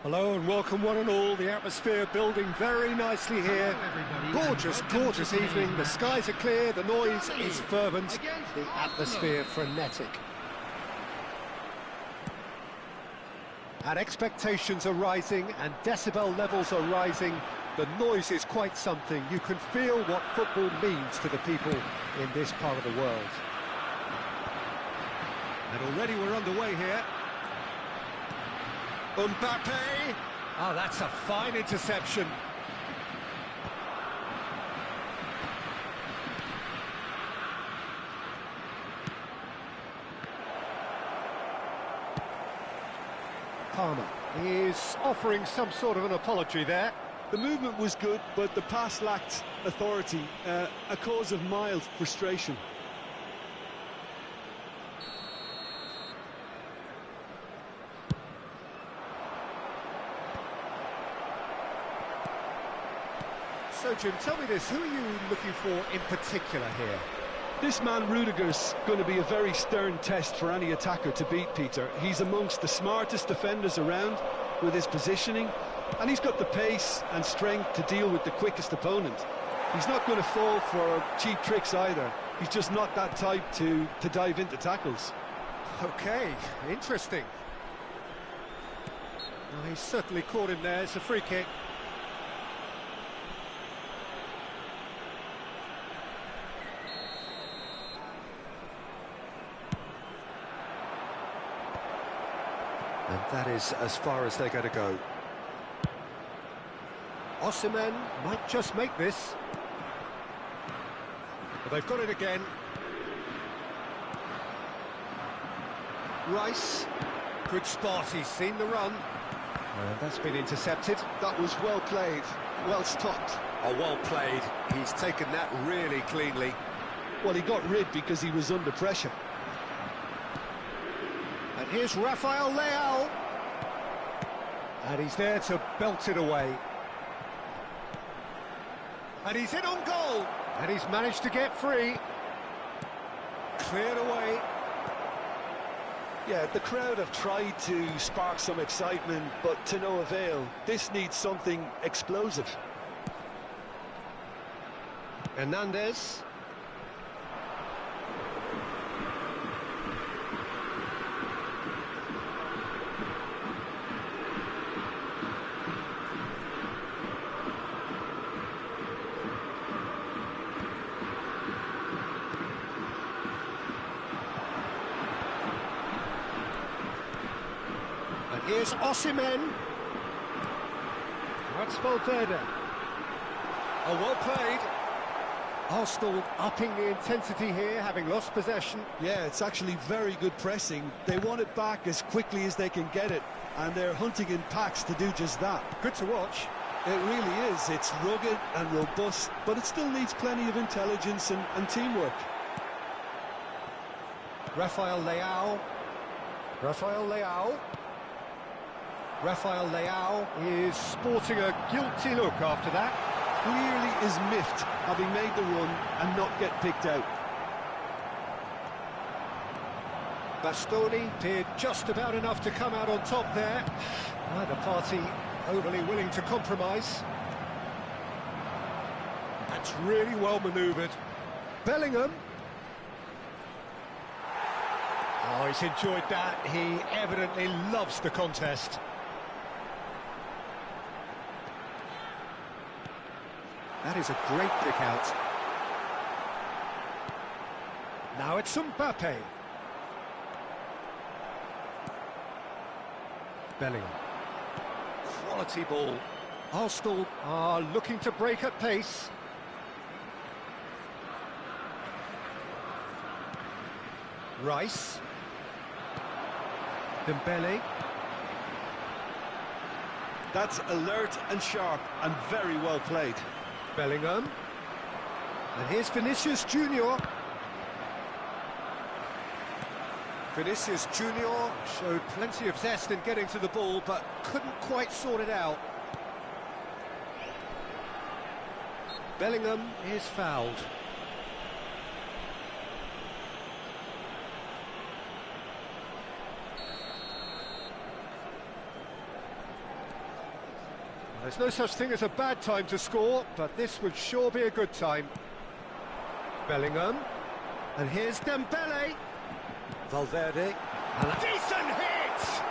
Hello and welcome one and all. The atmosphere building very nicely here. Gorgeous, gorgeous evening. The skies are clear, the noise is fervent, the atmosphere frenetic. And expectations are rising and decibel levels are rising. The noise is quite something. You can feel what football means to the people in this part of the world. And already we're underway here. Mbappe! Oh, that's a fine interception. Palmer is offering some sort of an apology there. The movement was good, but the pass lacked authority, a cause of mild frustration. So, Jim, tell me this, who are you looking for in particular here? This man Rudiger's going to be a very stern test for any attacker to beat, Peter. He's amongst the smartest defenders around with his positioning, and he's got the pace and strength to deal with the quickest opponent. He's not going to fall for cheap tricks either. He's just not that type to dive into tackles. Okay, interesting. Well, he's certainly caught him there. It's a free kick. And that is as far as they're going to go. Osimhen might just make this. But they've got it again. Rice. Good spot, he's seen the run. And that's been intercepted. That was well played, well stopped. Oh, well played. He's taken that really cleanly. Well, he got rid because he was under pressure. And here's Rafael Leao. And he's there to belt it away. And he's in on goal. And he's managed to get free. Cleared away. Yeah, the crowd have tried to spark some excitement, but to no avail. This needs something explosive. Hernandez. Here's Osimhen. That's Valverde. Oh, well played. Arsenal upping the intensity here, having lost possession. Yeah, it's actually very good pressing. They want it back as quickly as they can get it, and they're hunting in packs to do just that. Good to watch. It really is. It's rugged and robust, but it still needs plenty of intelligence and teamwork. Rafael Leao. Rafael Leao. Rafael Leao is sporting a guilty look after that. Clearly is miffed, having made the run and not get picked out. Bastoni did just about enough to come out on top there. Neither party overly willing to compromise. That's really well manoeuvred. Bellingham. Oh, he's enjoyed that. He evidently loves the contest. That is a great pick out. Now it's Mbappe. Bellingham. Quality ball. Arsenal are looking to break at pace. Rice. Dembele. That's alert and sharp and very well played. Bellingham. And here's Vinicius Junior. Vinicius Junior showed plenty of zest in getting to the ball, but couldn't quite sort it out. Bellingham is fouled. There's no such thing as a bad time to score, but this would sure be a good time. Bellingham. And here's Dembele. Valverde. And a decent hit!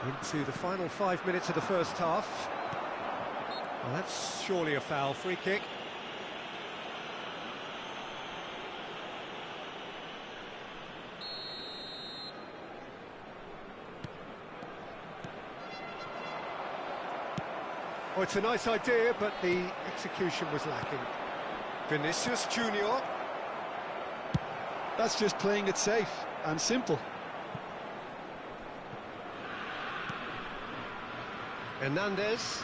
Into the final 5 minutes of the first half. Well, that's surely a foul. Free kick. Oh, it's a nice idea, but the execution was lacking. Vinicius Junior. That's just playing it safe and simple. Hernandez.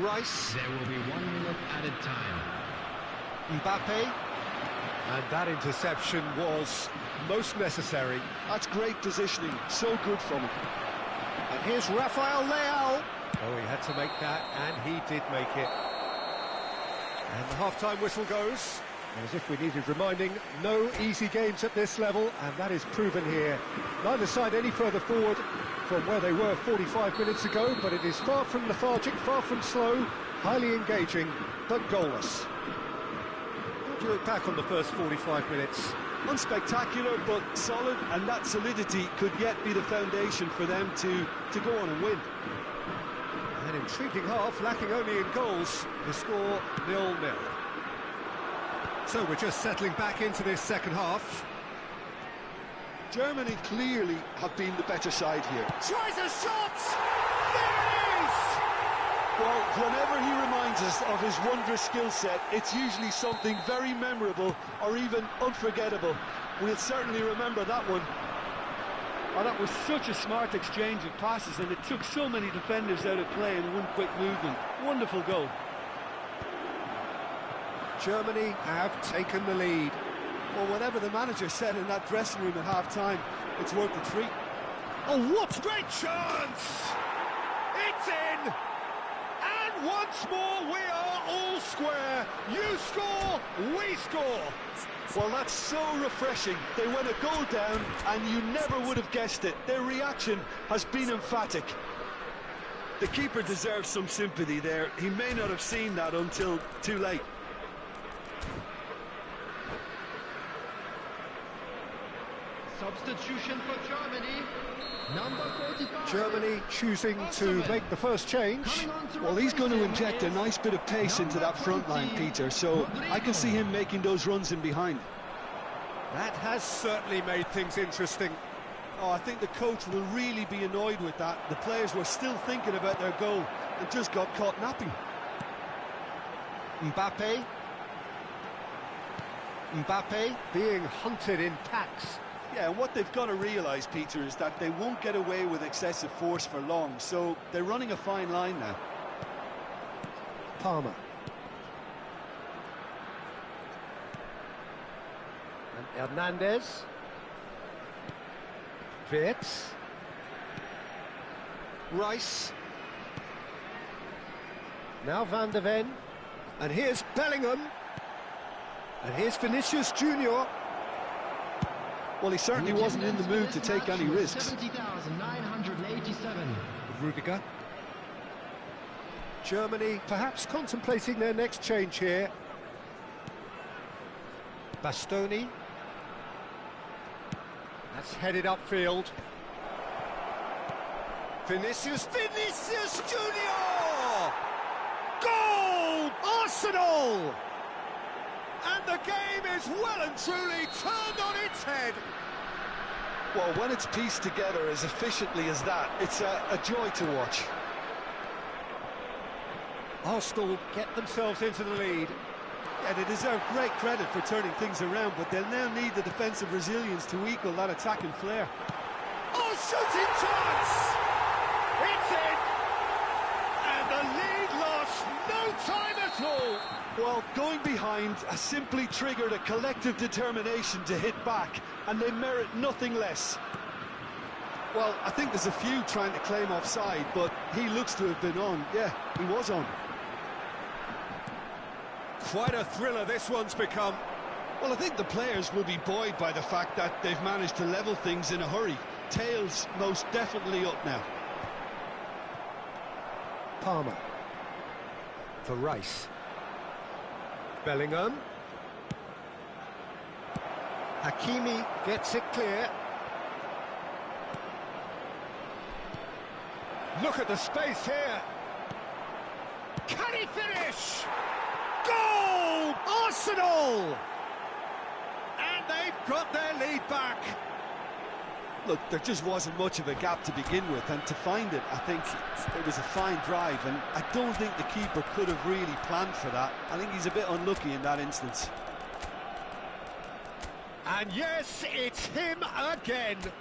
Rice. There will be 1 minute added time. Mbappe. And that interception was most necessary. That's great positioning, so good from him. And here's Rafael Leao. Oh, he had to make that, and he did make it. And the half-time whistle goes. As if we needed reminding, no easy games at this level, and that is proven here. Neither side any further forward from where they were 45 minutes ago, but it is far from lethargic, far from slow, highly engaging, but goalless. How do you look back on the first 45 minutes? Unspectacular, but solid, and that solidity could yet be the foundation for them to go on and win. An intriguing half, lacking only in goals. The score 0-0. So we're just settling back into this second half. Germany clearly have been the better side here. Tries a shot! There it is! Well, whenever he reminds us of his wondrous skill set, it's usually something very memorable or even unforgettable. We'll certainly remember that one. Oh, that was such a smart exchange of passes, and it took so many defenders out of play in one quick movement. Wonderful goal. Germany have taken the lead. Well, whatever the manager said in that dressing room at half-time, it's worth the treat. Oh, what a great chance! It's in! And once more we are all square. You score, we score. Well, that's so refreshing. They went a goal down and you never would have guessed it. Their reaction has been emphatic. The keeper deserves some sympathy there. He may not have seen that until too late. Substitution for Germany. Number 45. Germany choosing to make the first change. Well, he's going to inject a nice bit of pace into that front line, Peter, so I can see him making those runs in behind. That has certainly made things interesting. Oh, I think the coach will really be annoyed with that. The players were still thinking about their goal and just got caught napping. Mbappe. Mbappe being hunted in packs. Yeah, and what they've got to realise, Peter, is that they won't get away with excessive force for long, so they're running a fine line now. Palmer. And Hernandez. Wirtz. Rice. Now Van de Ven. And here's Bellingham. And here's Vinicius Junior. Well, he certainly wasn't in the mood to take any risks. 70,987. Rudiger. Germany perhaps contemplating their next change here. Bastoni. That's headed upfield. Vinicius Junior! Goal! Arsenal! And the game is well and truly turned on its head. Well, when it's pieced together as efficiently as that, it's a joy to watch. Arsenal get themselves into the lead. Yeah, they deserve great credit for turning things around, but they'll now need the defensive resilience to equal that attacking flair. Oh, shooting chance! It's in! And the lead lost no time at all! Well, going behind has simply triggered a collective determination to hit back, and they merit nothing less. Well, I think there's a few trying to claim offside, but he looks to have been on. Yeah, he was on. Quite a thriller this one's become. Well, I think the players will be buoyed by the fact that they've managed to level things in a hurry. Tails most definitely up now. Palmer. For Rice. Bellingham. Hakimi gets it clear. Look at the space here. Can he finish? Goal! Arsenal! And they've got their lead back. Look, there just wasn't much of a gap to begin with, and to find it, I think it was a fine drive, and I don't think the keeper could have really planned for that. I think he's a bit unlucky in that instance. And yes, it's him again.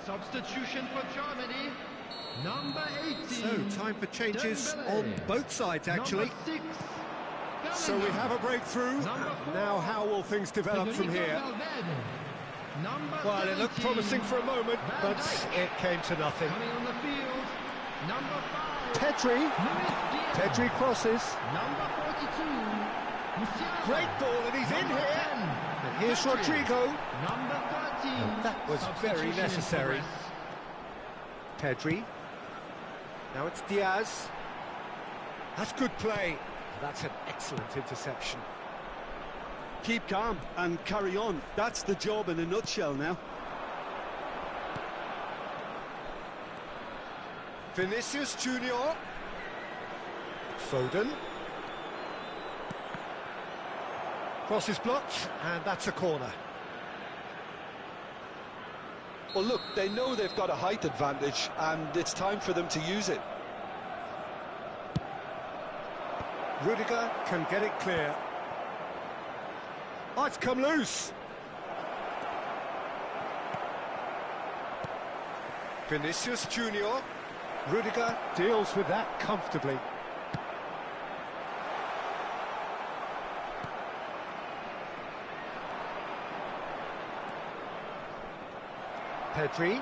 Substitution for Germany, number 18. So, time for changes on both sides, actually. Number 6, So we have a breakthrough. Now how will things develop from here? Well, it looked promising for a moment, but it came to nothing. Coming on the field, number 5. Pedri crosses. Number 42. Great ball, and he's in here. And here's Rodrigo. Number 13. And that was very necessary. Pedri. Now it's Diaz. That's good play. That's an excellent interception. Keep calm and carry on. That's the job in a nutshell now. Vinicius Junior. Foden. Cross is blocked, and that's a corner. Well, look, they know they've got a height advantage, and it's time for them to use it. Rudiger can get it clear. Oh, it's come loose. Vinicius Junior. Rudiger deals with that comfortably. Pedri.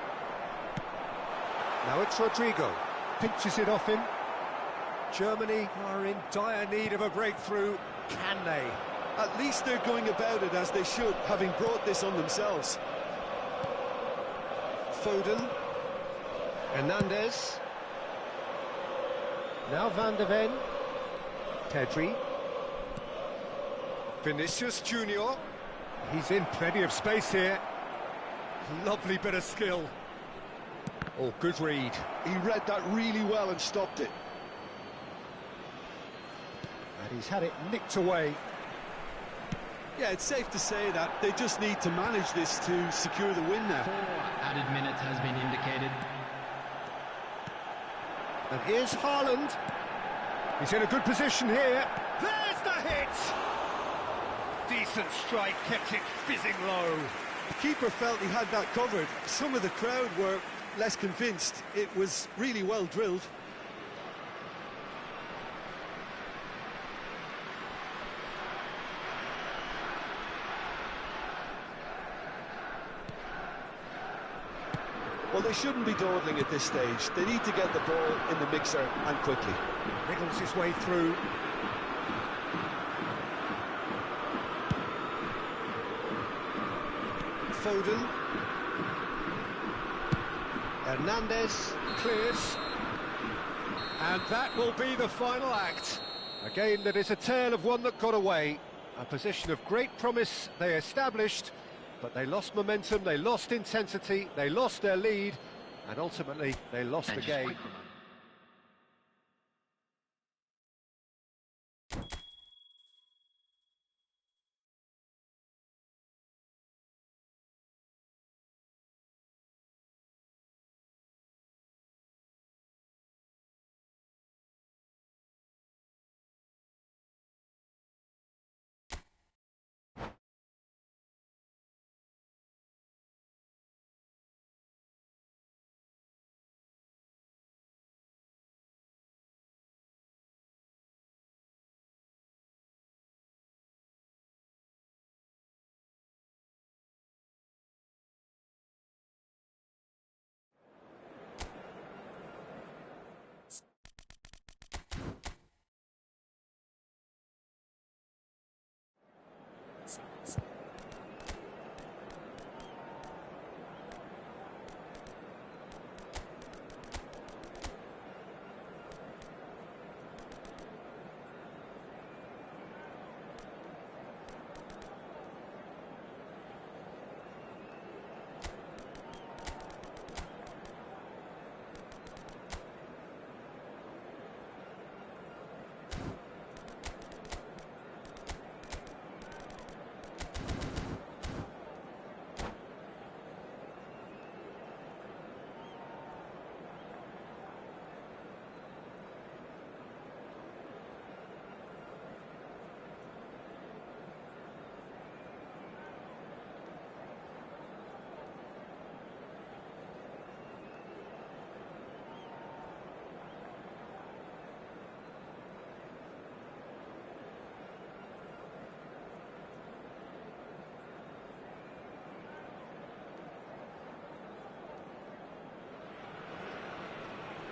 Now it's Rodrigo. Pinches it off him. Germany are in dire need of a breakthrough. Can they? At least they're going about it as they should, having brought this on themselves. Foden. Hernandez. Now Van de Ven. Pedri. Vinicius Junior. He's in plenty of space here. Lovely bit of skill. Oh, good read. He read that really well and stopped it. And he's had it nicked away. Yeah, it's safe to say that they just need to manage this to secure the win now. 4 added minutes has been indicated. And here's Haaland. He's in a good position here. There's the hit! Decent strike, kept it fizzing low. The keeper felt he had that covered. Some of the crowd were less convinced. It was really well drilled. Well, they shouldn't be dawdling at this stage. They need to get the ball in the mixer, and quickly. Wriggles his way through. Foden. Hernandez clears. And that will be the final act. A game that is a tale of one that got away. A position of great promise they established, but they lost momentum, they lost intensity, they lost their lead, and ultimately they lost the game.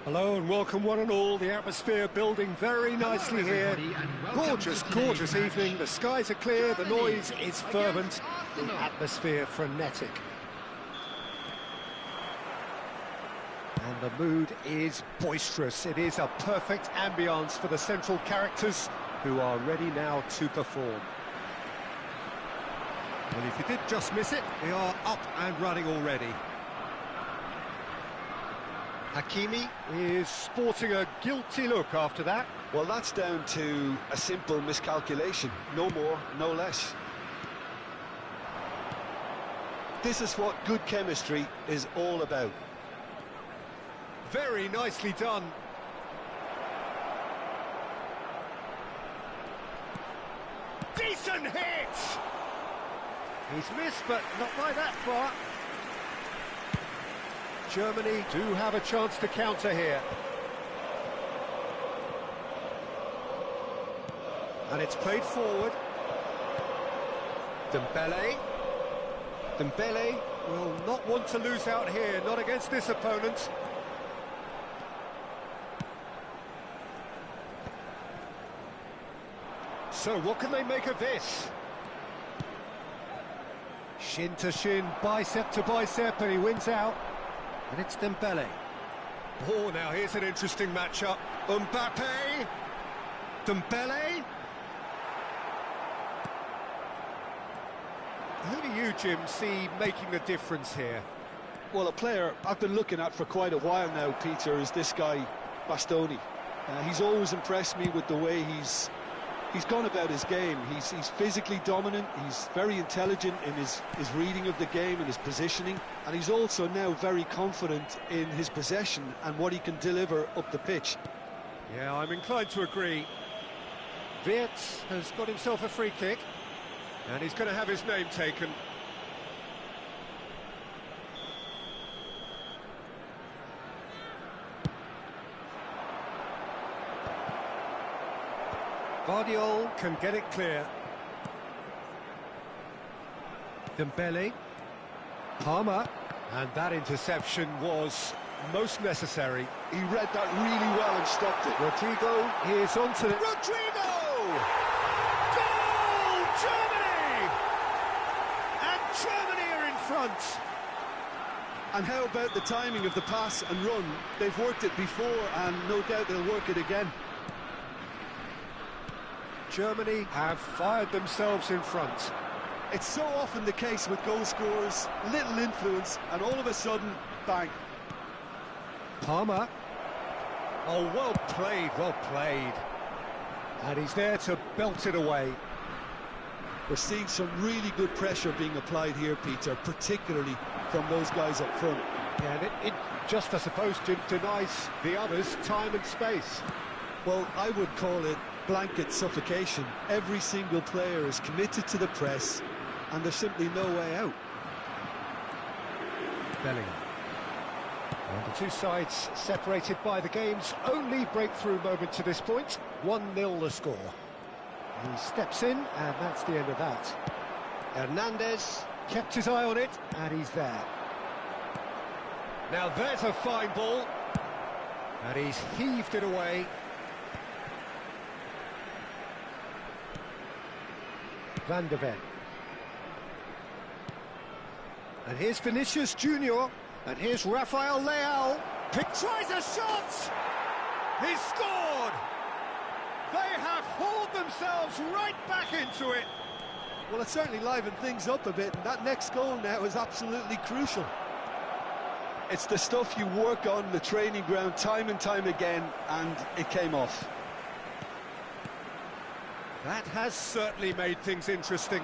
Hello and welcome one and all, the atmosphere building very nicely here. Gorgeous, gorgeous evening, the skies are clear, the noise is fervent, the atmosphere frenetic. And the mood is boisterous, it is a perfect ambience for the central characters who are ready now to perform. Well, if you did just miss it, they are up and running already. Hakimi is sporting a guilty look after that. Well, that's down to a simple miscalculation. No more, no less. This is what good chemistry is all about. Very nicely done. Decent hit! He's missed, but not by that far. Germany do have a chance to counter here. And it's played forward. Dembele. Dembele will not want to lose out here, not against this opponent. So what can they make of this? Shin to shin, bicep to bicep, and he wins out. And it's Dembele. Oh, now here's an interesting matchup. Mbappe. Dembele. Who do you, Jim, see making the difference here? Well, a player I've been looking at for quite a while now, Peter, is this guy, Bastoni. He's always impressed me with the way he's He's gone about his game. He's physically dominant, he's very intelligent in his reading of the game and his positioning, and he's also now very confident in his possession and what he can deliver up the pitch. Yeah, I'm inclined to agree. Wirtz has got himself a free kick, and he's going to have his name taken. Guardiola can get it clear. Dembele. Palmer. And that interception was most necessary. He read that really well and stopped it. Rodrigo is onto it. Rodrigo! Goal! Germany! And Germany are in front. And how about the timing of the pass and run? They've worked it before, and no doubt they'll work it again. Germany have fired themselves in front. It's so often the case with goal scorers, little influence, and all of a sudden, bang. Palmer. Oh, well played, well played. And he's there to belt it away. We're seeing some really good pressure being applied here, Peter, particularly from those guys up front. Yeah, and it just, I suppose, denies the others time and space. Well, I would call it blanket suffocation. Every single player is committed to the press, and there's simply no way out. Bellingham. And the two sides separated by the game's only breakthrough moment to this point. 1-0 the score. He steps in, and that's the end of that. Hernandez kept his eye on it, and he's there. Now there's a fine ball. And he's heaved it away. Van de Ven. And here's Vinicius Junior. And here's Rafael Leao. Tries a shot! He's scored! They have hauled themselves right back into it. Well, it certainly livened things up a bit, and that next goal now is absolutely crucial. It's the stuff you work on the training ground time and time again, and it came off. That has certainly made things interesting.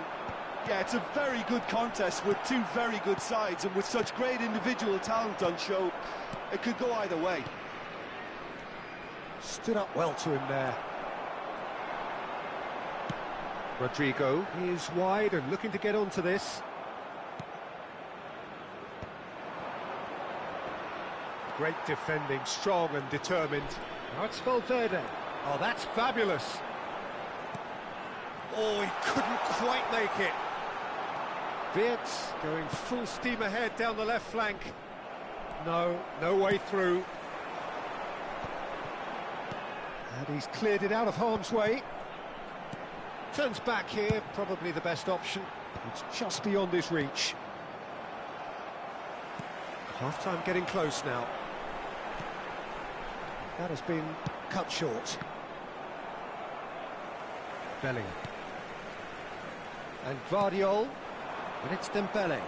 Yeah, it's a very good contest with two very good sides, and with such great individual talent on show, it could go either way. Stood up well to him there. Rodrigo is wide and looking to get onto this. Great defending, strong and determined. Now it's Valverde. Oh, that's fabulous. Oh, he couldn't quite make it. Wirtz going full steam ahead down the left flank. No way through. And he's cleared it out of harm's way. Turns back here, probably the best option. It's just beyond his reach. Half-time getting close now. That has been cut short. Bellingham. And Guardiola. And it's Dembele.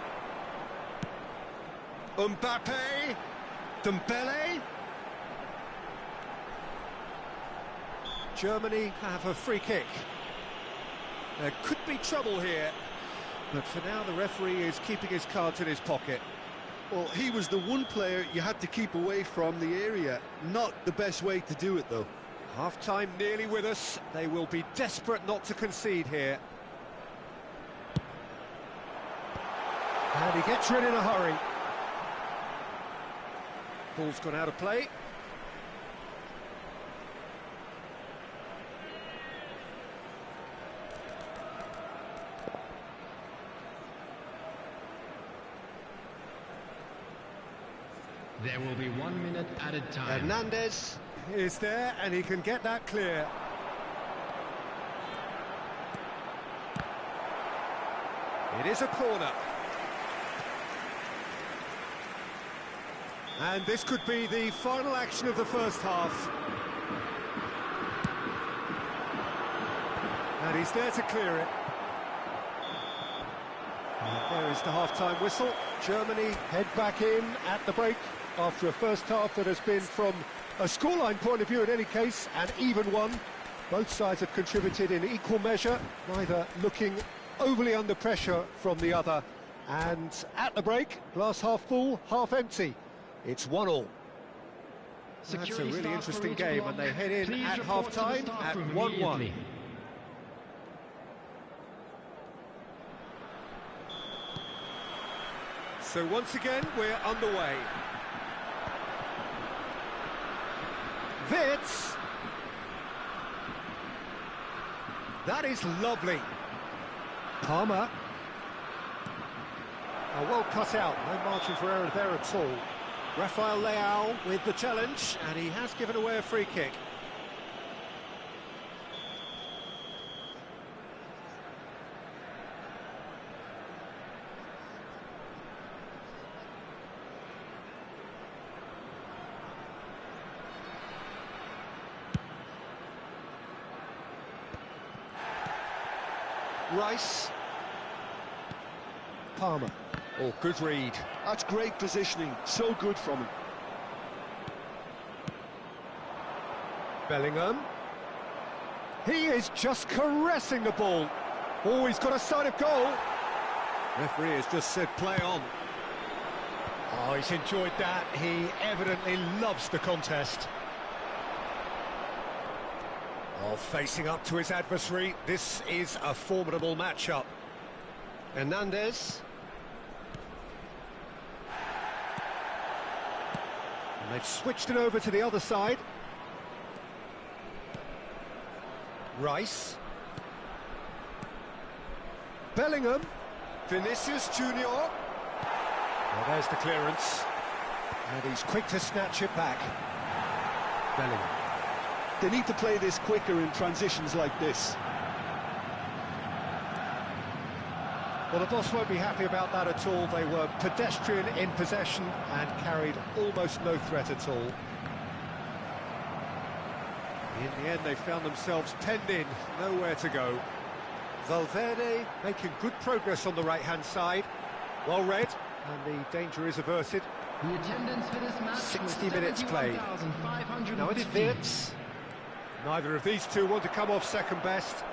Mbappe. Dembele. Germany have a free kick. There could be trouble here, but for now the referee is keeping his cards in his pocket. Well, he was the one player you had to keep away from the area. Not the best way to do it, though. Half-time nearly with us. They will be desperate not to concede here. And he gets rid in a hurry. Ball's gone out of play. There will be 1 minute added time. Hernandez is there, and he can get that clear. It is a corner. And this could be the final action of the first half. And he's there to clear it. And there is the half-time whistle. Germany head back in at the break after a first half that has been, from a scoreline point of view in any case, an even one. Both sides have contributed in equal measure, neither looking overly under pressure from the other. And at the break, glass half full, half empty. It's 1-1. That's a really interesting game, and they head in at half-time at 1-1. So once again, we're underway. Wits. That is lovely. Palmer. Oh, well cut out, no margin for error there at all. Rafael Leao with the challenge, and he has given away a free kick. Rice. Palmer. Oh, good read. That's great positioning, so good from him. Bellingham. He is just caressing the ball. Oh, he's got a sight of goal. Referee has just said play on. Oh, he's enjoyed that. He evidently loves the contest. Oh, facing up to his adversary, this is a formidable matchup. Hernandez. And they've switched it over to the other side. Rice. Bellingham. Vinicius Junior. Well, there's the clearance. And he's quick to snatch it back. Bellingham. They need to play this quicker in transitions like this. Well, the boss won't be happy about that at all. They were pedestrian in possession and carried almost no threat at all. In the end, they found themselves penned in, nowhere to go. Valverde making good progress on the right-hand side. Well read, and the danger is averted. The attendance for this match 60 minutes played. Now it is Wits. Neither of these two want to come off second best.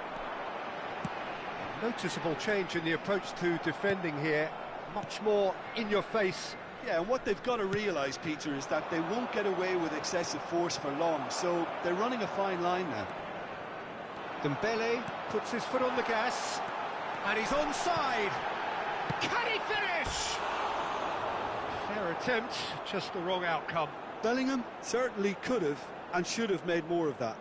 Noticeable change in the approach to defending here. Much more in your face. Yeah, and what they've got to realise, Peter, is that they won't get away with excessive force for long, so they're running a fine line now. Dembele puts his foot on the gas, and he's onside. Can he finish? Fair attempt, just the wrong outcome. Bellingham certainly could have and should have made more of that.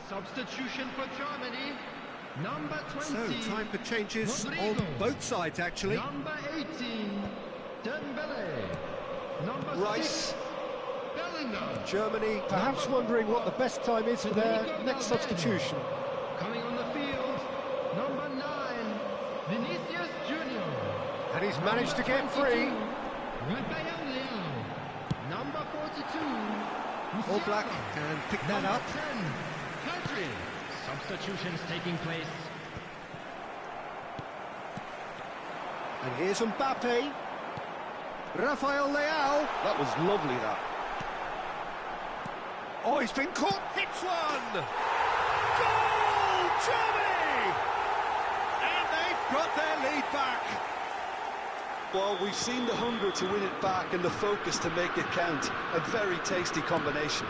Substitution for Germany, number 20. So, time for changes Rodrigo. on both sides, actually. Number 18, Dembele. Number Rice. 6, Bellingham. Germany perhaps wondering what the best time is for their Rodrigo next Valverde. substitution. Coming on the field, number 9, Vinicius Junior. And he's managed to get free. Rafael Leao. Number 42, All Black can pick that up. 10, Country. Substitutions taking place. And here's Mbappe. Rafael Leao. That was lovely, that. Oh, he's been caught. Hits one. Goal, Germany! And they've got their lead back. Well, we've seen the hunger to win it back and the focus to make it count. A very tasty combination.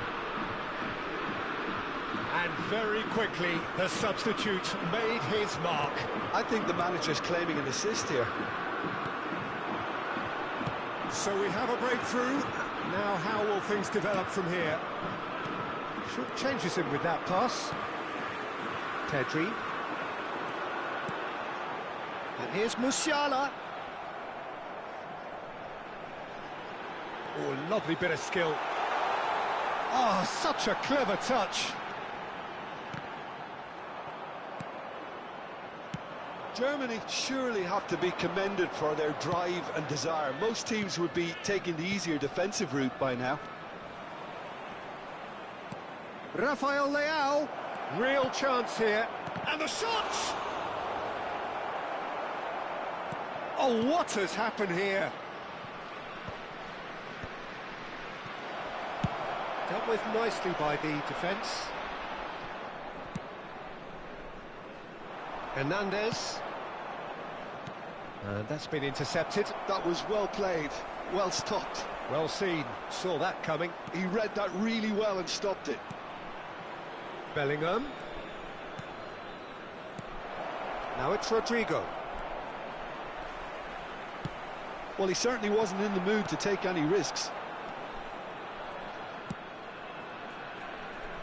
And very quickly, the substitute made his mark. I think the manager's claiming an assist here. So we have a breakthrough. Now how will things develop from here? Short changes him with that pass. Pedri. And here's Musiala. Oh, lovely bit of skill. Oh, such a clever touch. Germany surely have to be commended for their drive and desire. Most teams would be taking the easier defensive route by now. Rafael Leao. Real chance here. And the shots! Oh, what has happened here? Dealt with nicely by the defence. Hernandez. And that's been intercepted. That was well played, well stopped. Well seen, saw that coming. He read that really well and stopped it. Bellingham. Now it's Rodrigo. Well, he certainly wasn't in the mood to take any risks.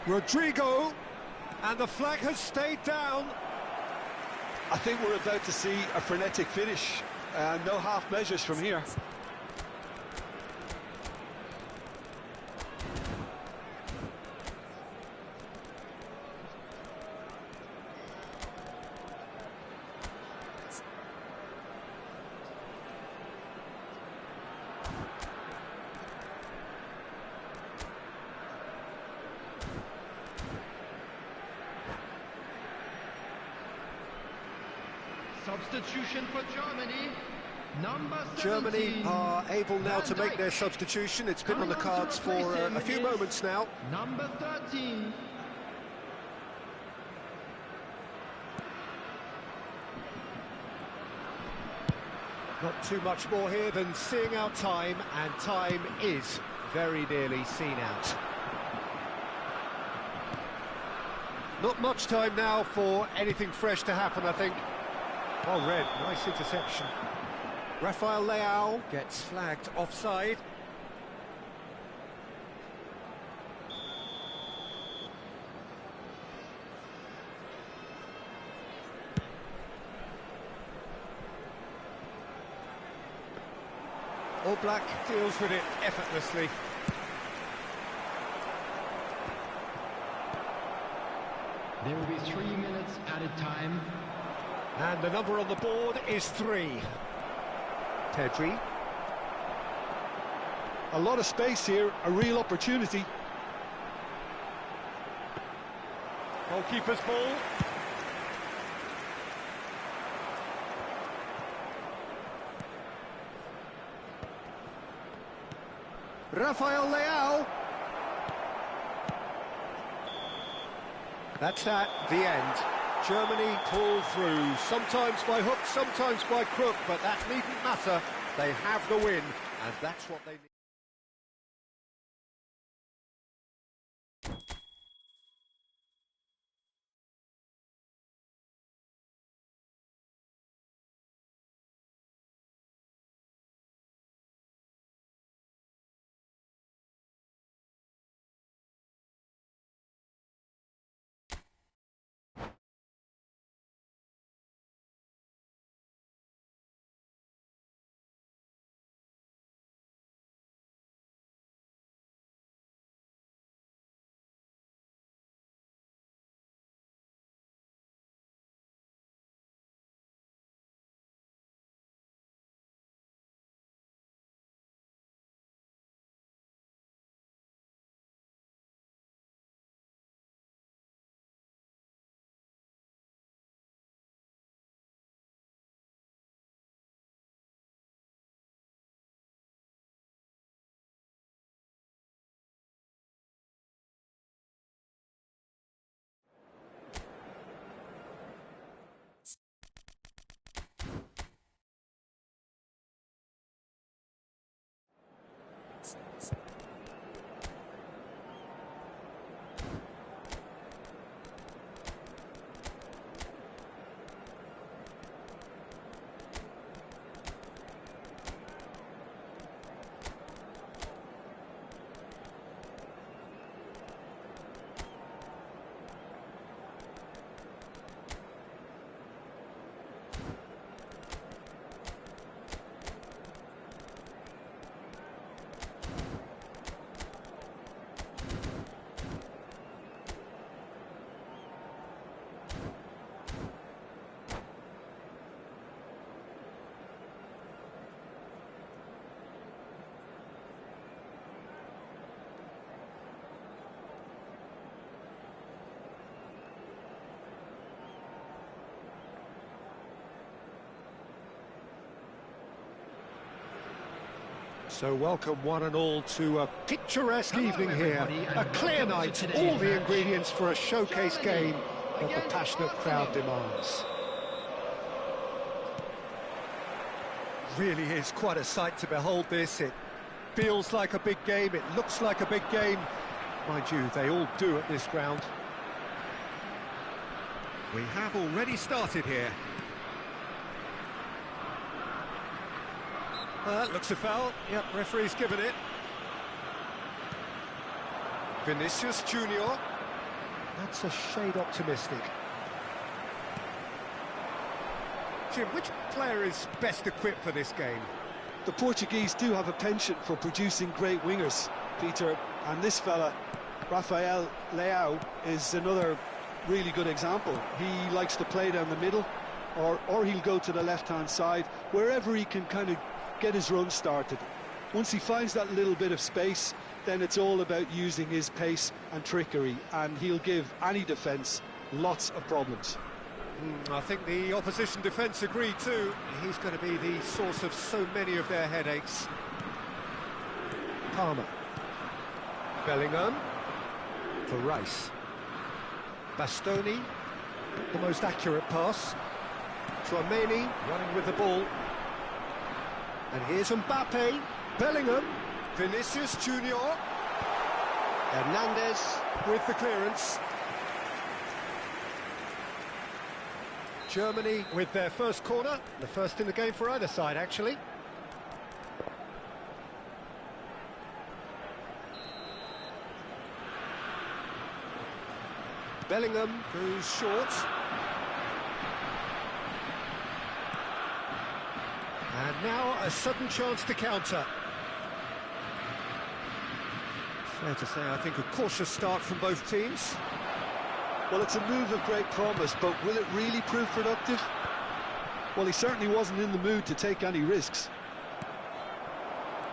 Rodrigo, and the flag has stayed down. I think we're about to see a frenetic finish. No half measures from here. Substitution for Germany. Number 17. Germany are able now to make their substitution. It's been on the cards for a few moments now. Number 13. Not too much more here than seeing out time, and time is very nearly seen out. Not much time now for anything fresh to happen, I think. Well read, nice interception. Rafael Leao gets flagged offside. All Black deals with it effortlessly. There will be 3 minutes added time. And the number on the board is 3. Pedri. A lot of space here, a real opportunity. Goalkeeper's ball. Rafael Leao. That's at the end. Germany pull through, sometimes by hook, sometimes by crook, but that needn't matter. They have the win, and that's what they need. So welcome one and all to a picturesque evening here. A clear night, all the ingredients for a showcase game that the passionate crowd demands. Really is quite a sight to behold this. It feels like a big game, it looks like a big game. Mind you, they all do at this ground. We have already started here. That looks a foul. Yep, referee's given it. Vinicius Junior. That's a shade optimistic. Jim, which player is best equipped for this game? The Portuguese do have a penchant for producing great wingers, Peter, and this fella, Rafael Leao, is another really good example. He likes to play down the middle, or he'll go to the left-hand side, wherever he can kind of get his run started. Once he finds that little bit of space, then it's all about using his pace and trickery, and he'll give any defence lots of problems. I think the opposition defence agree too. He's going to be the source of so many of their headaches. Palmer. Bellingham. For Rice. Bastoni. The most accurate pass. Tchouaméni running with the ball. And here's Mbappe. Bellingham. Vinicius Junior. Hernandez with the clearance. Germany with their first corner, the first in the game for either side, actually. Bellingham goes short. And now a sudden chance to counter. Fair to say, I think a cautious start from both teams. Well, it's a move of great promise, but will it really prove productive? Well, he certainly wasn't in the mood to take any risks.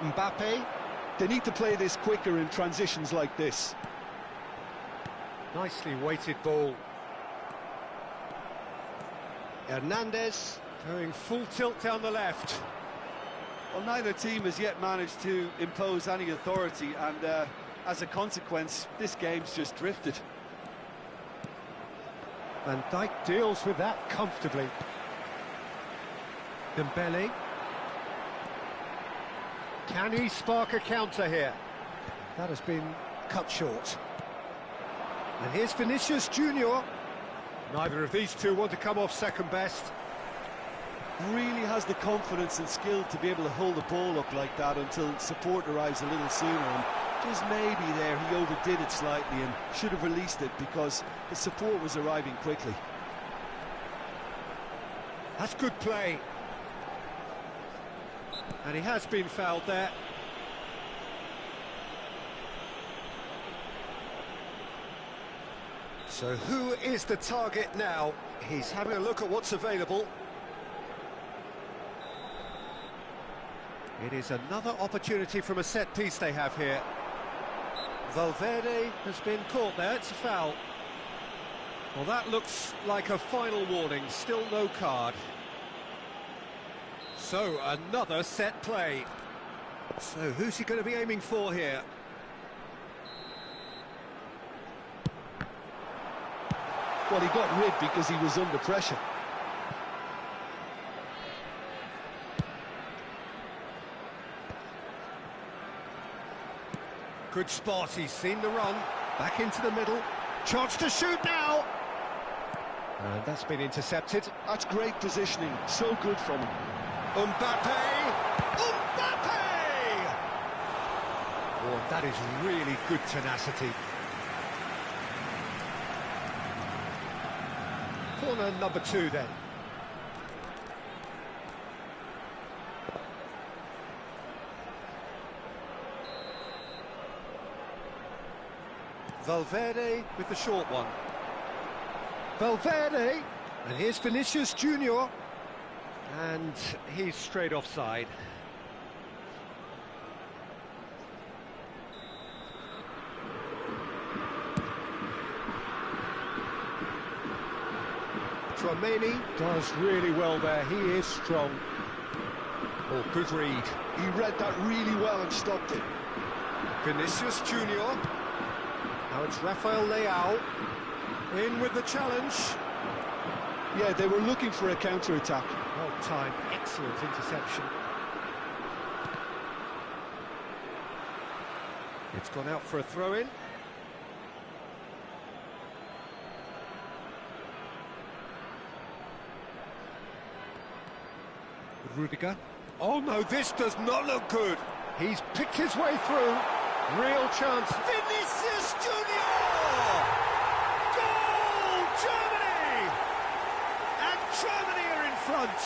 Mbappe. They need to play this quicker in transitions like this. Nicely weighted ball. Hernandez going full tilt down the left. Well, neither team has yet managed to impose any authority, and as a consequence, this game's just drifted. Van Dijk deals with that comfortably. Dembele. Can he spark a counter here? That has been cut short. And here's Vinicius Junior. Neither of these two want to come off second best. Really has the confidence and skill to be able to hold the ball up like that until support arrives a little sooner. And just maybe there he overdid it slightly and should have released it because the support was arriving quickly. That's good play. And he has been fouled there. So who is the target now? He's having a look at what's available. It is another opportunity from a set piece they have here. Valverde has been caught there, it's a foul. Well, that looks like a final warning, still no card. So, another set play. So, who's he going to be aiming for here? Well, he got rid because he was under pressure. Good spot, he's seen the run. Back into the middle. Chance to shoot now! And that's been intercepted. That's great positioning, so good from him. Mbappe! Mbappe! Oh, that is really good tenacity. Corner number 2 then. Valverde with the short one. Valverde! And here's Vinicius Junior. And he's straight offside. Tchouaméni does really well there, he is strong. Oh, good read. He read that really well and stopped it. Vinicius Junior. Now it's Rafael Leao. In with the challenge. Yeah, they were looking for a counter-attack. Well timed, excellent interception. It's gone out for a throw-in. Rudiger. Oh no, this does not look good. He's picked his way through. Real chance. Vinicius Junior! Goal! Germany! And Germany are in front.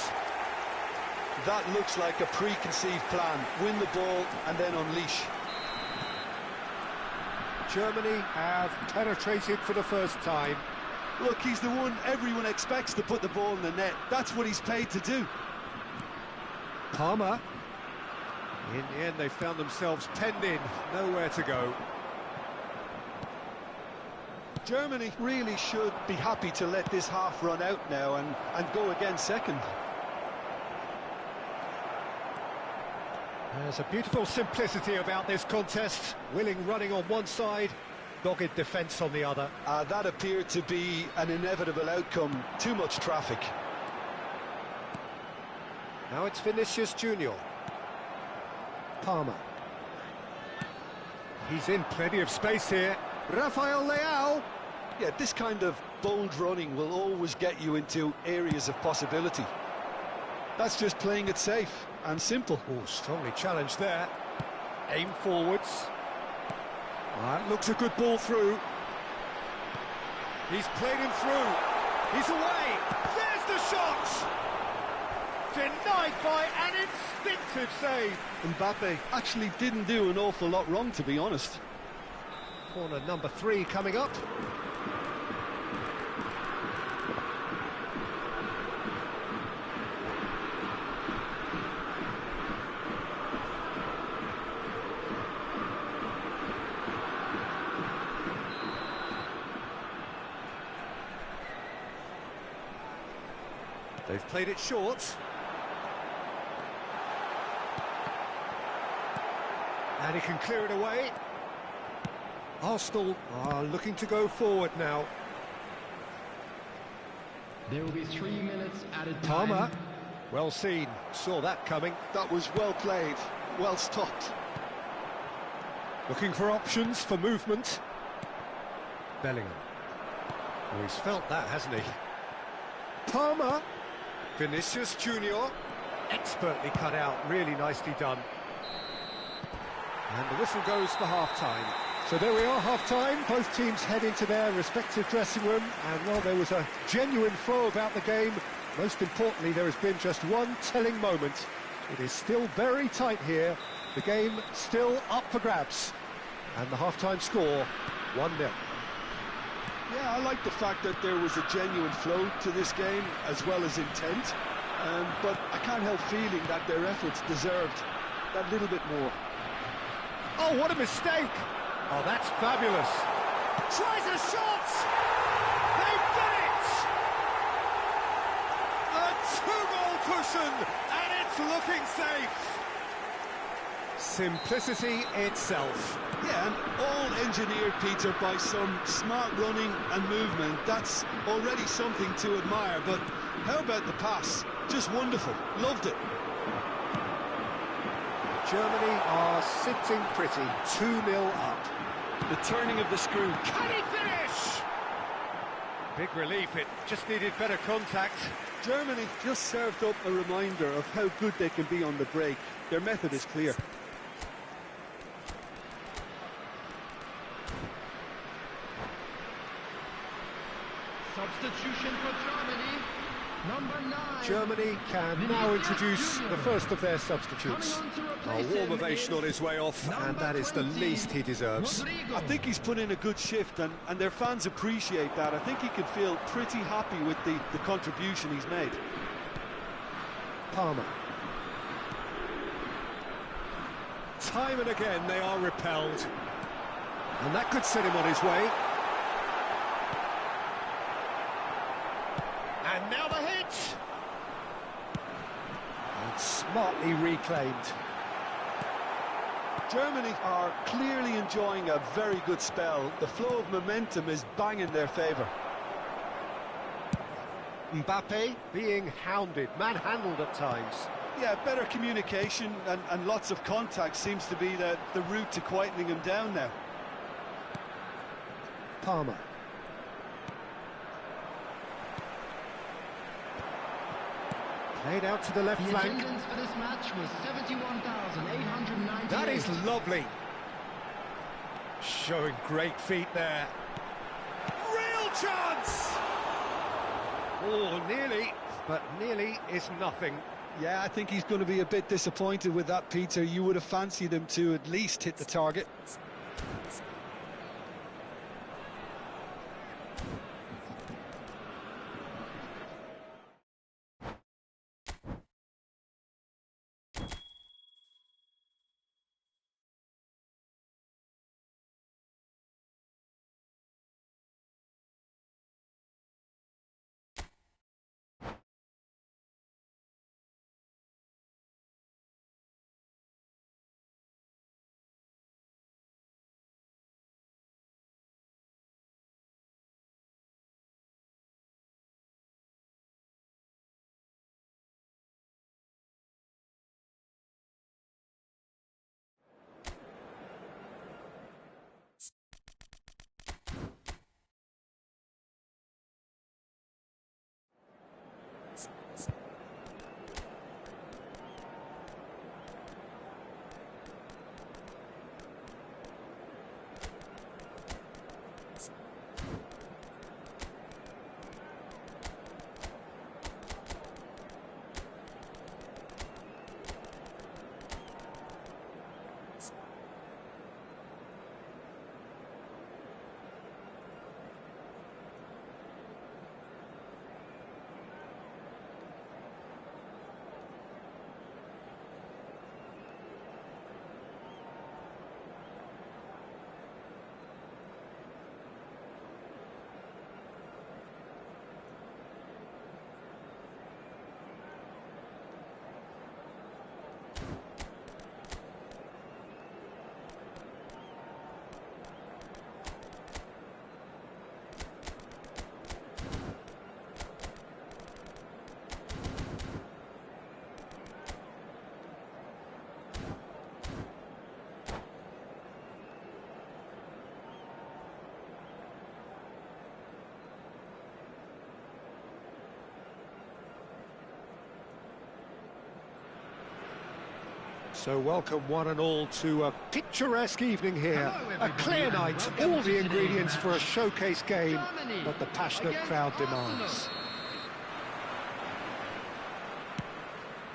That looks like a preconceived plan. Win the ball and then unleash. Germany have penetrated for the first time. Look, he's the one everyone expects to put the ball in the net. That's what he's paid to do. Palmer. In the end, they found themselves penned in, nowhere to go. Germany really should be happy to let this half run out now and go again second. There's a beautiful simplicity about this contest. Willing running on one side, dogged defence on the other. That appeared to be an inevitable outcome. Too much traffic. Now it's Vinicius Junior. Palmer. He's in plenty of space here. Rafael Leao. Yeah, this kind of bold running will always get you into areas of possibility. That's just playing it safe and simple. Oh, strongly challenged there. Aim forwards. That looks a good ball through. He's played him through. He's away. There's the shot. Denied by an instinctive save. Mbappe actually didn't do an awful lot wrong, to be honest. Corner number 3 coming up. They've played it short. And he can clear it away. Arsenal are looking to go forward now. There will be 3 minutes added time. Palmer, well seen, saw that coming. That was well played, well stopped. Looking for options for movement. Bellingham. Well, he's felt that, hasn't he? Palmer. Vinicius Junior. Expertly cut out, really nicely done. And the whistle goes for half-time. So there we are, half-time. Both teams head into their respective dressing room. And while there was a genuine flow about the game, most importantly, there has been just one telling moment. It is still very tight here. The game still up for grabs. And the half-time score, 1-0. Yeah, I like the fact that there was a genuine flow to this game, as well as intent. But I can't help feeling that their efforts deserved that little bit more. Oh, what a mistake! Oh, that's fabulous. Tries a shot! They've done it! A 2-goal cushion, and it's looking safe. Simplicity itself. Yeah, and all engineered, Peter, by some smart running and movement. That's already something to admire, but how about the pass? Just wonderful. Loved it. Germany are sitting pretty, 2-0 up. The turning of the screw. Can he finish? Big relief, it just needed better contact. Germany just served up a reminder of how good they can be on the break. Their method is clear. Substitution for Germany. Number 9. Germany can now introduce the first of their substitutes. A warm ovation on his way off, and that is the least he deserves. I think he's put in a good shift, and their fans appreciate that. I think he can feel pretty happy with the contribution he's made. Palmer. Time and again they are repelled. And that could set him on his way. And now the hit! And Smartly reclaimed. Germany are clearly enjoying a very good spell. The flow of momentum is bang in their favour. Mbappe being hounded, manhandled at times. Yeah, better communication and lots of contact seems to be the route to quietening him down now. Palmer. Played out to the left flank. Attendance for this match was 71,898. That is lovely. Showing great feet there. Real chance! Oh, nearly, but nearly is nothing. Yeah, I think he's going to be a bit disappointed with that, Peter. You would have fancied him to at least hit the target. So welcome one and all to a picturesque evening here. A clear night, all the ingredients for a showcase game that the passionate crowd demands.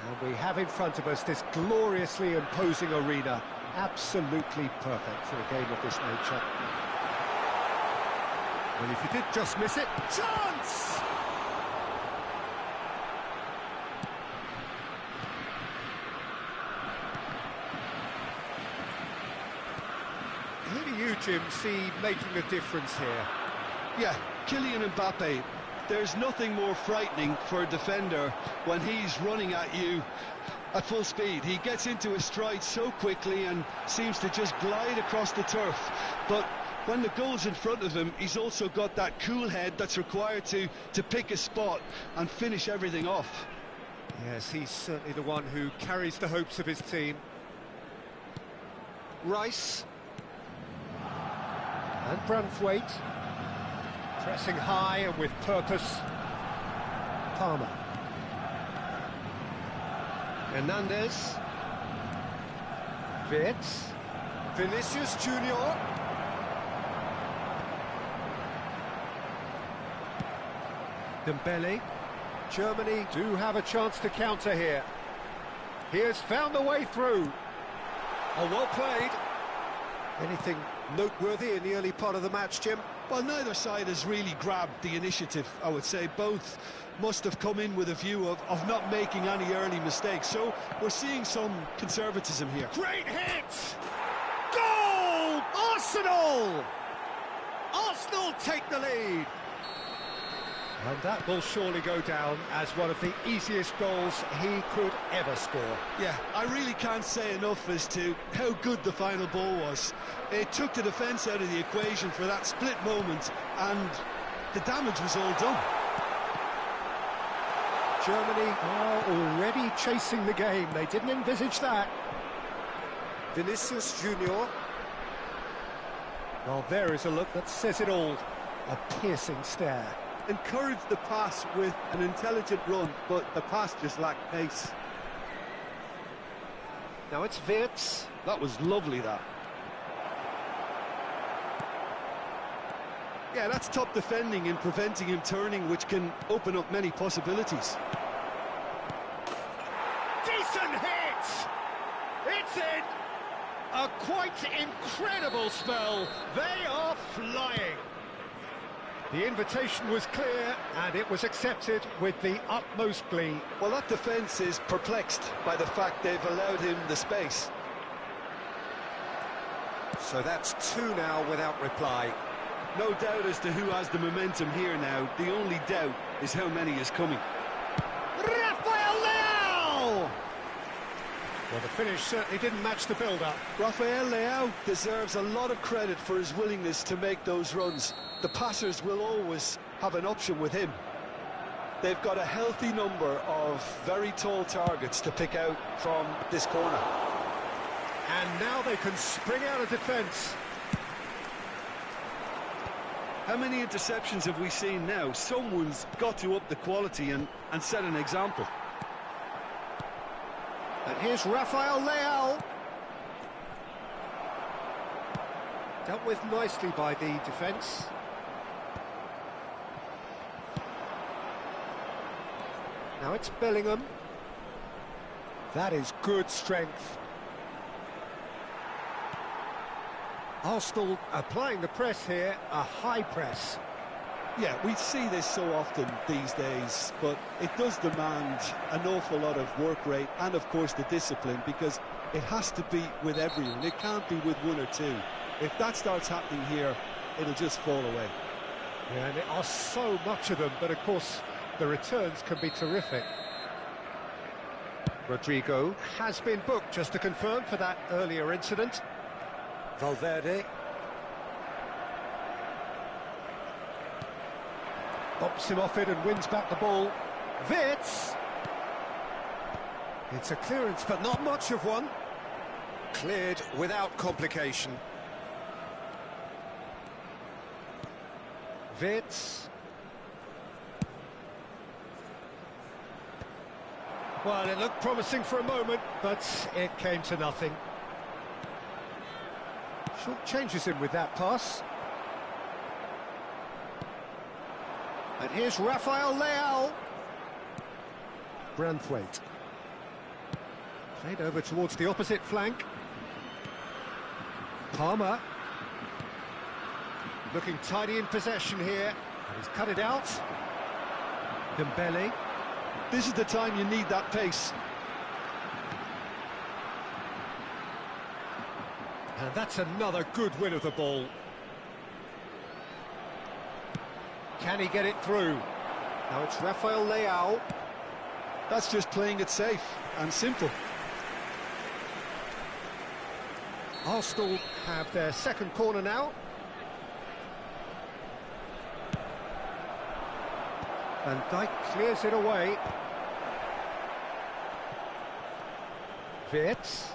And we have in front of us this gloriously imposing arena. Absolutely perfect for a game of this nature. Well, if you did just miss it, chance! Who do you, Jim, see making a difference here? Yeah, Kylian Mbappe. There's nothing more frightening for a defender when he's running at you at full speed. He gets into his stride so quickly and seems to just glide across the turf. But when the goal's in front of him, he's also got that cool head that's required to pick a spot and finish everything off. Yes, he's certainly the one who carries the hopes of his team. Rice. And Brunthwaite. Pressing high and with purpose. Palmer. Hernandez. Wirtz. Vinicius Junior. Dembele. Germany do have a chance to counter here. He has found the way through. Oh, well played. Anything noteworthy in the early part of the match, Jim? Well, neither side has really grabbed the initiative, I would say. Both must have come in with a view of not making any early mistakes. So we're seeing some conservatism here. Great hit! Goal! Arsenal! Arsenal take the lead. And that will surely go down as one of the easiest goals he could ever score. Yeah, I really can't say enough as to how good the final ball was. It took the defence out of the equation for that split moment, and the damage was all done. Germany are already chasing the game. They didn't envisage that. Vinicius Junior. Well, there is a look that says it all. A piercing stare. Encouraged the pass with an intelligent run, but the pass just lacked pace. Now it's Wirtz. That was lovely, that. Yeah, that's top defending and preventing him turning, which can open up many possibilities. Decent hit! It's in! A quite incredible spell. They are flying. The invitation was clear, and it was accepted with the utmost glee. Well, that defence is perplexed by the fact they've allowed him the space. So that's two now without reply. No doubt as to who has the momentum here now. The only doubt is how many is coming. Rafael Leão! Well, the finish certainly didn't match the build-up. Rafael Leão deserves a lot of credit for his willingness to make those runs. The passers will always have an option with him. They've got a healthy number of very tall targets to pick out from this corner. And now they can spring out of defence. How many interceptions have we seen now? Someone's got to up the quality and set an example. And here's Rafael Leão. Dealt with nicely by the defence. Now it's Bellingham. That is good strength. Arsenal applying the press here, a high press. Yeah, we see this so often these days, but it does demand an awful lot of work rate and, of course, the discipline, because it has to be with everyone. It can't be with one or two. If that starts happening here, it'll just fall away. Yeah, and there are so much of them, but of course the returns can be terrific. Rodrigo has been booked, just to confirm, for that earlier incident. Valverde. Bops him off it and wins back the ball. Wirtz. It's a clearance, but not much of one. Cleared without complication. Wirtz. Well, it looked promising for a moment, but it came to nothing. Short changes him with that pass. And here's Rafael Leão. Branthwaite. Played over towards the opposite flank. Palmer. Looking tidy in possession here. And he's cut it out. Dembele. This is the time you need that pace. And that's another good win of the ball. Can he get it through? Now it's Rafael Leão. That's just playing it safe and simple. Arsenal have their second corner now. Van Dijk clears it away. Wirtz.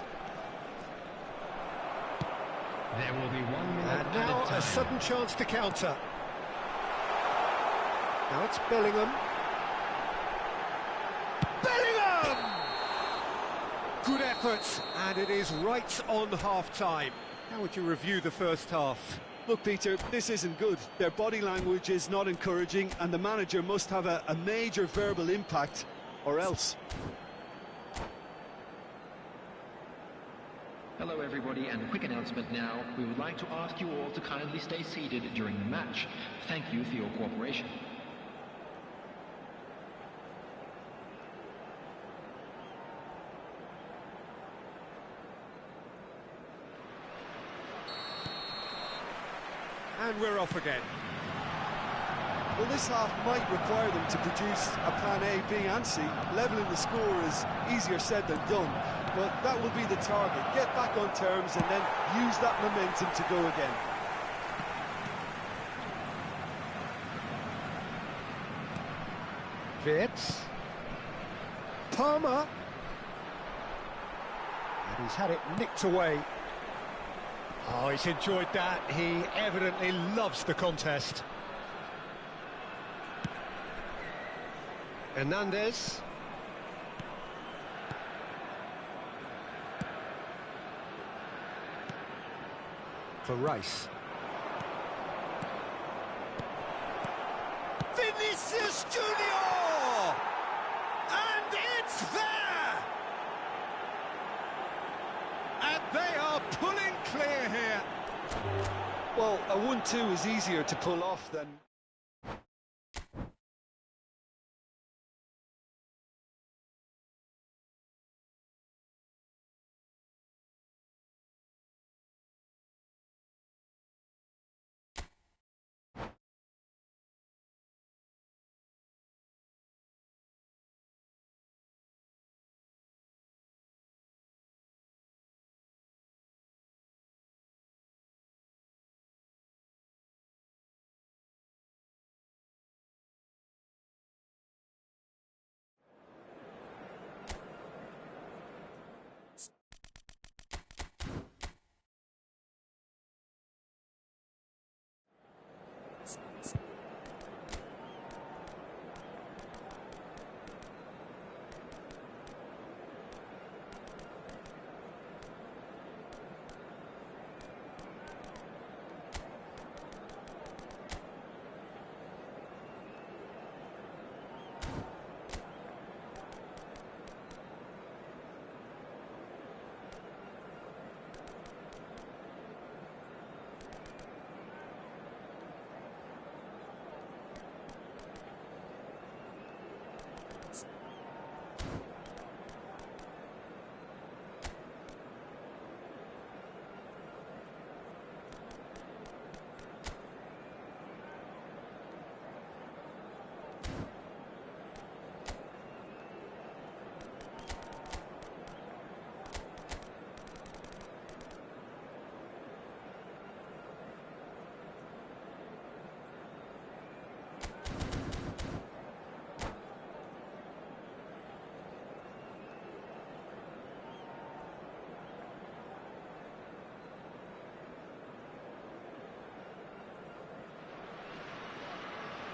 There will be 1 minute And now a sudden chance to counter. Now it's Bellingham. Bellingham! Good effort, and it is right on half-time. How would you review the first half? Look, Peter, this isn't good. Their body language is not encouraging, and the manager must have a major verbal impact, or else. Hello everybody, and a quick announcement now. We would like to ask you all to kindly stay seated during the match. Thank you for your cooperation. And we're off again. Well, this half might require them to produce a plan A, B and C. Levelling the score is easier said than done, but that will be the target. Get back on terms and then use that momentum to go again. Vitz. Palmer. And he's had it nicked away. Oh, he's enjoyed that. He evidently loves the contest. Hernandez. For Rice. Vinicius Junior! And it's there! And they are pulling clear here. Well, a 1-2 is easier to pull off than...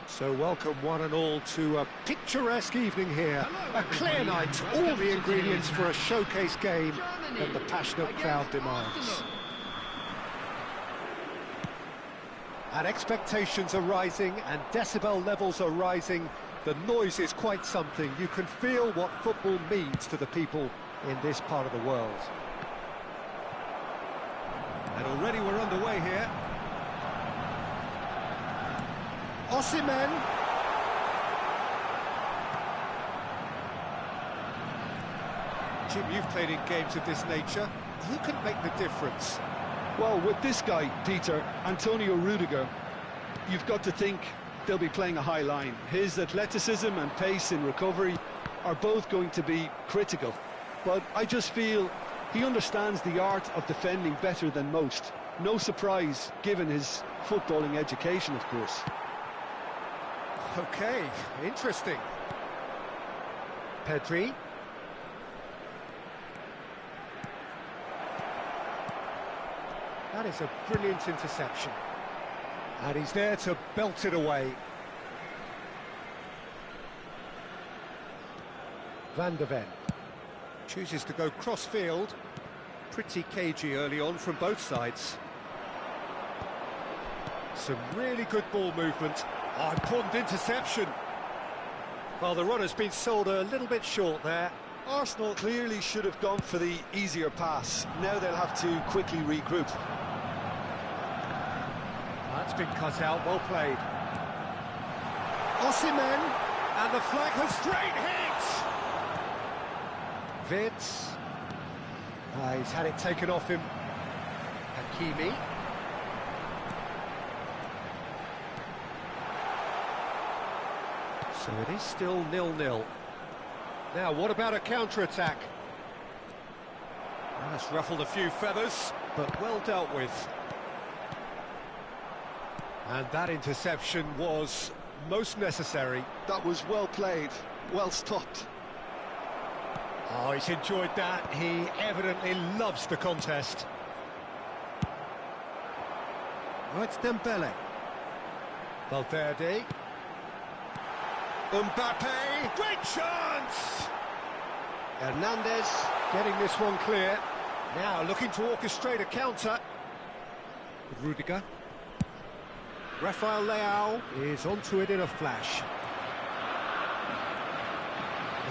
So welcome one and all to a picturesque evening here. A clear night, all the ingredients for a showcase game that the passionate crowd demands. And expectations are rising and decibel levels are rising. The noise is quite something. You can feel what football means to the people in this part of the world. And already we're underway here. Osimhen. Jim, you've played in games of this nature. Who can make the difference? Well, with this guy, Peter, Antonio Rudiger, you've got to think they'll be playing a high line. His athleticism and pace in recovery are both going to be critical. But I just feel he understands the art of defending better than most. No surprise, given his footballing education, of course. Okay, interesting. Pedri. That is a brilliant interception. And he's there to belt it away. Van der Ven chooses to go cross-field. Pretty cagey early on from both sides. Some really good ball movement. Oh, important interception. Well, the runner's been sold a little bit short there. Arsenal clearly should have gone for the easier pass. Now they'll have to quickly regroup. That's been cut out, well played. Osimhen, and the flag has straight hit! Vitz. He's had it taken off him. Hakimi. So it is still 0-0. Now, what about a counter-attack? Well, that's ruffled a few feathers, but well dealt with. And that interception was most necessary. That was well played, well stopped. Oh, he's enjoyed that. He evidently loves the contest. Oh, it's Dembele. Valverde. Mbappe. Great chance! Hernandez getting this one clear. Now looking to orchestrate a counter. With Rudiger. Rafael Leao is onto it in a flash.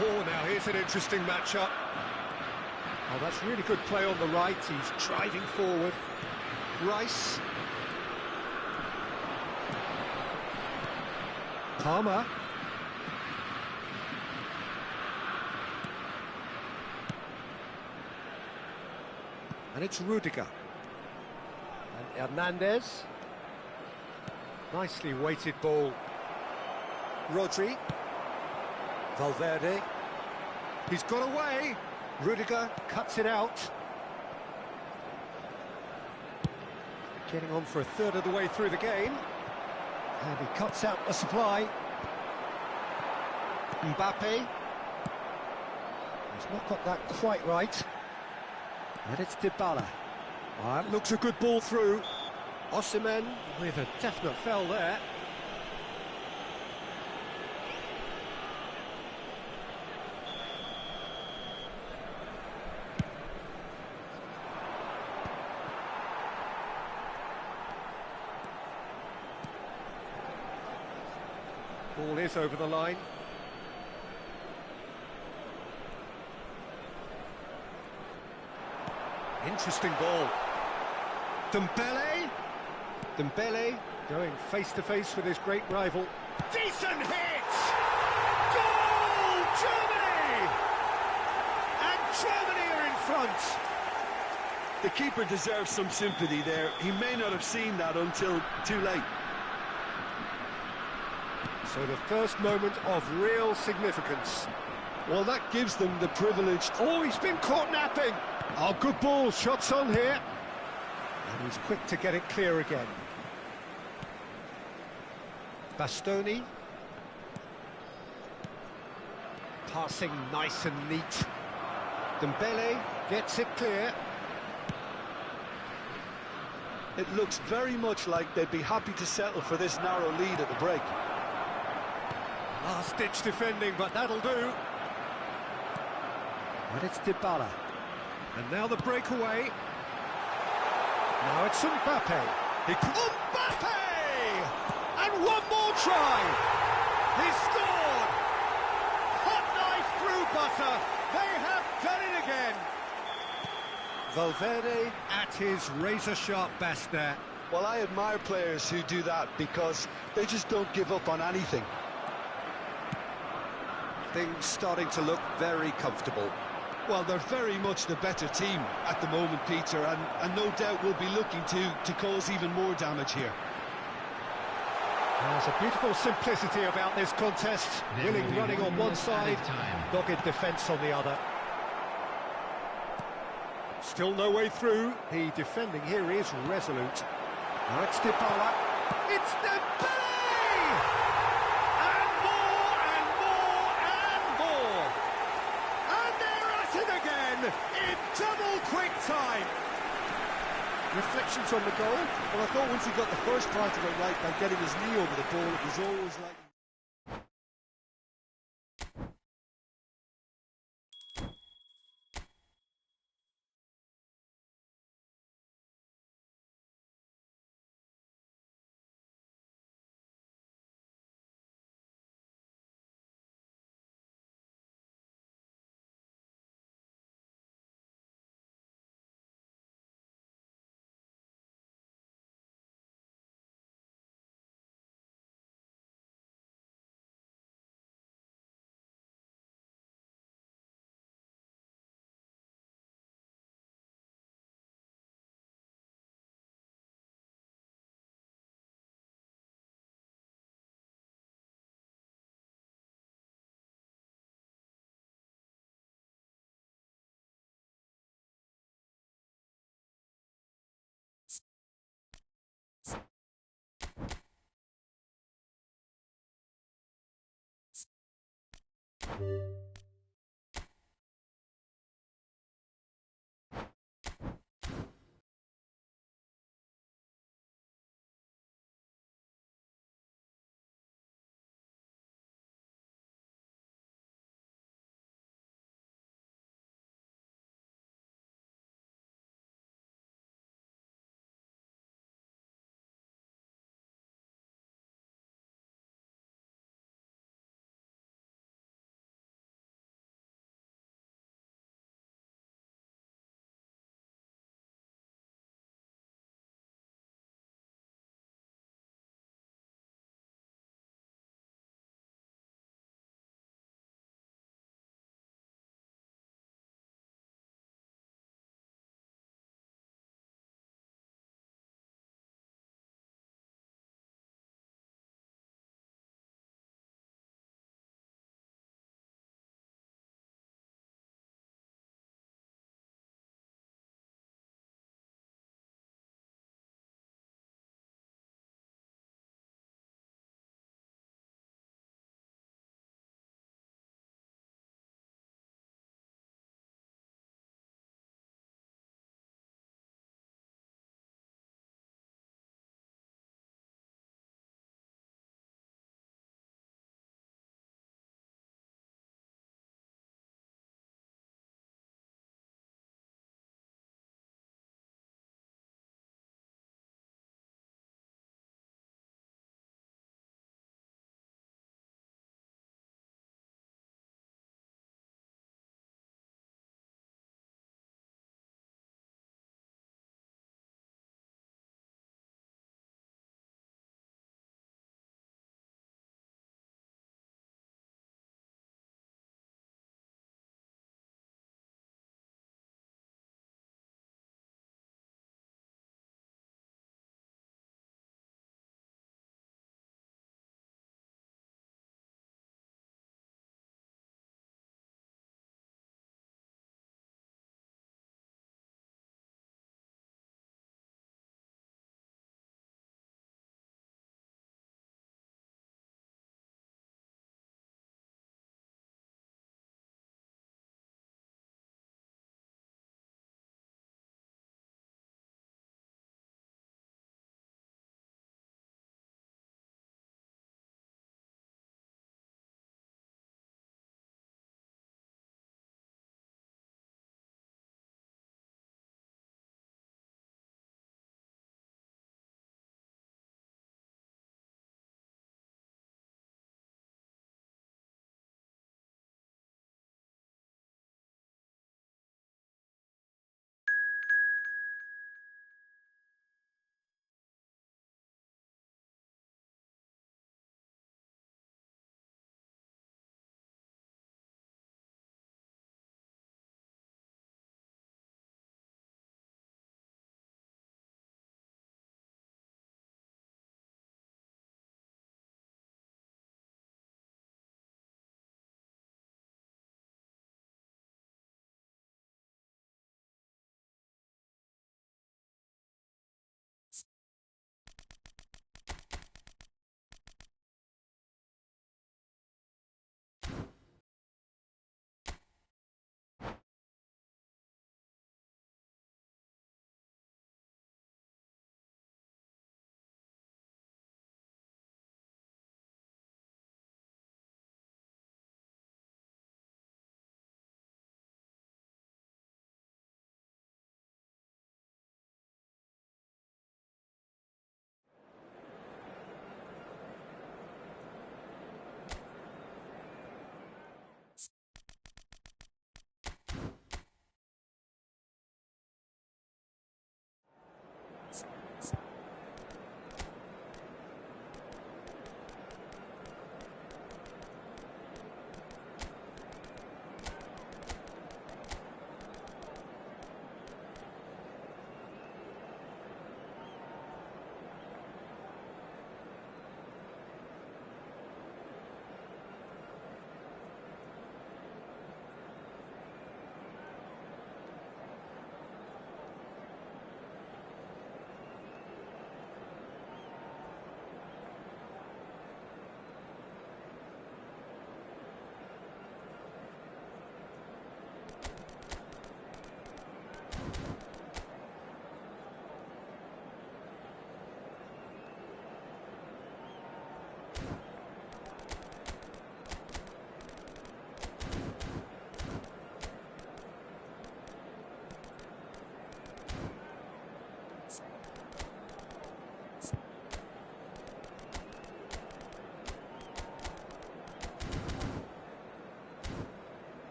Oh, now here's an interesting matchup. Oh, that's really good play on the right. He's driving forward. Rice. Palmer. And it's Rudiger. And Hernandez. Nicely weighted ball. Rodri. Valverde. He's got away. Rudiger cuts it out. Getting on for a third of the way through the game. And he cuts out the supply. Mbappe. He's not got that quite right. And it's Dybala. That looks a good ball through. Osimhen with a definite foul there. Ball is over the line. Interesting ball. Dembele. Dembele going face-to-face with his great rival. Decent hit! Goal! Germany! And Germany are in front. The keeper deserves some sympathy there. He may not have seen that until too late. So the first moment of real significance. Well, that gives them the privilege. Oh, he's been caught napping. Oh, good ball. Shots on here. And he's quick to get it clear again. Bastoni. Passing nice and neat. Dembele gets it clear. It looks very much like they'd be happy to settle for this narrow lead at the break. Last-ditch defending, but that'll do. And it's Dybala. And now the breakaway. Now it's Mbappe. Mbappe! And one more try! He scored! Hot knife through butter. They have done it again. Valverde at his razor-sharp best there. Well, I admire players who do that because they just don't give up on anything. Things starting to look very comfortable. Well, they're very much the better team at the moment, Peter, and no doubt will be looking to cause even more damage here. There's a beautiful simplicity about this contest. Willing running on one side, dogged defence on the other. Still no way through. The defending here is resolute. Now it's Dybala. It's Dembele! And more and more and more. And they're at it again in double quick time. Reflections on the goal? Well, I thought once he got the first part of it right by getting his knee over the ball, it was always like...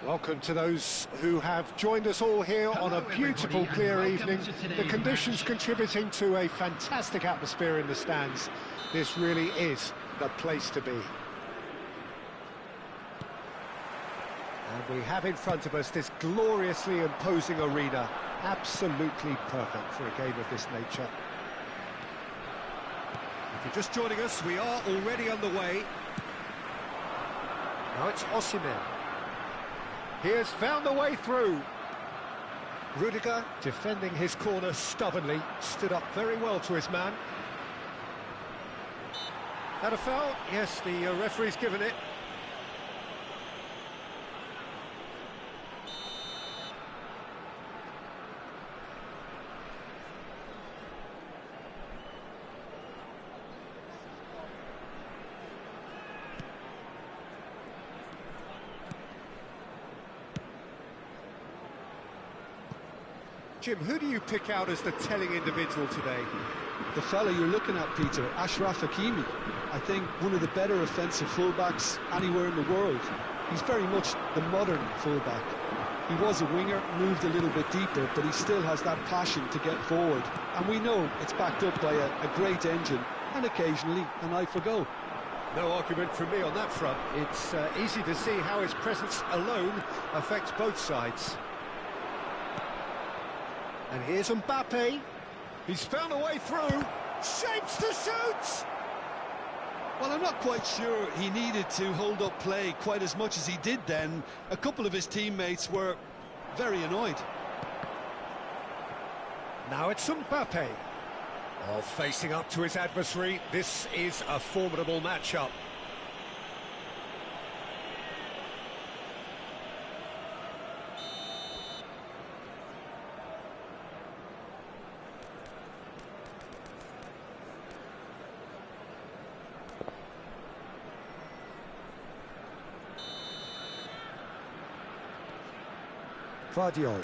Welcome to those who have joined us all here on a beautiful, clear evening. The conditions contributing to a fantastic atmosphere in the stands. This really is the place to be. And we have in front of us this gloriously imposing arena. Absolutely perfect for a game of this nature. If you're just joining us, we are already underway. Now it's Osimhen. He has found the way through. Rudiger, defending his corner stubbornly, stood up very well to his man. That a foul? Yes, the referee's given it. Jim, who do you pick out as the telling individual today? The fella you're looking at, Peter, Achraf Hakimi. I think one of the better offensive fullbacks anywhere in the world. He's very much the modern fullback. He was a winger, moved a little bit deeper, but he still has that passion to get forward. And we know it's backed up by a great engine, and occasionally an eye for goal. No argument from me on that front. It's easy to see how his presence alone affects both sides. And here's Mbappe. He's found a way through. Shapes to shoot! Well, I'm not quite sure he needed to hold up play quite as much as he did then. A couple of his teammates were very annoyed. Now it's Mbappe. Oh, facing up to his adversary. This is a formidable matchup. Vardiol.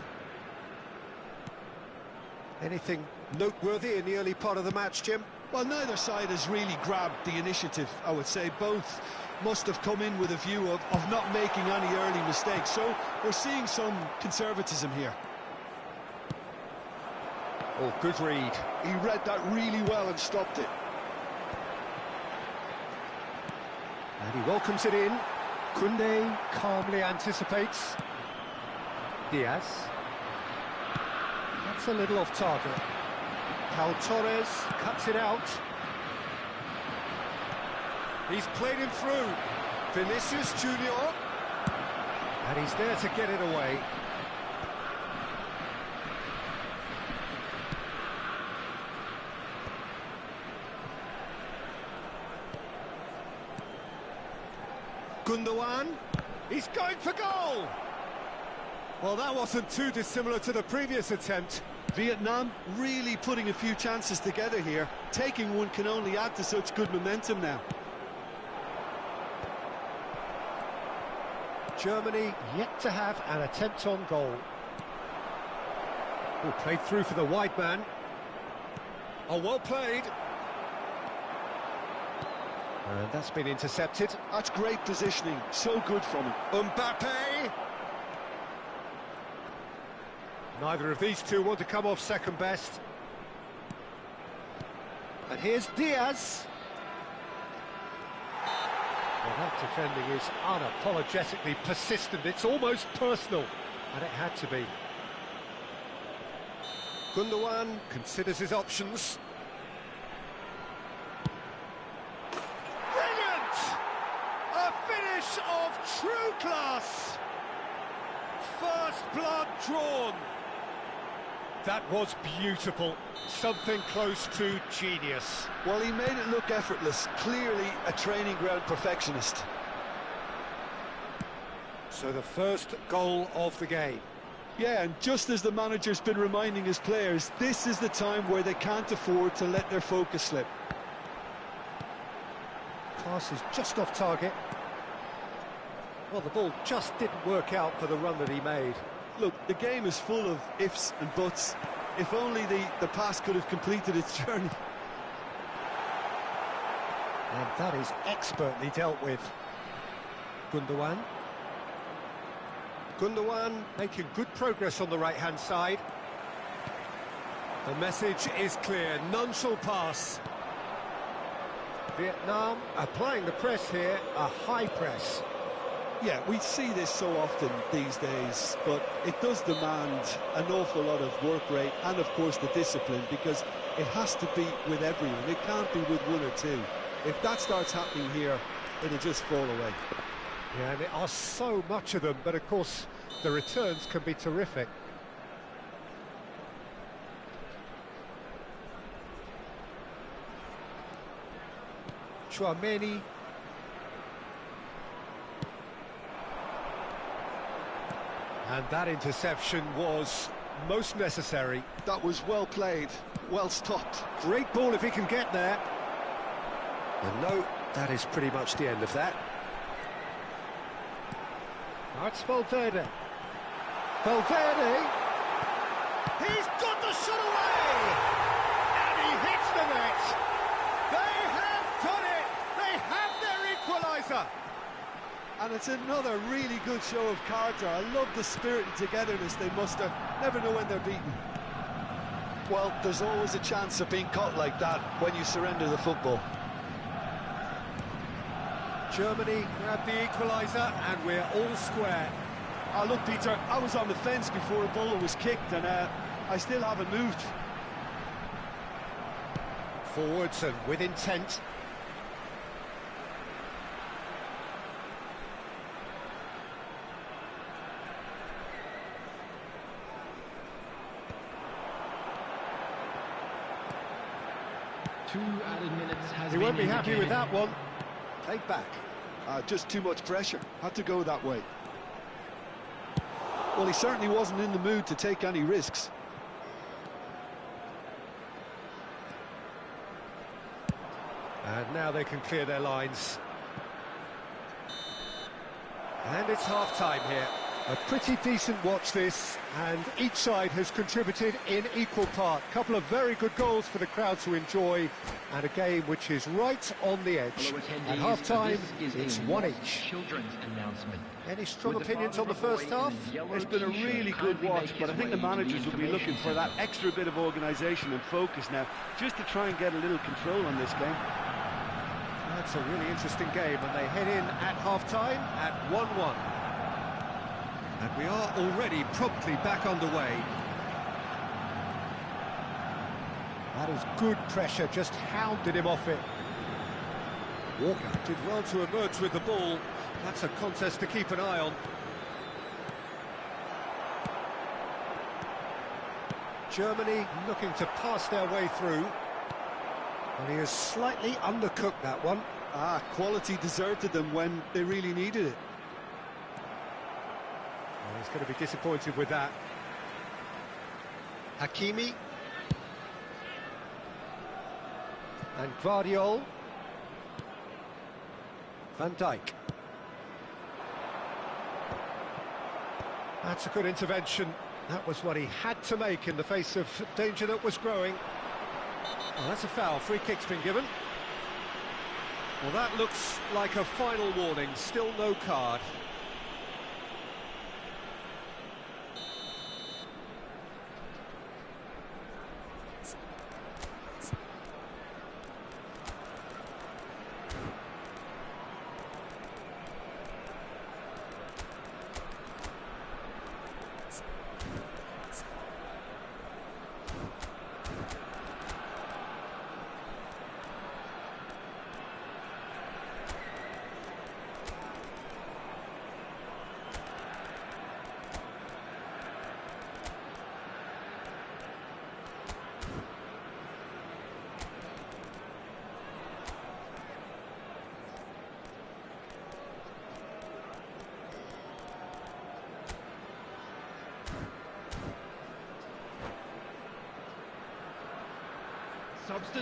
Anything noteworthy in the early part of the match, Jim? Well, neither side has really grabbed the initiative, I would say. Both must have come in with a view of not making any early mistakes. So we're seeing some conservatism here. Oh, good read. He read that really well and stopped it. And he welcomes it in. Koundé calmly anticipates. Diaz. That's a little off target. Cal Torres cuts it out. He's played him through. Vinicius Junior. And he's there to get it away. Gundogan. He's going for goal. Well, that wasn't too dissimilar to the previous attempt. Vietnam really putting a few chances together here. Taking one can only add to such good momentum now. Germany yet to have an attempt on goal. Oh, played through for the wide man. Oh, well played. And that's been intercepted. That's great positioning. So good from him. Mbappe. Neither of these two want to come off second best. And here's Diaz. Well, that defending is unapologetically persistent. It's almost personal, and it had to be. Gundogan considers his options. Brilliant! A finish of true class. First blood drawn. That was beautiful. Something close to genius. Well, he made it look effortless. Clearly a training ground perfectionist. So the first goal of the game. Yeah, and just as the manager's been reminding his players, this is the time where they can't afford to let their focus slip. Pass is just off target. Well, the ball just didn't work out for the run that he made. Look, the game is full of ifs and buts. If only the pass could have completed its journey. And that is expertly dealt with. Gundogan. Gundogan making good progress on the right-hand side. The message is clear, none shall pass. Vietnam applying the press here, a high press. Yeah, we see this so often these days, but it does demand an awful lot of work rate and, of course, the discipline, because it has to be with everyone. It can't be with one or two. If that starts happening here, it'll just fall away. Yeah, and there are so much of them, but of course, the returns can be terrific. Chouameni. And that interception was most necessary. That was well played, well stopped. Great ball if he can get there. And no, that is pretty much the end of that. That's Valverde. Valverde! He's got the shot away! And he hits the net! They have done it! They have their equaliser! And it's another really good show of character. I love the spirit and togetherness they muster. Never know when they're beaten. Well, there's always a chance of being caught like that when you surrender the football. Germany grab the equaliser and we're all square. Look, Peter, I was on the fence before a ball was kicked, and I still haven't moved. Forwards and with intent. Two added minutes has He been won't be happy with indicated. that one. Played back. Just too much pressure. Had to go that way. Well, he certainly wasn't in the mood to take any risks. And now they can clear their lines. And it's half-time here. A pretty decent watch this, and each side has contributed in equal part. Couple of very good goals for the crowd to enjoy, and a game which is right on the edge. At half-time, it's one each. Children's announcement. Any strong opinions on the first half? It's been a really good watch, but I think the managers will be looking for that extra bit of organisation and focus now, just to try and get a little control on this game. That's a really interesting game, and they head in at half-time at 1-1. And we are already promptly back underway. That is good pressure, just hounded him off it. Walker did well to emerge with the ball. That's a contest to keep an eye on. Germany looking to pass their way through. And he has slightly undercooked that one. Quality deserted them when they really needed it. Well, he's going to be disappointed with that. Hakimi. And Guardiol. Van Dijk. That's a good intervention. That was what he had to make in the face of danger that was growing. Oh, that's a foul. Free kick's been given. Well, that looks like a final warning. Still no card.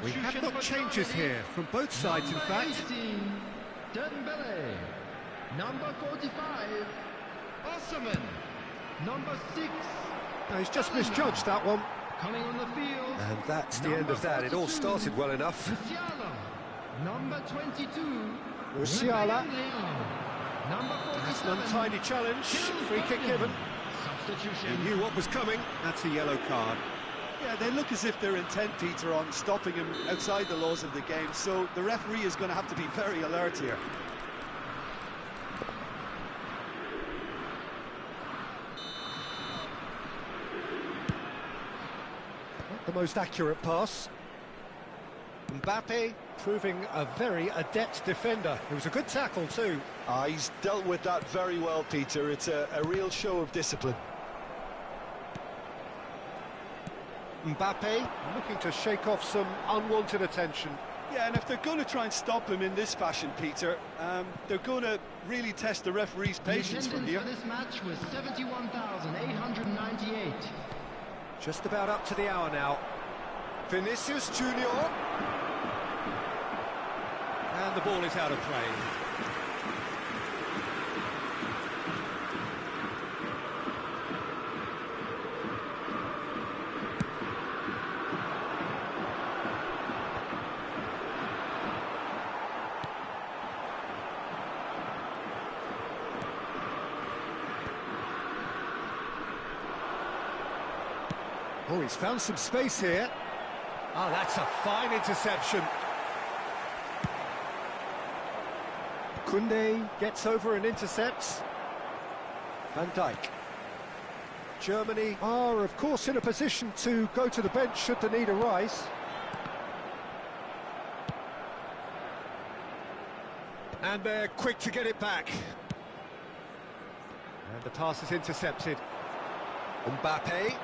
We have got changes here from both sides, in fact. Dembele. Number 45, Osman. Number 6. No, he's just misjudged that one. Coming on the field. And that's the end of that. It all started well enough. Musiala. Number 22. Musiala. Number That's an 47. untidy challenge. Free kick given. Substitution. He knew what was coming. That's a yellow card. Yeah, they look as if they're intent, Peter, on stopping him outside the laws of the game, so the referee is going to have to be very alert here. Not the most accurate pass. Mbappe proving a very adept defender. It was a good tackle too. He's dealt with that very well, Peter. It's a real show of discipline. Mbappe looking to shake off some unwanted attention. Yeah, and if they're going to try and stop him in this fashion, Peter, they're going to really test the referee's patience from here. The attendance for this match was 71,898. Just about up to the hour now. Vinicius Junior. And the ball is out of play. Oh, he's found some space here. Oh, that's a fine interception. Koundé gets over and intercepts. Van Dijk. Germany are, of course, in a position to go to the bench should the need arise. And they're quick to get it back. And the pass is intercepted. Mbappe.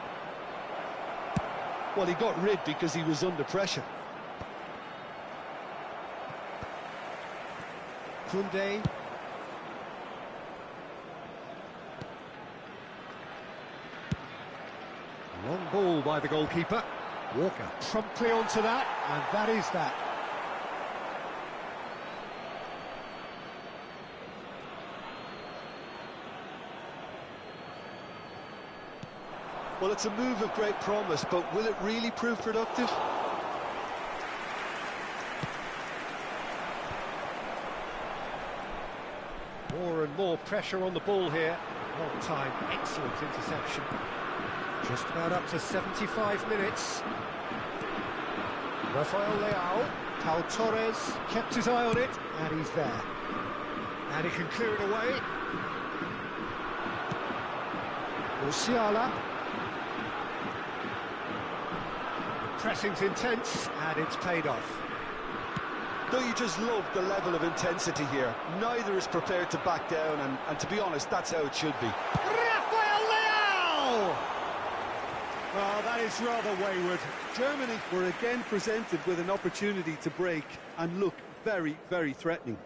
Well, he got rid because he was under pressure. Koundé. Long ball by the goalkeeper. Walker promptly onto that, and that is that. Well, it's a move of great promise, but will it really prove productive? More and more pressure on the ball here. Long time, excellent interception. Just about up to 75 minutes. Rafael Leao, Pau Torres kept his eye on it, and he's there. And he can clear it away. Musiala. Pressing's intense, and it's paid off. Don't you just love the level of intensity here? Neither is prepared to back down, and to be honest, that's how it should be. Rafael Leao! Well, that is rather wayward. Germany were again presented with an opportunity to break and look very, very threatening.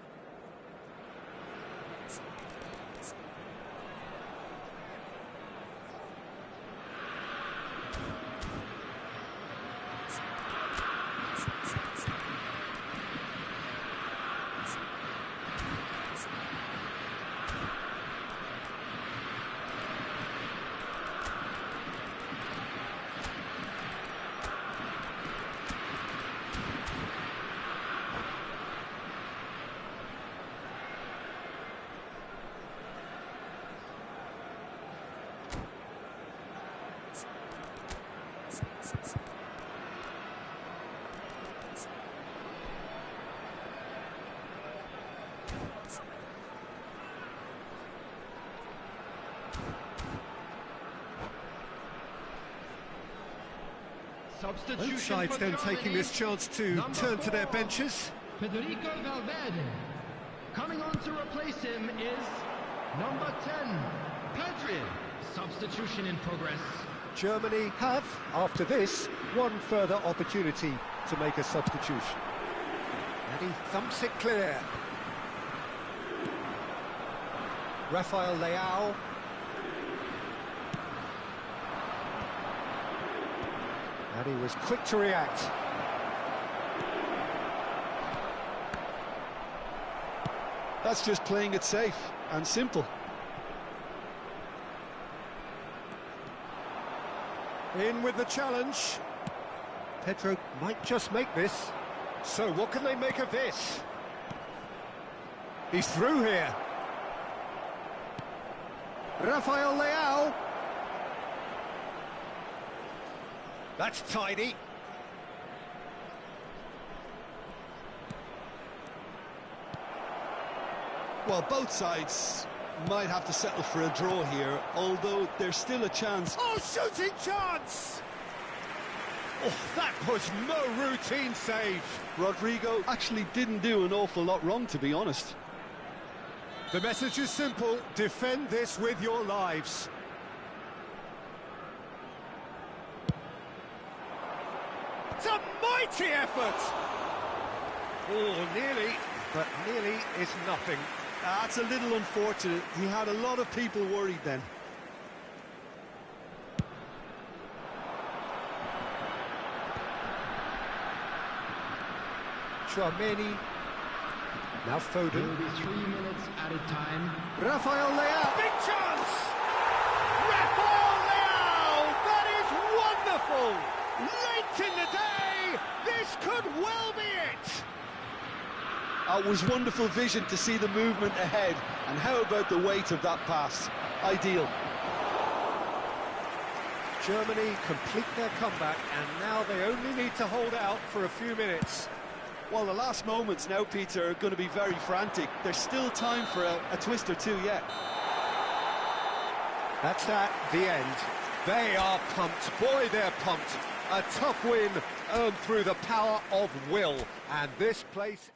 Both sides then taking this chance to turn to their benches. Federico Valverde. Coming on to replace him is number 10, Pedri. Substitution in progress. Germany have, after this, one further opportunity to make a substitution. And he thumps it clear. Rafael Leao. And he was quick to react. That's just playing it safe and simple. In with the challenge. Pedro might just make this. So what can they make of this? He's through here. Rafael Leao. That's tidy. Well, both sides might have to settle for a draw here, although there's still a chance. Oh, shooting chance! Oh, that was no routine save. Rodrigo actually didn't do an awful lot wrong, to be honest. The message is simple: defend this with your lives. It's a mighty effort! Oh, nearly, but nearly is nothing. That's a little unfortunate. He had a lot of people worried then. Chouameni. Now Foden. There will be 3 minutes added time. Rafael Leao. Big chance! Rafael Leao! That is wonderful! Late in the day, this could well be it! It was wonderful vision to see the movement ahead. And how about the weight of that pass? Ideal. Germany complete their comeback, and now they only need to hold out for a few minutes. Well, the last moments now, Peter, are going to be very frantic. There's still time for a twist or two yet. That's at the end. They are pumped. Boy, they're pumped. A tough win earned through the power of will. And this place...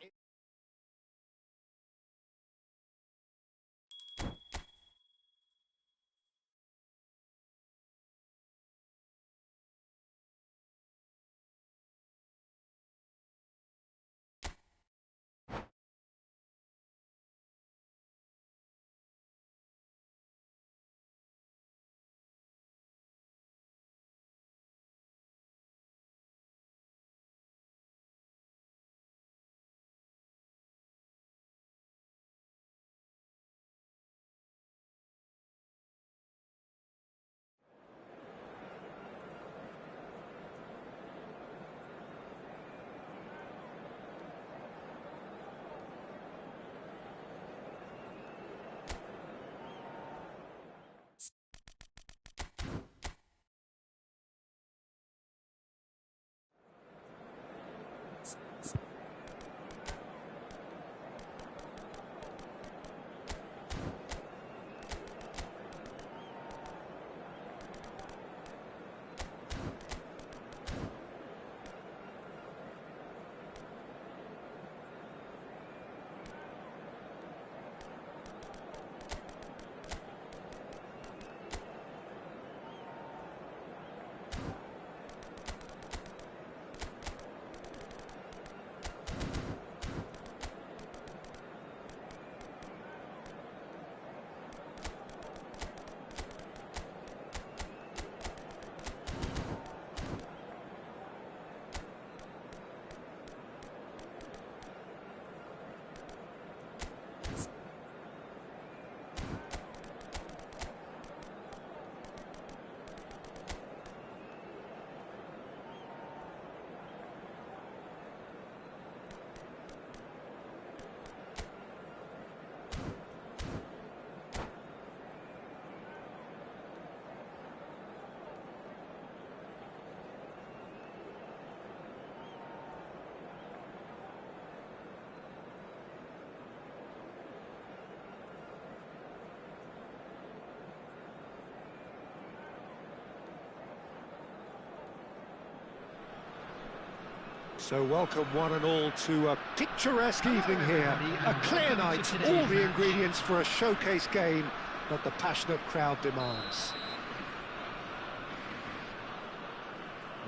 So welcome one and all to a picturesque evening here. A clear night, all the ingredients for a showcase game that the passionate crowd demands.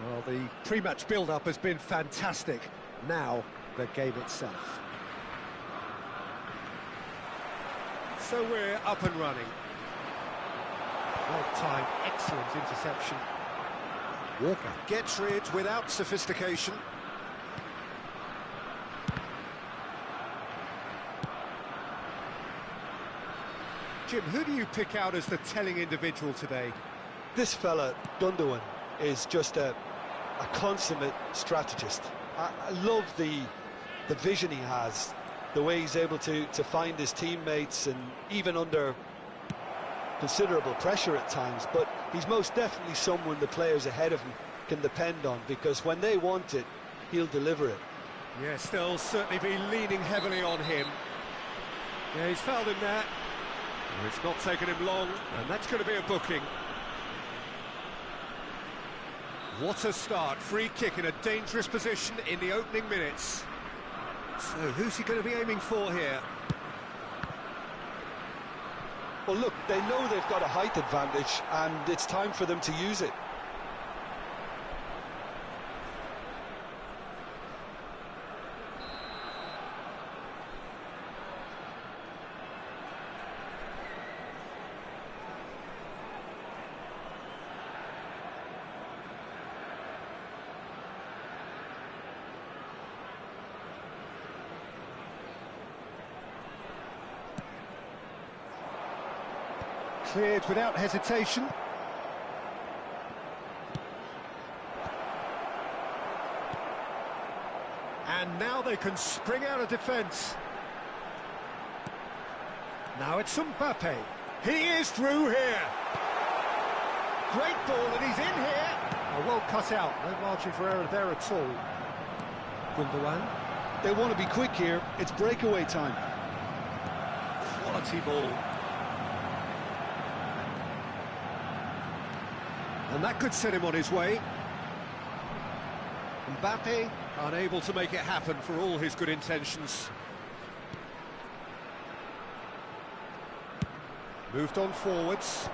Well, the pre-match build-up has been fantastic. Now, the game itself. So we're up and running. Well-timed, excellent interception. Walker gets rid without sophistication. Jim, who do you pick out as the telling individual today? This fella, Gundogan, is just a consummate strategist. I love the vision he has, the way he's able to find his teammates, and even under considerable pressure at times, but he's most definitely someone the players ahead of him can depend on, because when they want it, he'll deliver it. Yes, they'll certainly be leaning heavily on him. Yeah, he's fouled him there. It's not taken him long, and that's going to be a booking. What a start. Free kick in a dangerous position in the opening minutes. So who's he going to be aiming for here? Well, look, they know they've got a height advantage, and it's time for them to use it. Cleared without hesitation. And now they can spring out of defence. Now it's Mbappe. He is through here. Great ball, and he's in here. Oh, well cut out. No margin for error there at all. Gundogan. They want to be quick here. It's breakaway time. Quality ball. And that could set him on his way. Mbappe unable to make it happen for all his good intentions. Moved on forwards.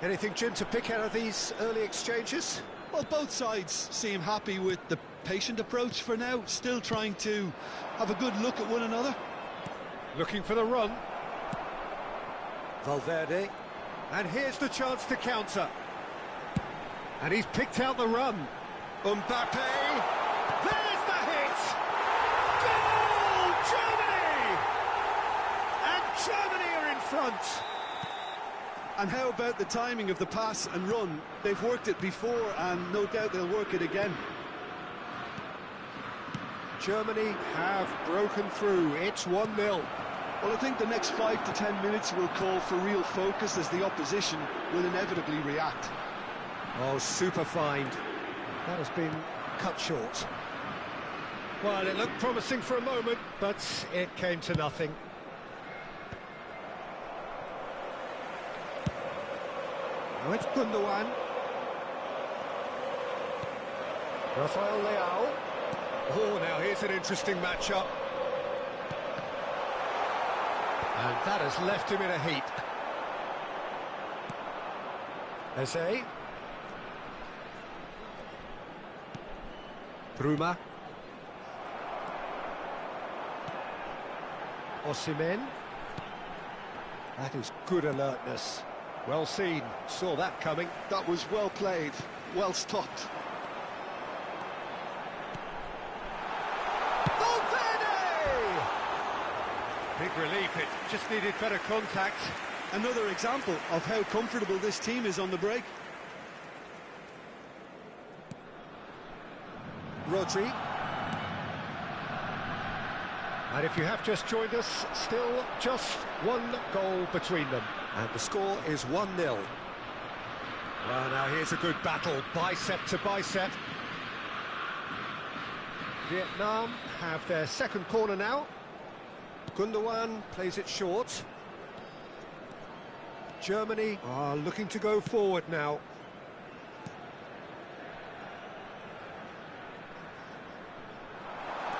Anything, Jim, to pick out of these early exchanges? Well, both sides seem happy with the patient approach for now, still trying to have a good look at one another. Looking for the run. Valverde. And here's the chance to counter. And he's picked out the run. Mbappe. There's the hit! Goal! Germany! And Germany are in front. And how about the timing of the pass and run? They've worked it before, and no doubt they'll work it again. Germany have broken through. It's 1-0. Well, I think the next 5 to 10 minutes will call for real focus, as the opposition will inevitably react. Oh, super find. That has been cut short. Well, it looked promising for a moment, but it came to nothing. Now it's Gundogan. Rafael Leao. Oh, now here's an interesting matchup. And that has left him in a heap. Eze. Bruma. Osimhen. That is good alertness. Well seen. Saw that coming. That was well played, well stopped. Big relief, it just needed better contact. Another example of how comfortable this team is on the break. Rodri. And if you have just joined us, still just one goal between them. And the score is 1-0. Well, now here's a good battle, bicep to bicep. Vietnam have their second corner now. Gundogan plays it short. Germany are looking to go forward now.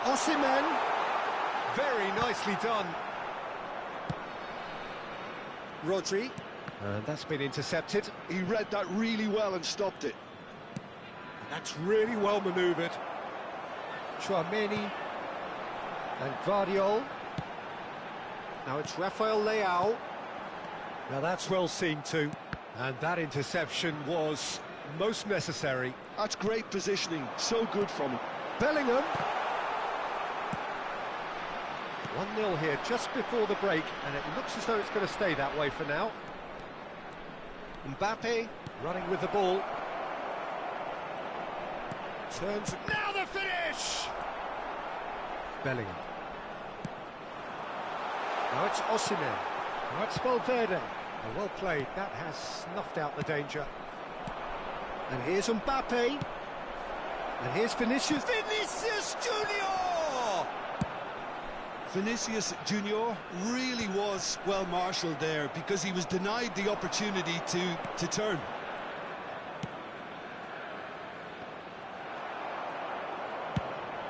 Osimhen. Very nicely done. Rodri. And that's been intercepted. He read that really well and stopped it. That's really well manoeuvred. Chouameni and Guardiola. Now it's Rafael Leao. Now that's well seen too. And that interception was most necessary. That's great positioning, so good from him. Bellingham. 1-0 here just before the break, and it looks as though it's going to stay that way for now. Mbappe running with the ball. Turns. Now the finish! Bellingham. Now it's Osimhen. Now it's Valverde. Oh, well played. That has snuffed out the danger. And here's Mbappe. And here's Vinicius. Vinicius Junior! Vinicius Junior really was well marshalled there because he was denied the opportunity to turn.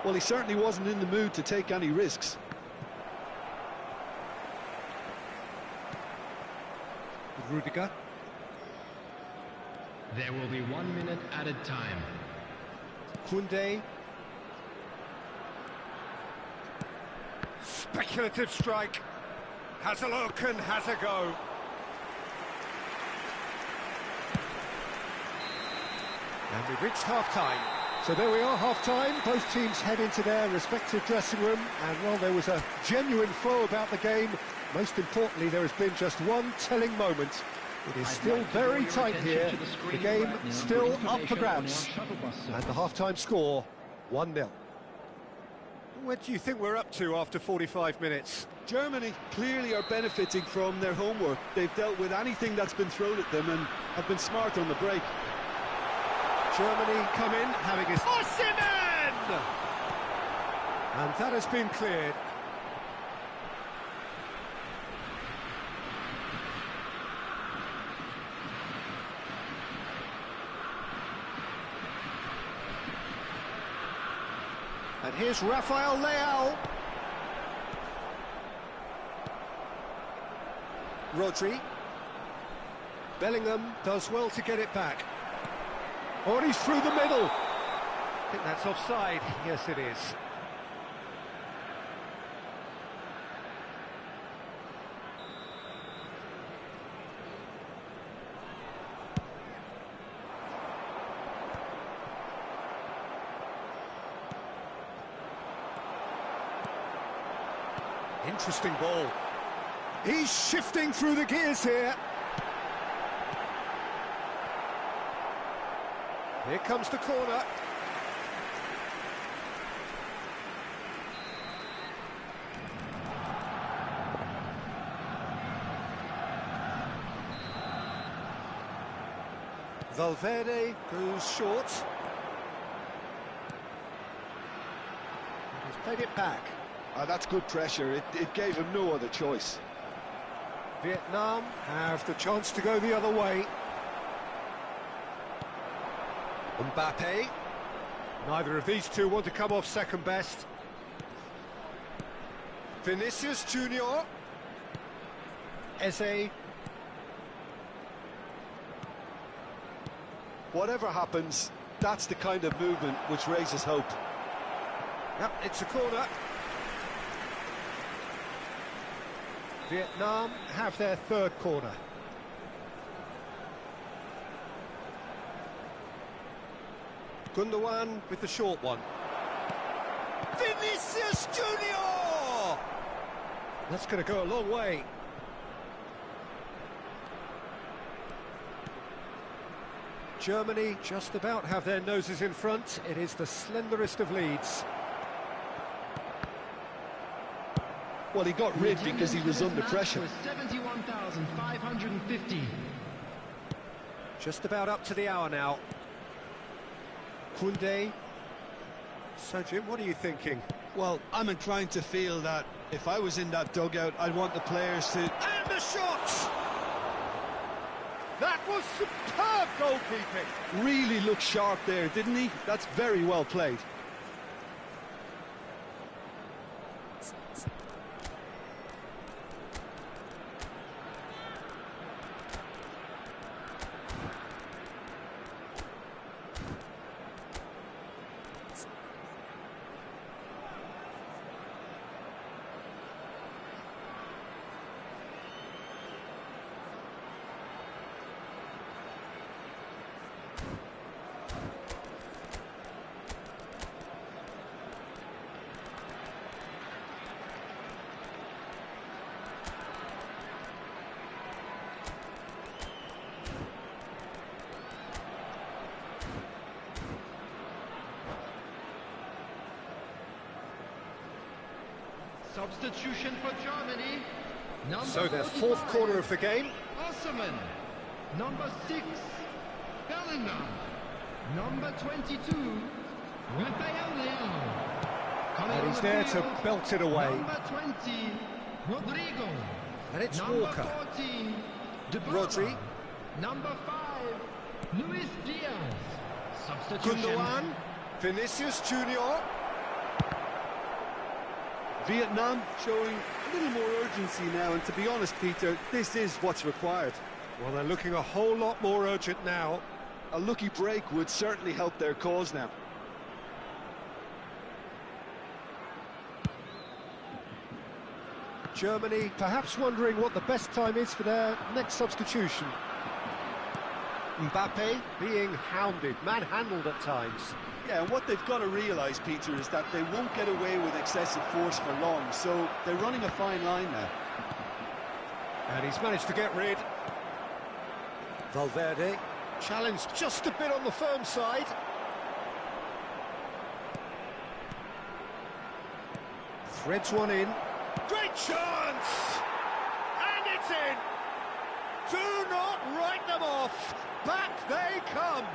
Well, he certainly wasn't in the mood to take any risks. Rudiger. There will be 1 minute added time. Koundé. Speculative strike. Has a look and has a go. And we've reached half-time. So there we are, half-time. Both teams head into their respective dressing room. And, well, there was a genuine flow about the game. Most importantly, there has been just one telling moment. It is still very tight here. The game still up for grabs. And the half-time score, 1-0. What do you think we're up to after 45 minutes? Germany clearly are benefiting from their homework. They've dealt with anything that's been thrown at them and have been smart on the break. Germany come in, having his... Osimhen! And that has been cleared. And here's Rafael Leao. Rodri. Bellingham does well to get it back. Oh, and he's through the middle. I think that's offside. Yes, it is. Interesting ball. He's shifting through the gears here. Here comes the corner. Valverde goes short. He's played it back. That's good pressure. It gave him no other choice. Vietnam have the chance to go the other way. Mbappe. Neither of these two want to come off second best. Vinicius Junior. Eze. Whatever happens, that's the kind of movement which raises hope. Yep, it's a corner. Vietnam have their third corner. Gundogan with the short one. Vinicius Junior! That's going to go a long way. Germany just about have their noses in front. It is the slenderest of leads. Well, he got rid because he was under pressure. 71,550. Just about up to the hour now. Koundé. So, Jim, what are you thinking? Well, I'm inclined to feel that if I was in that dugout, I'd want the players to... And the shot! That was superb goalkeeping. Really looked sharp there, didn't he? That's very well played. Substitution for Germany. So their fourth corner of the game. Osserman. Number 6, Bellingham. Number 22, Rafael Leao. And he's there to belt it away. Number 20, Rodrigo. And it's Number Walker. 14, Rodri. Number 5, Luis Diaz. Substitution. Gundogan. Vinicius Junior. Vietnam showing a little more urgency now, and to be honest, Peter, this is what's required. Well, they're looking a whole lot more urgent now. A lucky break would certainly help their cause now. Germany perhaps wondering what the best time is for their next substitution. Mbappe being hounded, manhandled at times. Yeah, and what they've got to realise, Peter, is that they won't get away with excessive force for long, so they're running a fine line now. And he's managed to get rid. Valverde, challenged just a bit on the firm side. Threads one in. Great chance! And it's in! Do not write them off! Back they come!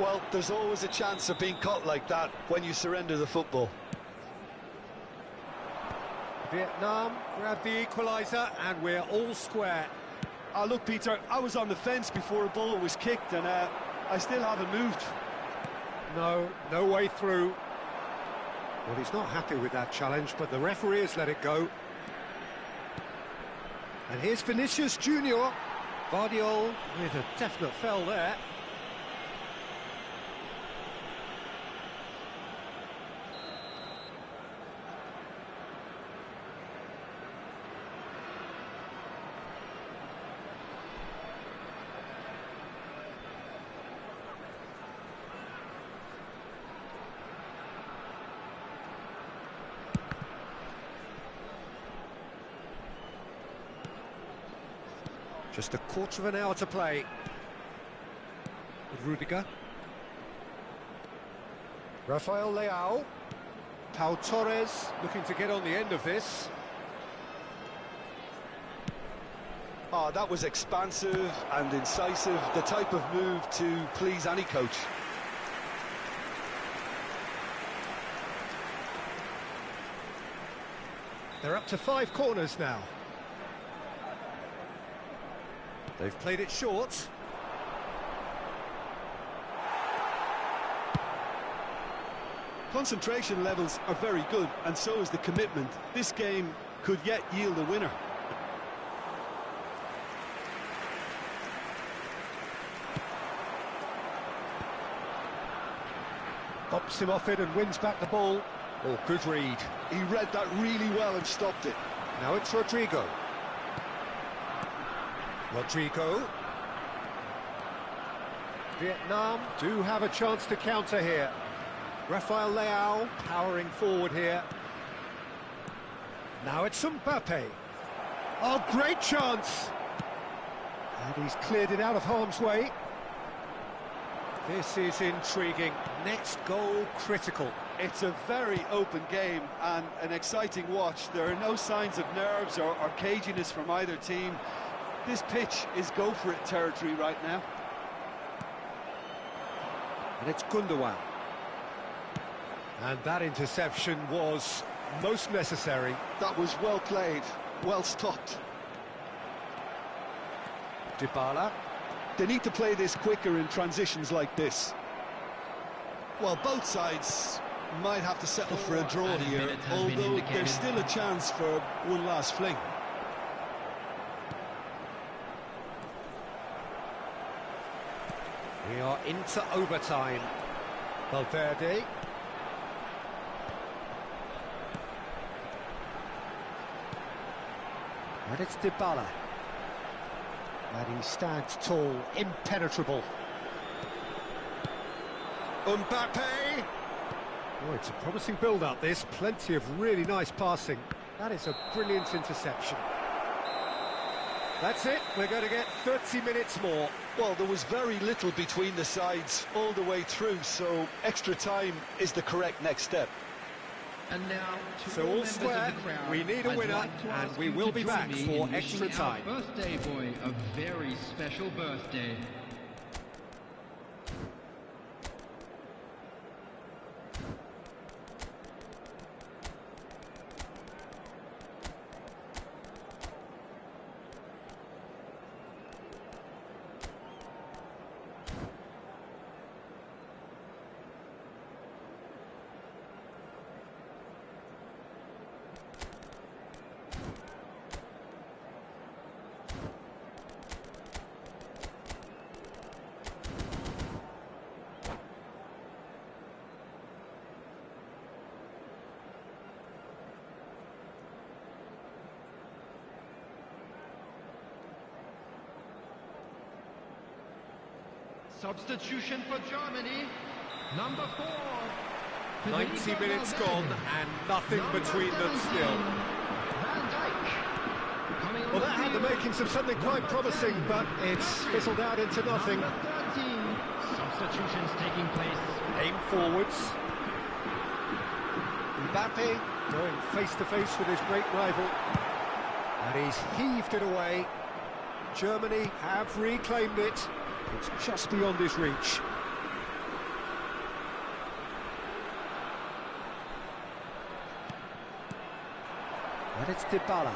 Well, there's always a chance of being caught like that when you surrender the football. Vietnam grab the equaliser, and we're all square. Look, Peter, I was on the fence before a ball was kicked, and I still haven't moved. No way through. Well, he's not happy with that challenge, but the referee has let it go. And here's Vinicius Junior. Vardiol with a definite foul there. Just a quarter of an hour to play. With Rudiger. Rafael Leao. Pau Torres looking to get on the end of this. That was expansive and incisive, the type of move to please any coach. They're up to 5 corners now. They've played it short. Concentration levels are very good, and so is the commitment. This game could yet yield a winner. Bumps him off it and wins back the ball. Oh, good read. He read that really well and stopped it. Now it's Rodrigo. Vietnam do have a chance to counter here. Rafael Leao powering forward here. Now it's Mbappe. Oh, great chance! And he's cleared it out of harm's way. This is intriguing. Next goal critical. It's a very open game and an exciting watch. There are no signs of nerves or caginess from either team. This pitch is go-for-it territory right now. And it's Gundogan. And that interception was most necessary. That was well played, well stopped. Dybala. They need to play this quicker in transitions like this. Well, both sides might have to settle for a draw here, although there's still a chance for one last fling. We are into overtime. Valverde. And it's Dybala. And he stands tall, impenetrable. Mbappe! Oh, it's a promising build-up, this. Plenty of really nice passing. That is a brilliant interception. That's it, we're going to get 30 minutes more. Well, there was very little between the sides all the way through, so extra time is the correct next step. And now, to So all all members square, of the crowd, we need a I'd winner, like to and ask we you will to be join back me for in extra wishing our time. birthday boy a very special birthday. Substitution for Germany, number 4. 90 minutes gone and nothing between them still. Van Dijk. Coming on Well, the that had the field, makings of something quite number promising, 10. but it's fizzled out into nothing. Number 13. Substitutions taking place. Aim forwards. Mbappe going face-to-face with his great rival. And he's heaved it away. Germany have reclaimed it. It's just beyond his reach. And it's Dybala.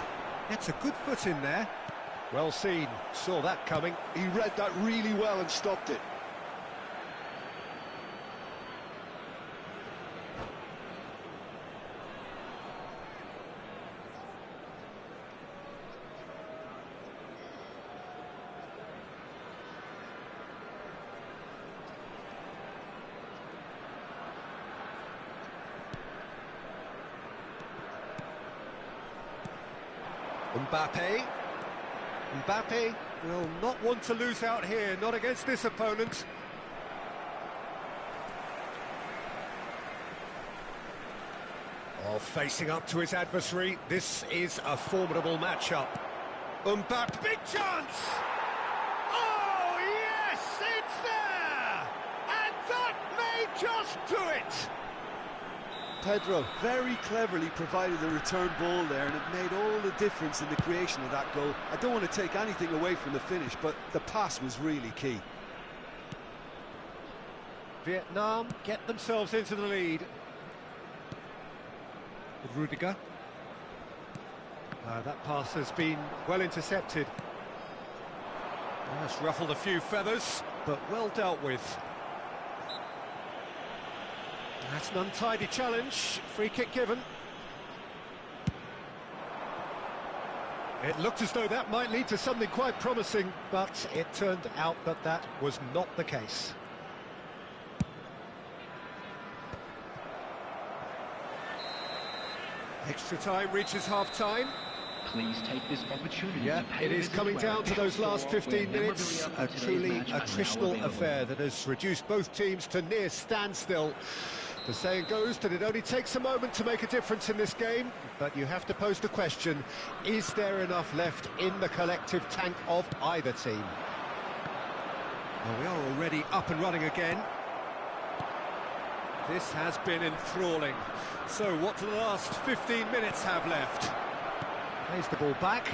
That's a good foot in there. Well seen. Saw that coming. He read that really well and stopped it. Mbappe will not want to lose out here, not against this opponent. Oh, facing up to his adversary, this is a formidable matchup. Mbappe, big chance! Oh, yes, it's there! And that may just do it! Pedro very cleverly provided the return ball there, and it made all the difference in the creation of that goal. I don't want to take anything away from the finish, but the pass was really key. Vietnam get themselves into the lead. With Rudiger. That pass has been well intercepted. That's ruffled a few feathers, but well dealt with. That's an untidy challenge. Free kick given. It looked as though that might lead to something quite promising, but it turned out that that was not the case. Extra time reaches half-time. Please take this opportunity Yeah, to pay it a is visit coming to down our to those last store, 15 where minutes. memorabilia A for today's truly match are now attritional available. affair that has reduced both teams to near standstill. The saying goes that it only takes a moment to make a difference in this game, but you have to pose the question, is there enough left in the collective tank of either team? Well, we are already up and running again. This has been enthralling. So what do the last 15 minutes have left? Plays the ball back.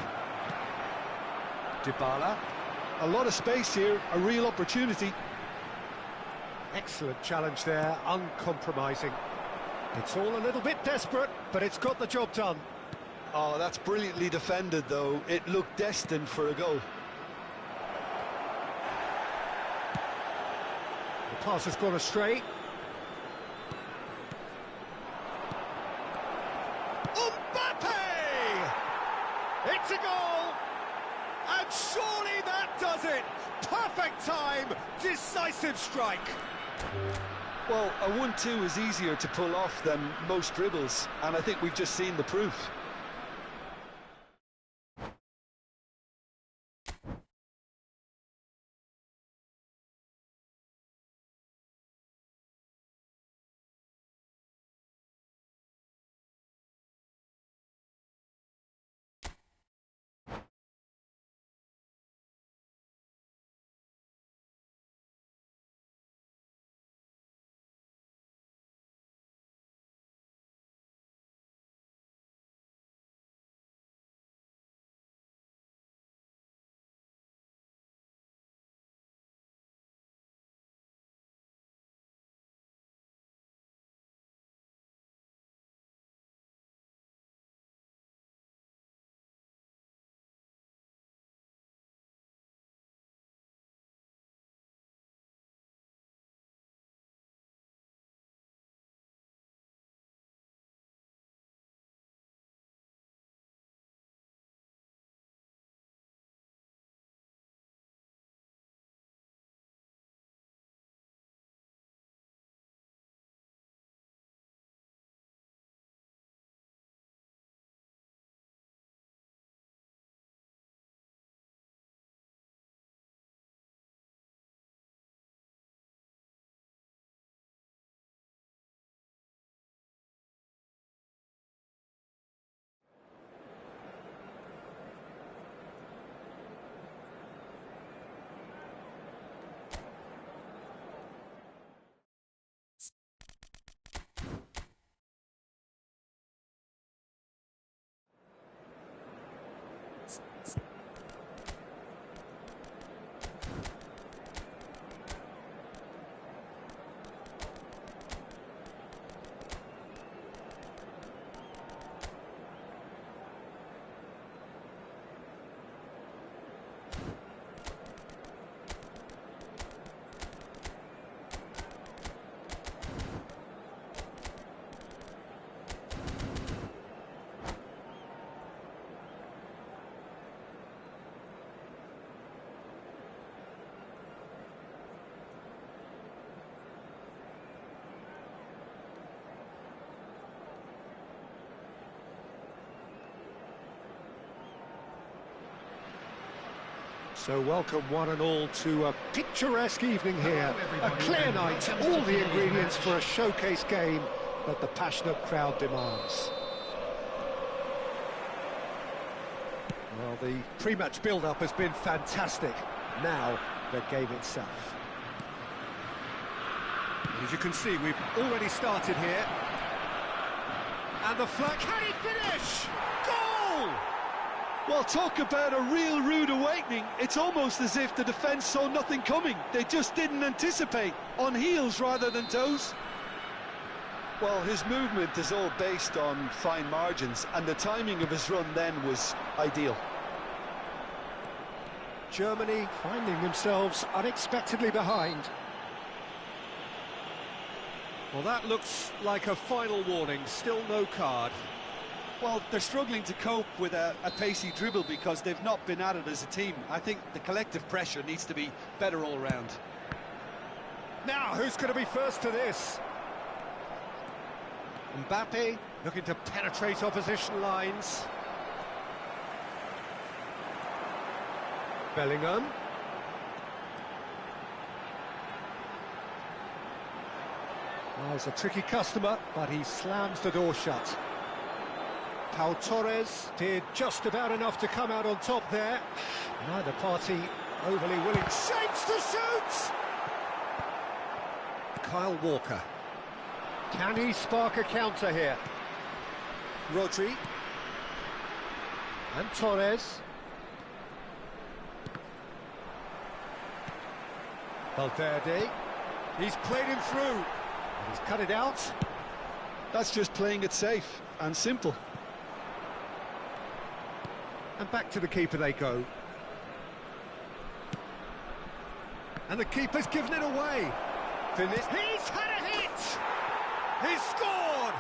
Dybala. A lot of space here, a real opportunity. Excellent challenge there, uncompromising. It's all a little bit desperate, but it's got the job done. Oh, that's brilliantly defended, though. It looked destined for a goal. The pass has gone astray. Mbappe! It's a goal! And surely that does it! Perfect time, decisive strike. Well, a 1-2 is easier to pull off than most dribbles, and I think we've just seen the proof. So welcome one and all to a picturesque evening here. A clear night, all the ingredients for a showcase game that the passionate crowd demands. Well, the pre-match build-up has been fantastic. Now, the game itself. As you can see, we've already started here. And the flag, can he finish? Goal! Well, talk about a real rude awakening. It's almost as if the defence saw nothing coming. They just didn't anticipate, on heels rather than toes. Well, his movement is all based on fine margins, and the timing of his run then was ideal. Germany finding themselves unexpectedly behind. Well, that looks like a final warning, still no card. Well, they're struggling to cope with a pacey dribble because they've not been at it as a team. I think the collective pressure needs to be better all round. Now, who's going to be first to this? Mbappe looking to penetrate opposition lines. Bellingham. Oh, he's a tricky customer, but he slams the door shut. Pau Torres did just about enough to come out on top there. Neither party overly willing. Shapes to shoot! Kyle Walker. Can he spark a counter here? Rodri. And Torres. Valverde. He's played him through. And he's cut it out. That's just playing it safe and simple. And back to the keeper they go. And the keeper's given it away. Finish. He's had a hit! He's scored!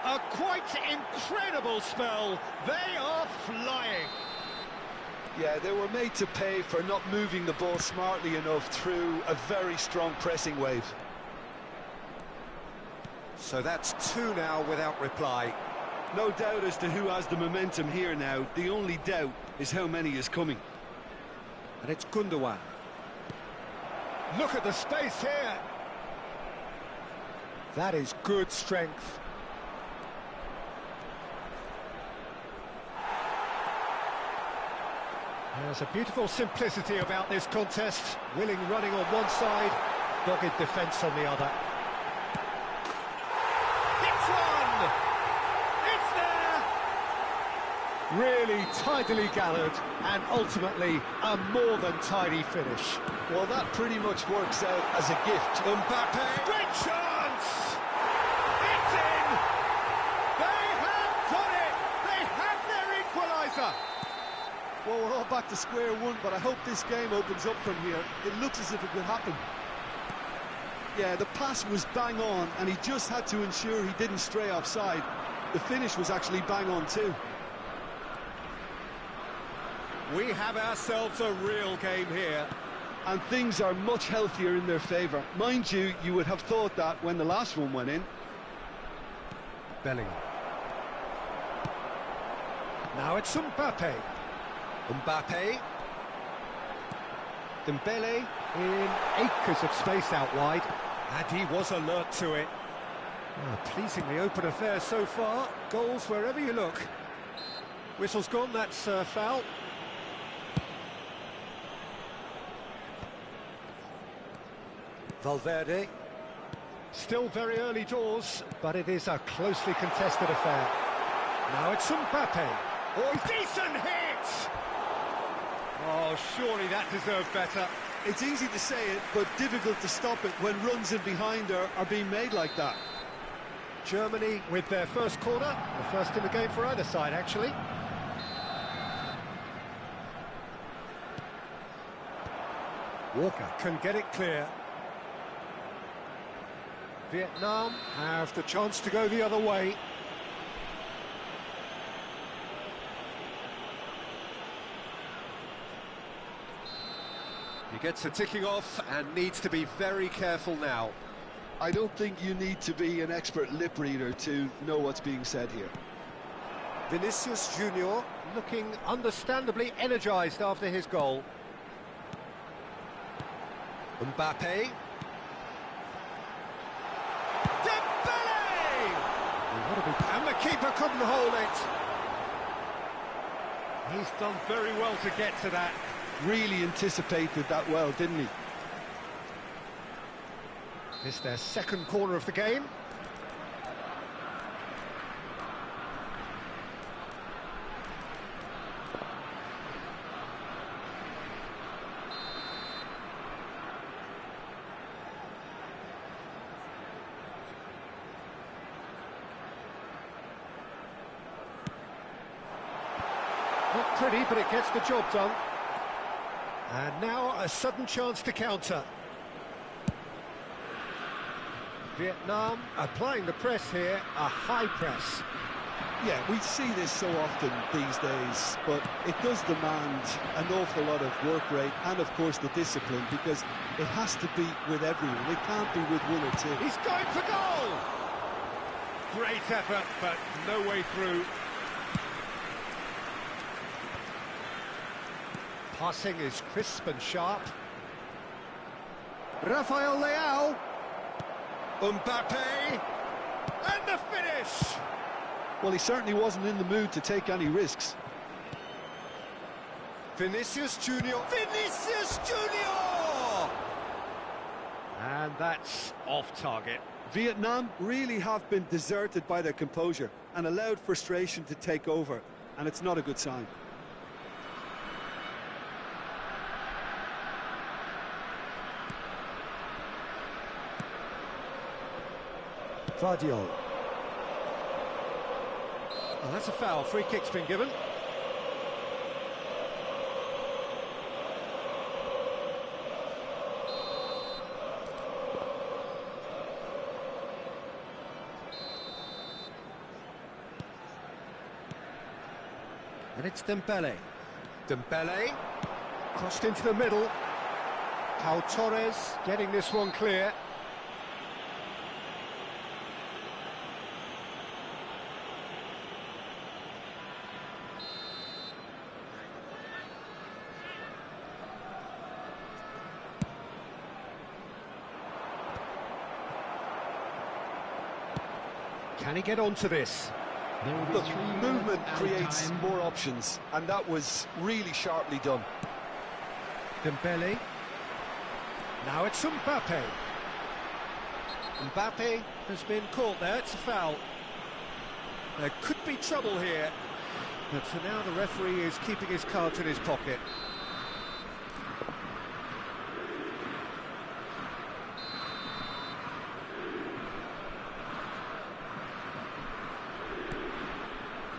A quite incredible spell. They are flying. Yeah, they were made to pay for not moving the ball smartly enough through a very strong pressing wave. So that's two now without reply. No doubt as to who has the momentum here now. The only doubt is how many is coming. And it's Gundogan. Look at the space here. That is good strength. There's a beautiful simplicity about this contest. Willing running on one side, dogged defence on the other. It's one! It's there! Really tidily gathered, and ultimately a more than tidy finish. Well, that pretty much works out as a gift. Mbappe! Great chance! It's in! They have done it! They have their equaliser! Well, we're all back to square one, but I hope this game opens up from here. It looks as if it could happen. Yeah, the pass was bang on, and he just had to ensure he didn't stray offside. The finish was actually bang on too. We have ourselves a real game here. And things are much healthier in their favour. Mind you, you would have thought that when the last one went in. Bellingham. Now it's Mbappe. Mbappe. Dembele in acres of space out wide. And he was alert to it. Pleasingly open affair so far. Goals wherever you look. Whistle's gone, that's foul. Valverde. Still very early doors, but it is a closely contested affair. Now it's Mbappe. Oh, decent hit! Oh, surely that deserved better. It's easy to say it, but difficult to stop it when runs in behind are being made like that. Germany with their first corner, the first in the game for either side, actually. Walker can get it clear. Vietnam have the chance to go the other way. He gets a ticking off and needs to be very careful now. I don't think you need to be an expert lip reader to know what's being said here. Vinicius Junior looking understandably energised after his goal. Mbappe. Dembele! And the keeper couldn't hold it. He's done very well to get to that. Really anticipated that well, didn't he? It's their second corner of the game. Not pretty, but it gets the job done. And now a sudden chance to counter. Vietnam applying the press here, a high press. Yeah, we see this so often these days, but it does demand an awful lot of work rate and, of course, the discipline, because it has to be with everyone. It can't be with one or two. He's going for goal! Great effort, but no way through. Passing is crisp and sharp. Rafael Leao. Mbappe. And the finish! Well, he certainly wasn't in the mood to take any risks. Vinicius Junior. Vinicius Junior! And that's off target. Vietnam really have been deserted by their composure and allowed frustration to take over, and it's not a good sign. Vardiol. Well, that's a foul. Free kick's been given. And it's Dembele. Dembele. Crossed into the middle. Pau Torres getting this one clear. Can he get onto this? Look, movement creates more options, and that was really sharply done. Dembele. Now it's Mbappe. Mbappe has been caught there, it's a foul. There could be trouble here, but for now the referee is keeping his cards in his pocket.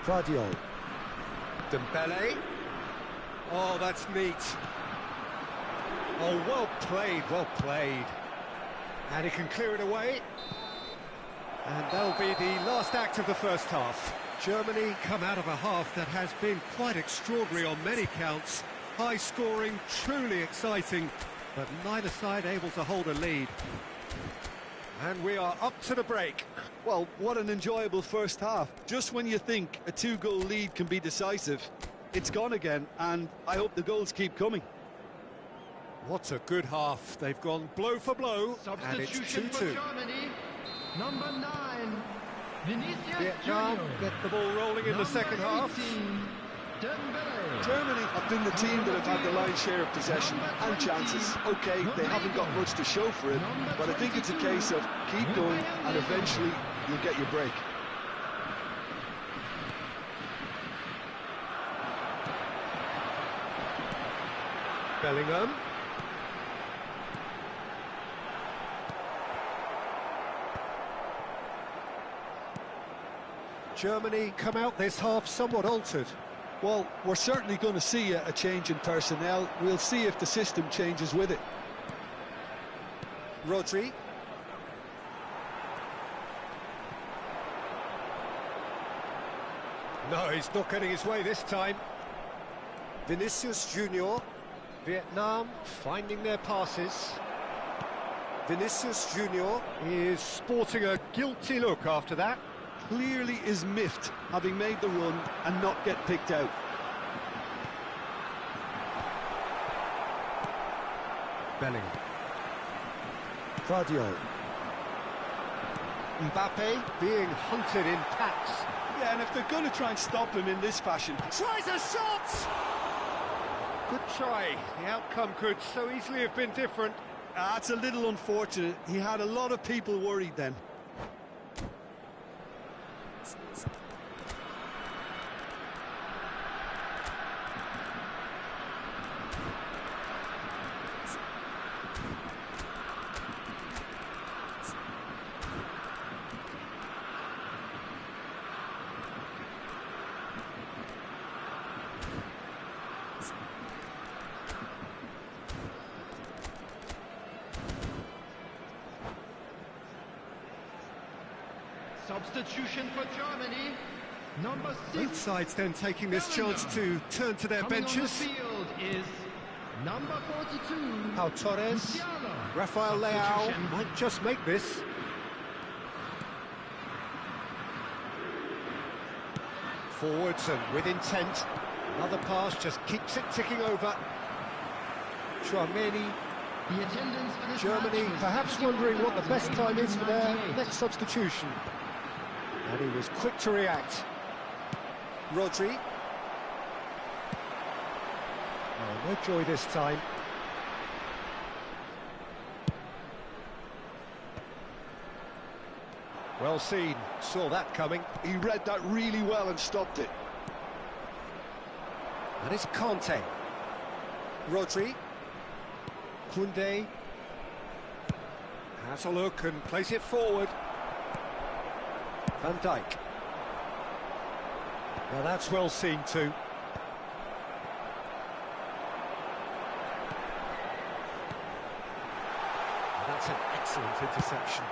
Vardiol. Dembele. Oh, that's neat. Oh, well played, well played. And he can clear it away. And that'll be the last act of the first half. Germany come out of a half that has been quite extraordinary on many counts. High scoring, truly exciting, but neither side able to hold a lead. And we are up to the break. Well, what an enjoyable first half. Just when you think a two-goal lead can be decisive, it's gone again, and I hope the goals keep coming. What a good half. They've gone blow for blow, and it's 2-2. Number 9, Vinicius Vietnam Junior. get the ball rolling in the second half. Dembele. Germany have been the team that have had the lion's share of possession and chances. OK, they haven't got much to show for it, but I think it's a case of keep going and eventually you'll get your break. Bellingham. Germany come out this half somewhat altered. Well, we're certainly going to see a change in personnel. We'll see if the system changes with it. Rodri. No, he's not getting his way this time. Vinicius Junior. Vietnam finding their passes. Vinicius Junior is sporting a guilty look after that. clearly is miffed, having made the run and not get picked out. Bellingham. Guardiola. Mbappe being hunted in packs. Yeah, and if they're going to try and stop him in this fashion... Tries a shot! Good try. The outcome could so easily have been different. It's a little unfortunate. He had a lot of people worried then. Substitution for Germany, number 6. Both sides then taking this chance to turn to their Coming benches. on the field is number 42. Pau Torres, Rafael Leao might just make this. Forwards and with intent. Another pass just keeps it ticking over. Chouameni. The attendance for this Germany match was perhaps wondering what the best time is for their next substitution. And he was quick to react. Rodri. Oh, no joy this time. Well seen, saw that coming. He read that really well and stopped it. And it's Conte. Rodri. Koundé. Has a look and plays it forward. Van Dijk. Now that's well seen too. That's an excellent interception.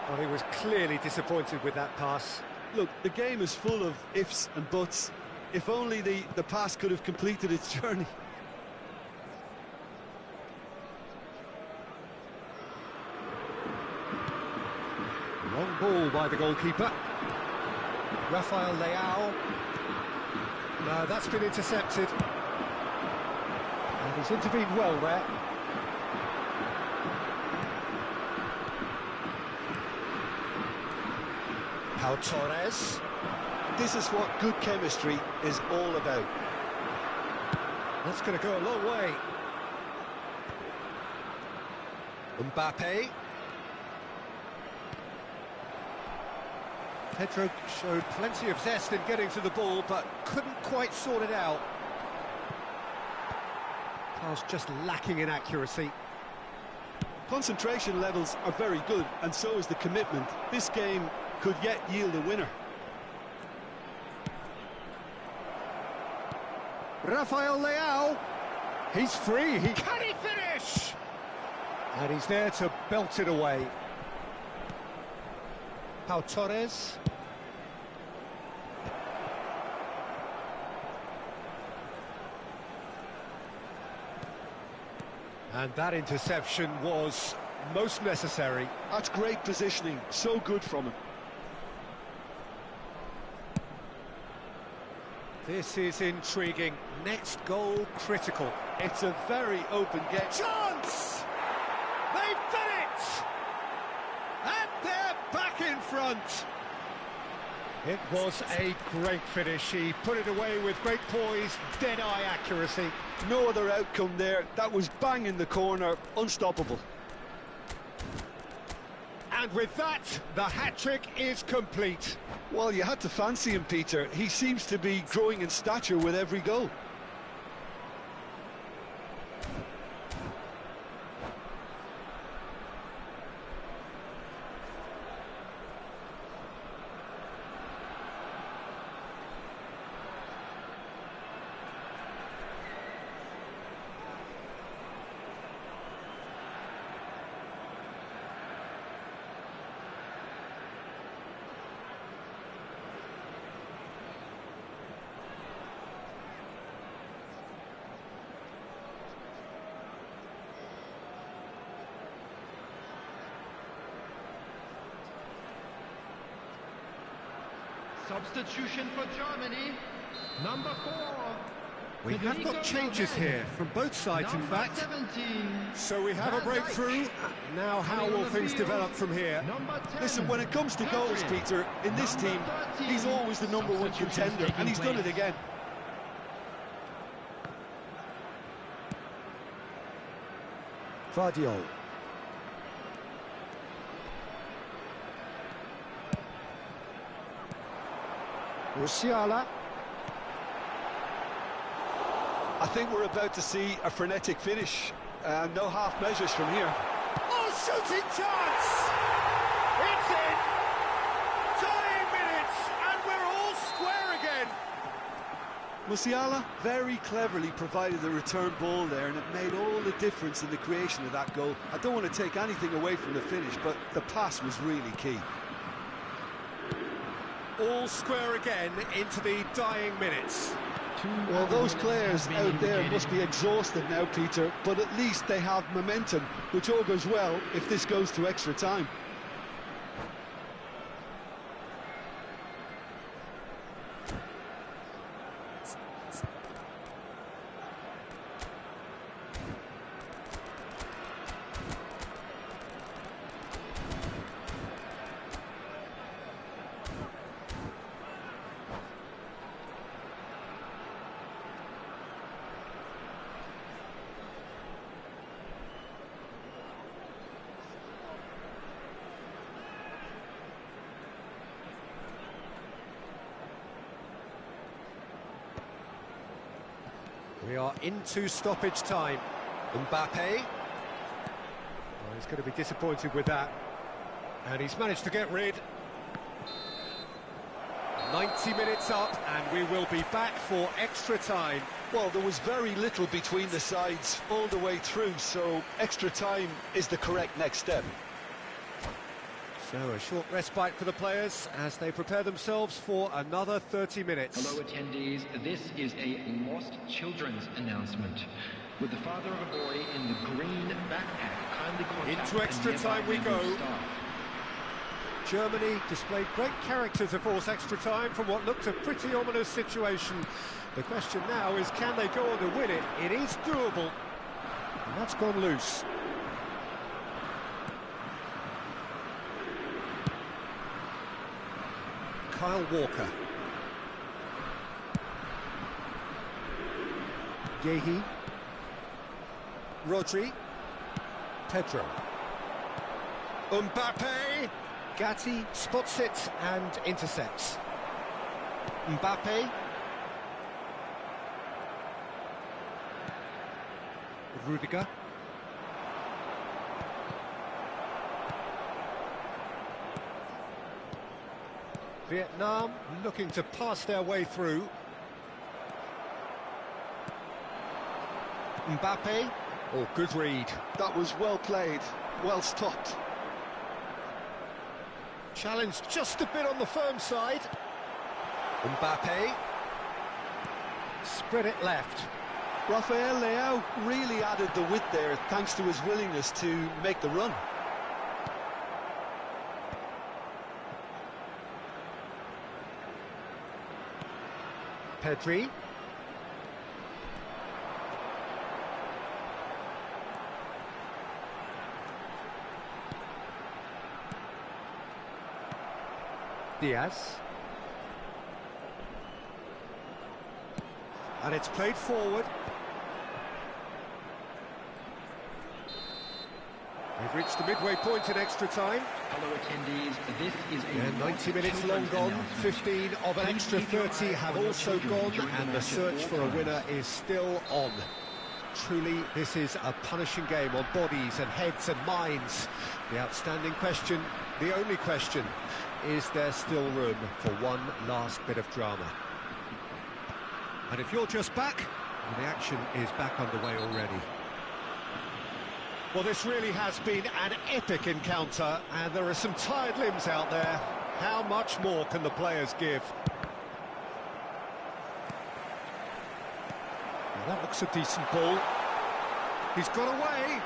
Well, he was clearly disappointed with that pass. Look, the game is full of ifs and buts. If only the pass could have completed its journey. Long ball by the goalkeeper. Rafael Leao. No, that's been intercepted. And he's intervened well there. Pau Torres. This is what good chemistry is all about. That's going to go a long way. Mbappe. Pedro showed plenty of zest in getting to the ball, but couldn't quite sort it out. Pass just lacking in accuracy. Concentration levels are very good, and so is the commitment. This game could yet yield a winner. Rafael Leao. He's free. Can he finish? And he's there to belt it away. Pau Torres. And that interception was most necessary. That's great positioning, so good from him. This is intriguing. Next goal critical. It's a very open game. Chance! They've done it! And they're back in front. It was a great finish. He put it away with great poise, dead-eye accuracy. No other outcome there. That was bang in the corner, unstoppable. And with that, the hat-trick is complete. Well, you had to fancy him, Peter. He seems to be growing in stature with every goal. Substitution for Germany, number 4. We have got changes here from both sides, in fact. 17. So we have a breakthrough. Now, how will things develop from here? Listen, when it comes to goals, Peter, in this team, he's always the #1 contender, and he's done it again. Vardiol. Musiala. I think we're about to see a frenetic finish. No half measures from here. Oh, shooting chance! It's in! Dying minutes, and we're all square again! Musiala very cleverly provided the return ball there, and it made all the difference in the creation of that goal. I don't want to take anything away from the finish, but the pass was really key. All square again into the dying minutes. Well, those players out there must be exhausted now, Peter, but at least they have momentum, which all goes well if this goes to extra time. We are into stoppage time. Mbappe. Oh, he's going to be disappointed with that. And he's managed to get rid. 90 minutes up, and we will be back for extra time. Well, there was very little between the sides all the way through, so extra time is the correct next step. So a short respite for the players as they prepare themselves for another 30 minutes. Hello attendees, this is a lost children's announcement. With the father of a boy in the green backpack, kindly contact Into extra time we go. Germany displayed great character to force extra time from what looked a pretty ominous situation. The question now is, can they go on to win it? It is doable. And that's gone loose. Kyle Walker. Yehi. Rodri. Pedro. Mbappe. Gatti spots it and intercepts. Mbappe. Rudiger. Vietnam looking to pass their way through. Mbappe. Oh, good read. That was well played, well stopped. Challenge just a bit on the firm side. Mbappe. Spread it left. Rafael Leao really added the width there thanks to his willingness to make the run. Pedri. Diaz. And it's played forward. We've reached the midway point in extra time. Hello attendees, this is a 90 minutes long gone, 15 of an extra 30 have also gone, and the search for a winner is still on. Truly, this is a punishing game on bodies and heads and minds. The outstanding question, the only question, is there still room for one last bit of drama? And if you're just back, well, the action is back underway already. Well, this really has been an epic encounter, and there are some tired limbs out there. How much more can the players give? Well, that looks a decent ball. He's got away.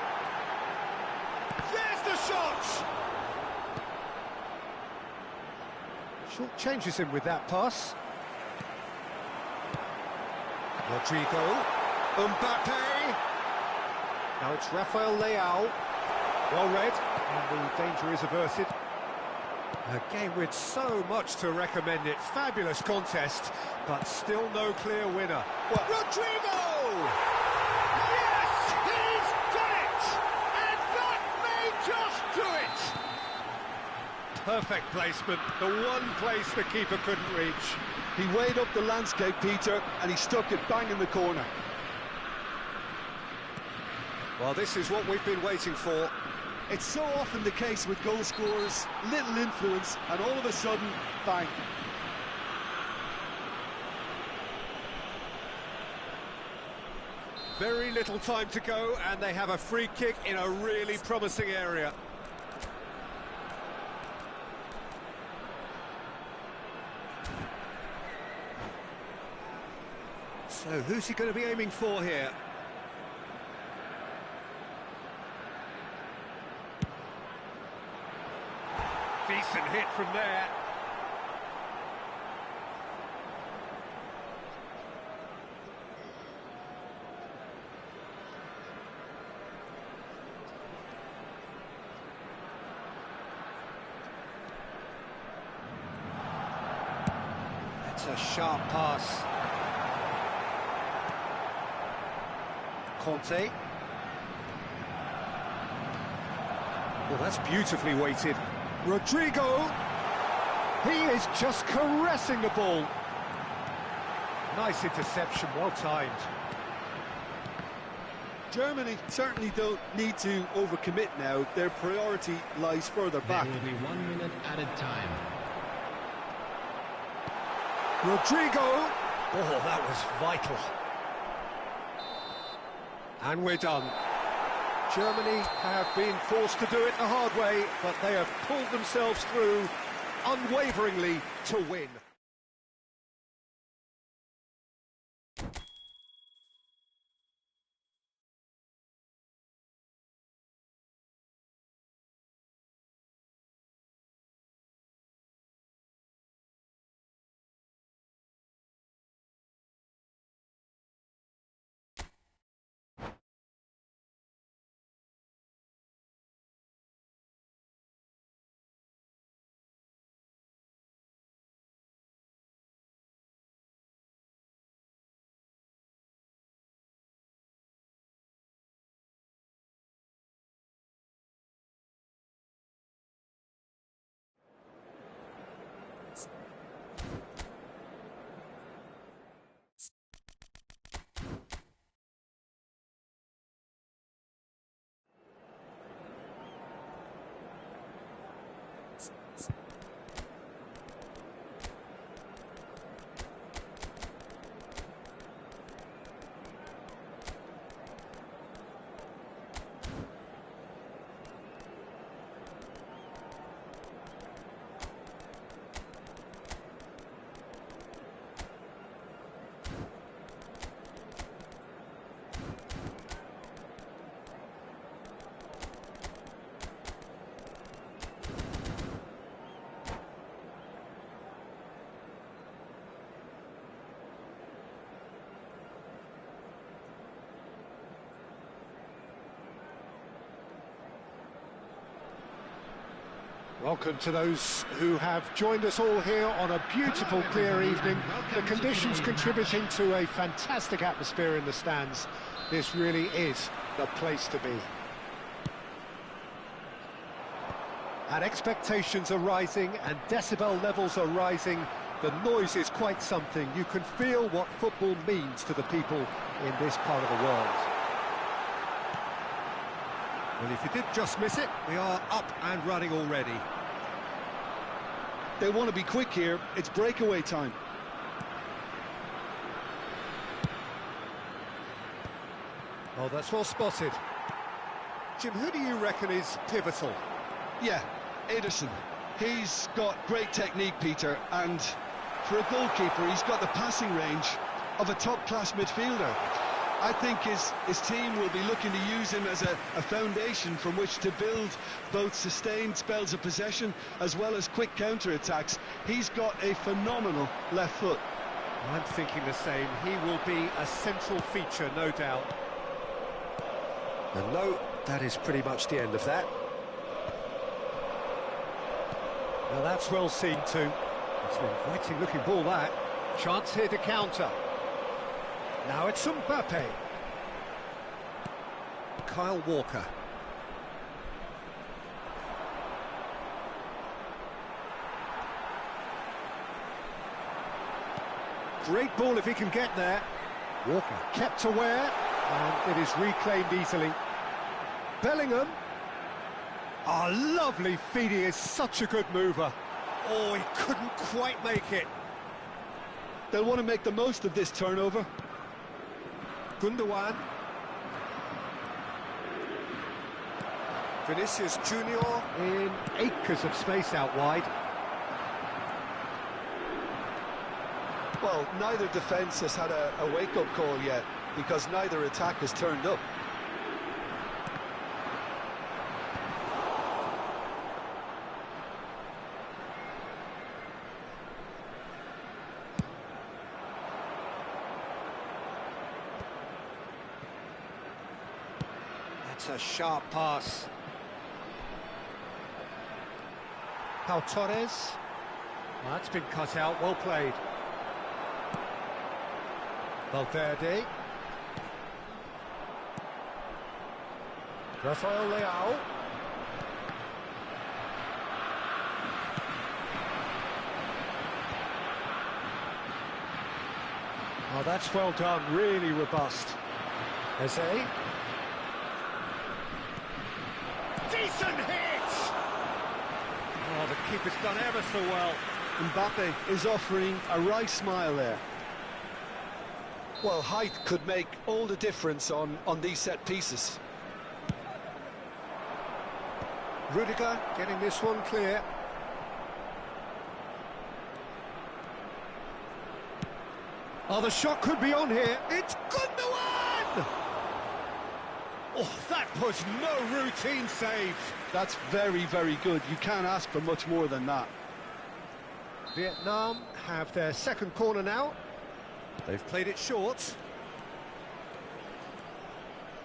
There's the shot! Short changes him with that pass. Rodrigo. Mbappe. Now it's Rafael Leao. Well read, and the danger is averted. A game with so much to recommend it. Fabulous contest, but still no clear winner. Well, Rodrigo! Yes, he's done it! And that may just do it! Perfect placement, the one place the keeper couldn't reach. He weighed up the landscape, Peter, and he stuck it bang in the corner. Well, this is what we've been waiting for. It's so often the case with goal scorers, little influence, and all of a sudden, bang. Very little time to go, and they have a free kick in a really promising area. So, who's he going to be aiming for here? Decent hit from there. That's a sharp pass. Conte. Well, that's beautifully weighted. Rodrigo, he is just caressing the ball. Nice interception, well timed. Germany certainly don't need to overcommit now. Their priority lies further back. There will be 1 minute added time. Rodrigo, oh, that was vital. And we're done. Germany have been forced to do it the hard way, but they have pulled themselves through unwaveringly to win. Welcome to those who have joined us all here on a beautiful, clear evening. The conditions contributing to a fantastic atmosphere in the stands. This really is the place to be. And expectations are rising and decibel levels are rising. The noise is quite something. You can feel what football means to the people in this part of the world. Well, if you did just miss it, we are up and running already. They want to be quick here. It's breakaway time. Oh, that's well spotted. Jim, who do you reckon is pivotal? Yeah, Ederson. He's got great technique, Peter, and for a goalkeeper, he's got the passing range of a top-class midfielder. I think his team will be looking to use him as a foundation from which to build both sustained spells of possession as well as quick counter-attacks. He's got a phenomenal left foot. I'm thinking the same. He will be a central feature, no doubt. And no, that is pretty much the end of that. Now that's well seen too. It's an inviting looking ball, that. Chance here to counter. Now it's Mbappe. Kyle Walker. Great ball if he can get there. Walker kept aware, and it is reclaimed easily. Bellingham. Oh, lovely feed, he is such a good mover. Oh, he couldn't quite make it. They'll want to make the most of this turnover. Gundogan. Vinicius Junior in acres of space out wide. Well, neither defence has had a wake-up call yet, because neither attack has turned up. That's a sharp pass. Pau Torres. Well, that's been cut out, well played. Valverde. Rafael Leao. Oh, that's well done, really robust. Eze. Decent hit! Oh, the keeper's done ever so well. Mbappe is offering a wry smile there. Well, height could make all the difference on these set pieces. Rudiger getting this one clear. Oh, the shot could be on here. It's Gundogan! Oh, that was no routine save. That's very, very good. You can't ask for much more than that. Vietnam have their second corner now. They've played it short.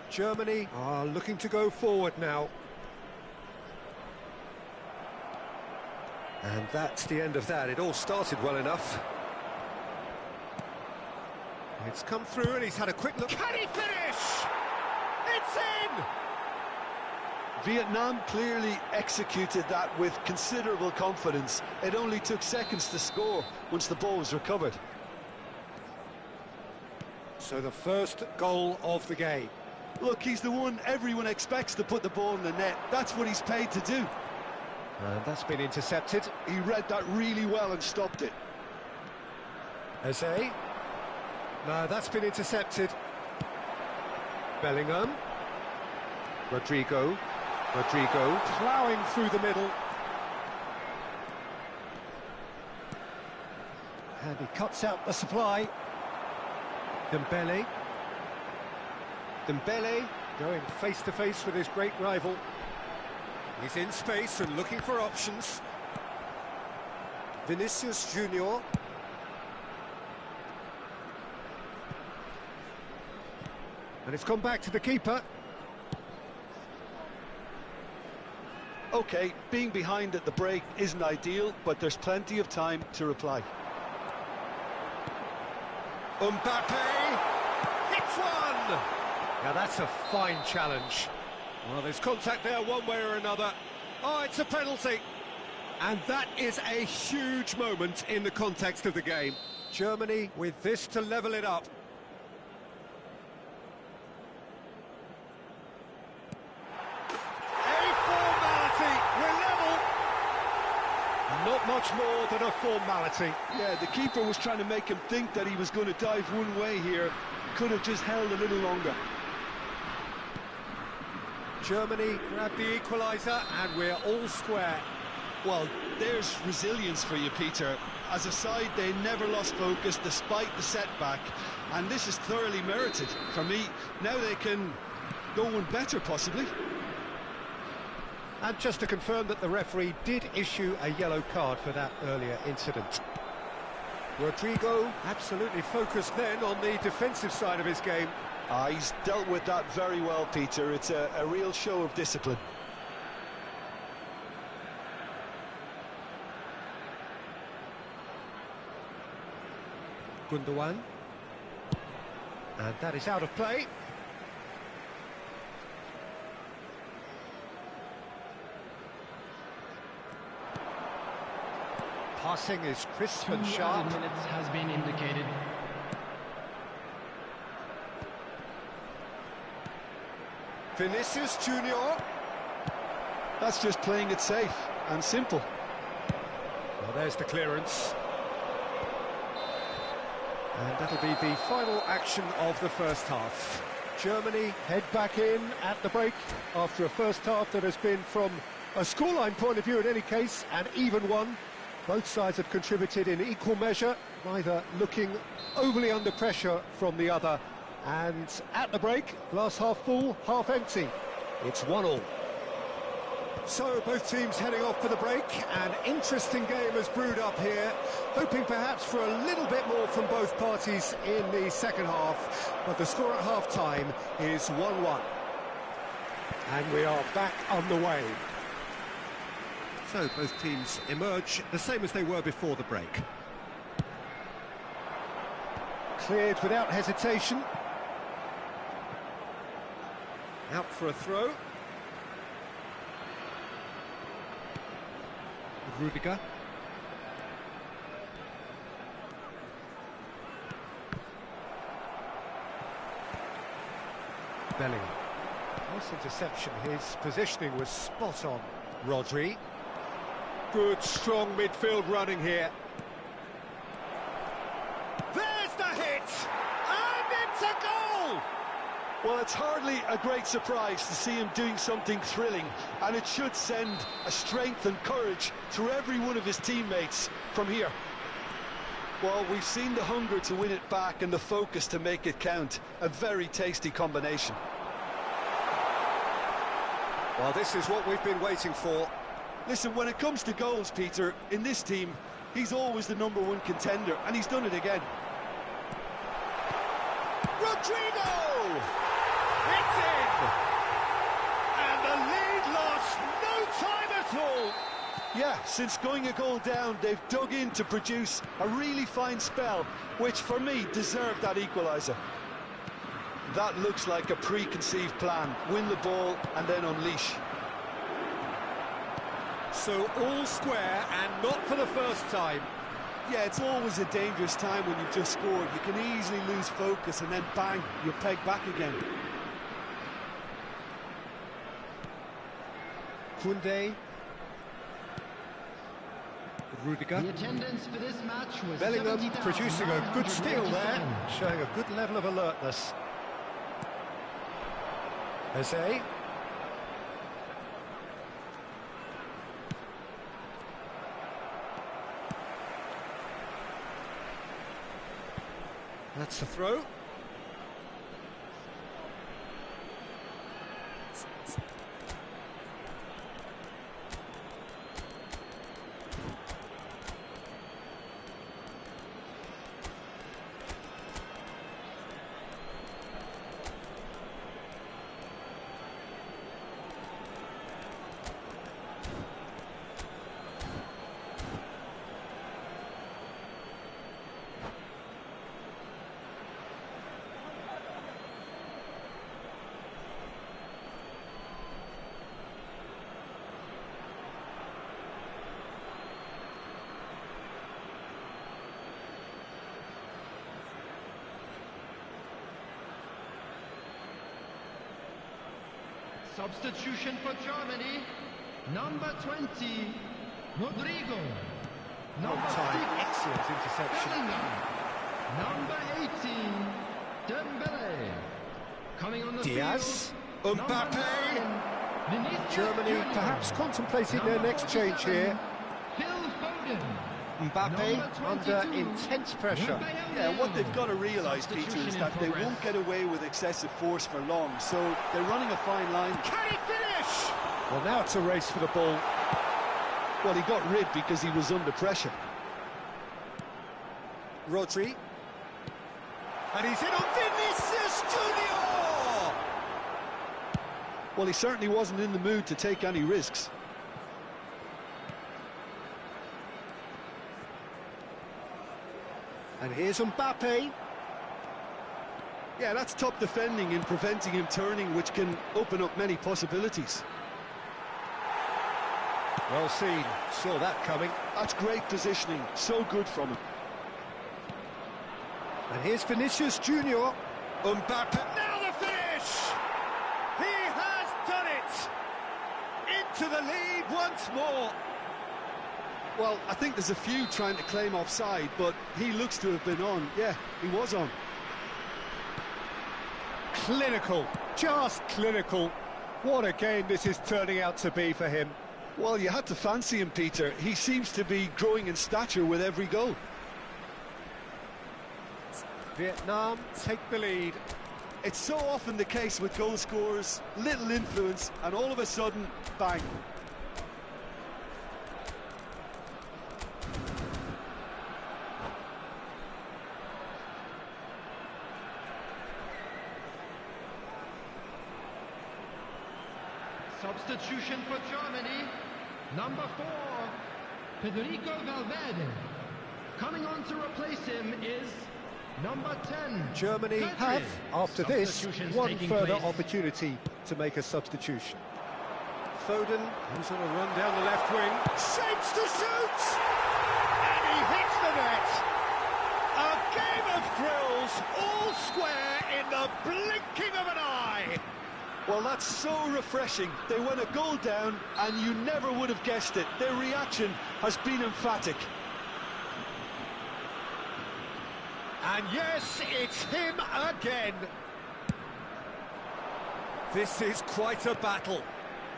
Germany are looking to go forward now. And that's the end of that. It all started well enough. It's come through and he's had a quick look. Can he finish? It's in! Vietnam clearly executed that with considerable confidence. It only took seconds to score once the ball was recovered. So the first goal of the game. Look, he's the one everyone expects to put the ball in the net. That's what he's paid to do. And that's been intercepted. He read that really well and stopped it. Eze. No, that's been intercepted. Bellingham. Rodrigo ploughing through the middle. And he cuts out the supply. Dembele going face-to-face with his great rival. He's in space and looking for options. Vinicius Junior. And it's gone back to the keeper. OK, being behind at the break isn't ideal, but there's plenty of time to reply. Mbappe hits one! Now that's a fine challenge. Well, there's contact there one way or another. Oh, it's a penalty. And that is a huge moment in the context of the game. Germany with this to level it up. A formality, we're level. Not much more than a formality. Yeah, the keeper was trying to make him think that he was going to dive one way here. Could have just held a little longer. Germany grab the equaliser and we're all square. Well, there's resilience for you, Peter. As a side, they never lost focus despite the setback, and this is thoroughly merited. For me, now they can go one better, possibly. And just to confirm that the referee did issue a yellow card for that earlier incident. Rodrigo absolutely focused then on the defensive side of his game. He's dealt with that very well, Peter. It's a real show of discipline. Gundogan. And that is out of play. Passing is crisp and sharp. 2 minutes has been indicated. Vinicius Junior. That's just playing it safe and simple. Well, there's the clearance. And that'll be the final action of the first half. Germany head back in at the break after a first half that has been, from a scoreline point of view in any case, an even one. Both sides have contributed in equal measure, neither looking overly under pressure from the other. And at the break, glass half full, half empty. It's 1-1. So both teams heading off for the break. An interesting game has brewed up here, hoping perhaps for a little bit more from both parties in the second half. But the score at half-time is 1-1. And we are back on the way. So both teams emerge the same as they were before the break. Cleared without hesitation. Out for a throw. Rudiger. Bellingham. Nice interception. His positioning was spot on. Rodri. Good, strong midfield running here. There's the hit! And it's a goal! Well, it's hardly a great surprise to see him doing something thrilling, and it should send a strength and courage through every one of his teammates from here. Well, we've seen the hunger to win it back and the focus to make it count. A very tasty combination. Well, this is what we've been waiting for. Listen, when it comes to goals, Peter, in this team, he's always the #1 contender, and he's done it again. Rodrigo! It's in! And the lead lost no time at all! Yeah, since going a goal down, they've dug in to produce a really fine spell, which for me deserved that equaliser. That looks like a preconceived plan. Win the ball and then unleash. So all square, and not for the first time. Yeah, it's always a dangerous time when you've just scored. You can easily lose focus and then bang, you're pegged back again. Koundé. Rudiger. The attendance for this match was Bellingham producing a good steal there, showing a good level of alertness. Pes. That's the throw. Substitution for Germany, number 20, Rodrigo. Number 6, excellent interception. Bellingham. Number 18, Dembele. Coming on the Diaz. field, Mbappe. number 9, Vinicius Germany Junior. perhaps contemplating their next change here. Mbappe under intense pressure. Yeah, what they've got to realise, Peter, is that they won't get away with excessive force for long, so they're running a fine line. Can he finish? Well, now it's a race for the ball. Well, he got rid because he was under pressure. Rodri. And he's in on Vinicius Junior! Well, he certainly wasn't in the mood to take any risks. And here's Mbappe. Yeah, that's top defending and preventing him turning, which can open up many possibilities. Well seen, saw that coming. That's great positioning, so good from him. And here's Vinicius Junior. Mbappe, now the finish! He has done it! Into the lead once more. Well, I think there's a few trying to claim offside, but he looks to have been on. Yeah, he was on. Clinical, just clinical. What a game this is turning out to be for him. Well, you had to fancy him, Peter. He seems to be growing in stature with every goal. Vietnam take the lead. It's so often the case with goal scorers, little influence, and all of a sudden, bang. Substitution for Germany, number 4, Federico Valverde. Coming on to replace him is number 10. Germany Pedri. have, after this, one further place. opportunity to make a substitution. Foden, who's on a run down the left wing, shapes to shoot! And he hits the net! A game of thrills, all square in the blinking of an eye! Well, that's so refreshing. They went a goal down, and you never would have guessed it. Their reaction has been emphatic. And yes, it's him again. This is quite a battle.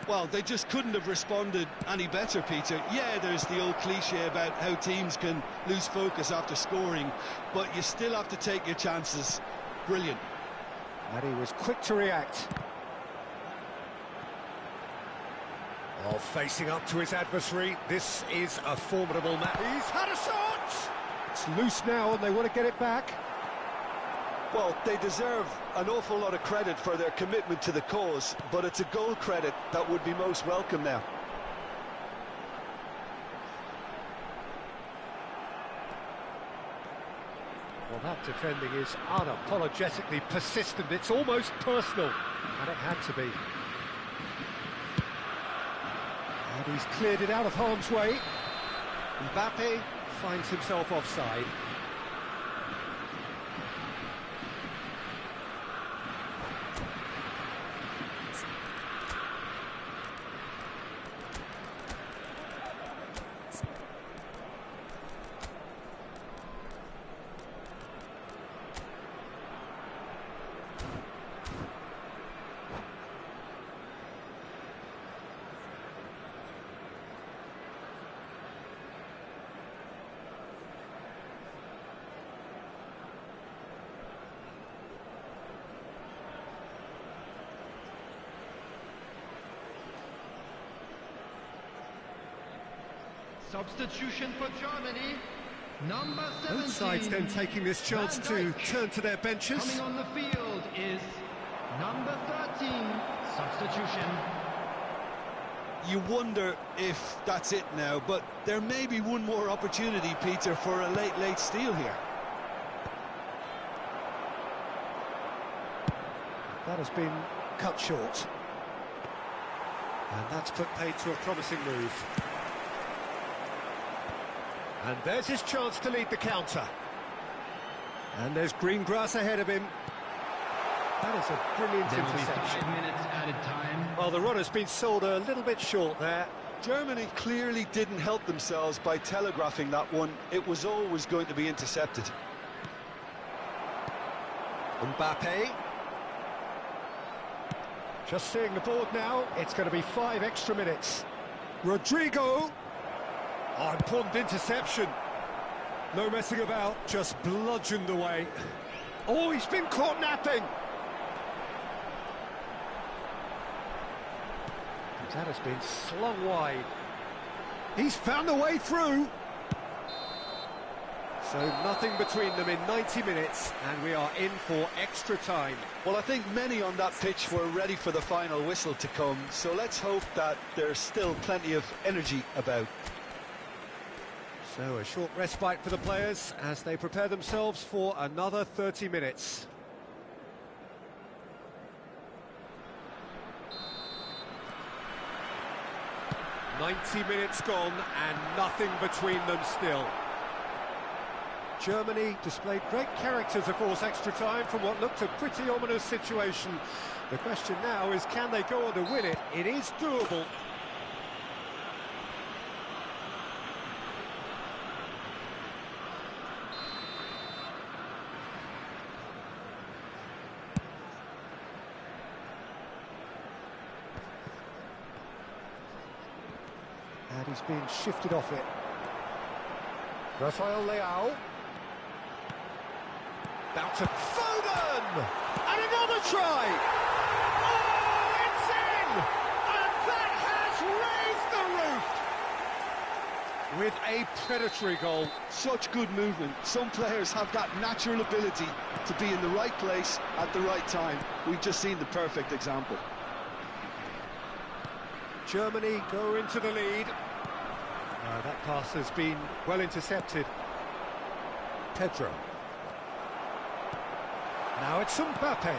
Well, they just couldn't have responded any better, Peter. Yeah, there's the old cliche about how teams can lose focus after scoring, but you still have to take your chances. Brilliant. And he was quick to react. Oh, facing up to his adversary, this is a formidable match. He's had a shot! It's loose now and they want to get it back. Well, they deserve an awful lot of credit for their commitment to the cause, but it's a goal credit that would be most welcome now. Well, that defending is unapologetically persistent. It's almost personal, and it had to be. And he's cleared it out of harm's way. Mbappe finds himself offside. Substitution for Germany, number 17. Both sides then taking this chance to turn to their benches. Coming on the field is number 13. Substitution. You wonder if that's it now, but there may be one more opportunity, Peter, for a late steal here. That has been cut short. And that's put paid to a promising move. And there's his chance to lead the counter. And there's green grass ahead of him. That is a brilliant There will be interception. 5 minutes added time. Well, the runner's been sold a little bit short there. Germany clearly didn't help themselves by telegraphing that one. It was always going to be intercepted. Mbappe. Just seeing the board now, it's going to be 5 extra minutes. Rodrigo. Oh, important interception. No messing about, just bludgeoned away. Oh, he's been caught napping. That has been slung wide. He's found a way through. So nothing between them in 90 minutes, and we are in for extra time. Well, I think many on that pitch were ready for the final whistle to come, so let's hope that there's still plenty of energy about. So a short respite for the players as they prepare themselves for another 30 minutes. "90 minutes gone and nothing between them still." Germany displayed great character to force extra time from what looked a pretty ominous situation. The question now is, can they go on to win it? It is doable. And he's being shifted off it. Rafael Leao. About to Foden! And another try! Oh, it's in! And that has raised the roof! With a predatory goal. Such good movement. Some players have that natural ability to be in the right place at the right time. We've just seen the perfect example. Germany go into the lead. That pass has been well intercepted. Pedro. Now it's Mbappe.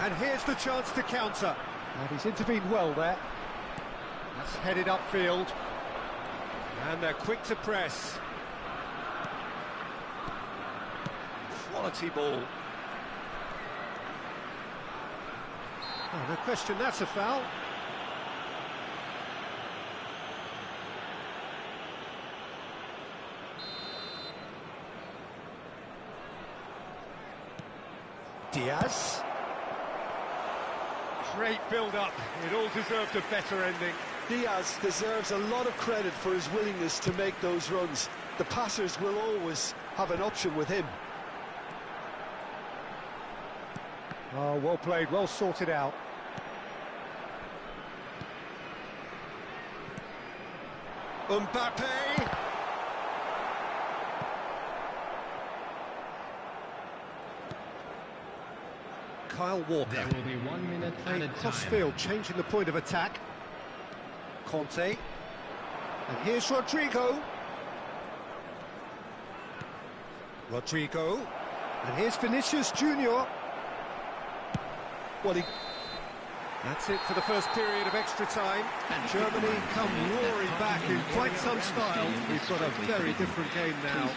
And here's the chance to counter. And he's intervened well there. That's headed upfield. And they're quick to press. Quality ball. Oh, no question, that's a foul. Diaz. Great build-up. It all deserved a better ending. Diaz deserves a lot of credit for his willingness to make those runs. The passers will always have an option with him. Oh, well played, well sorted out. Mbappe! Kyle Walker. There will be 1 minute added time. Crossfield changing the point of attack. Conte. And here's Rodrigo. Rodrigo. And here's Vinicius Junior. Well, That's it for the first period of extra time. And Germany come roaring back in quite some style. We've got a very different game now.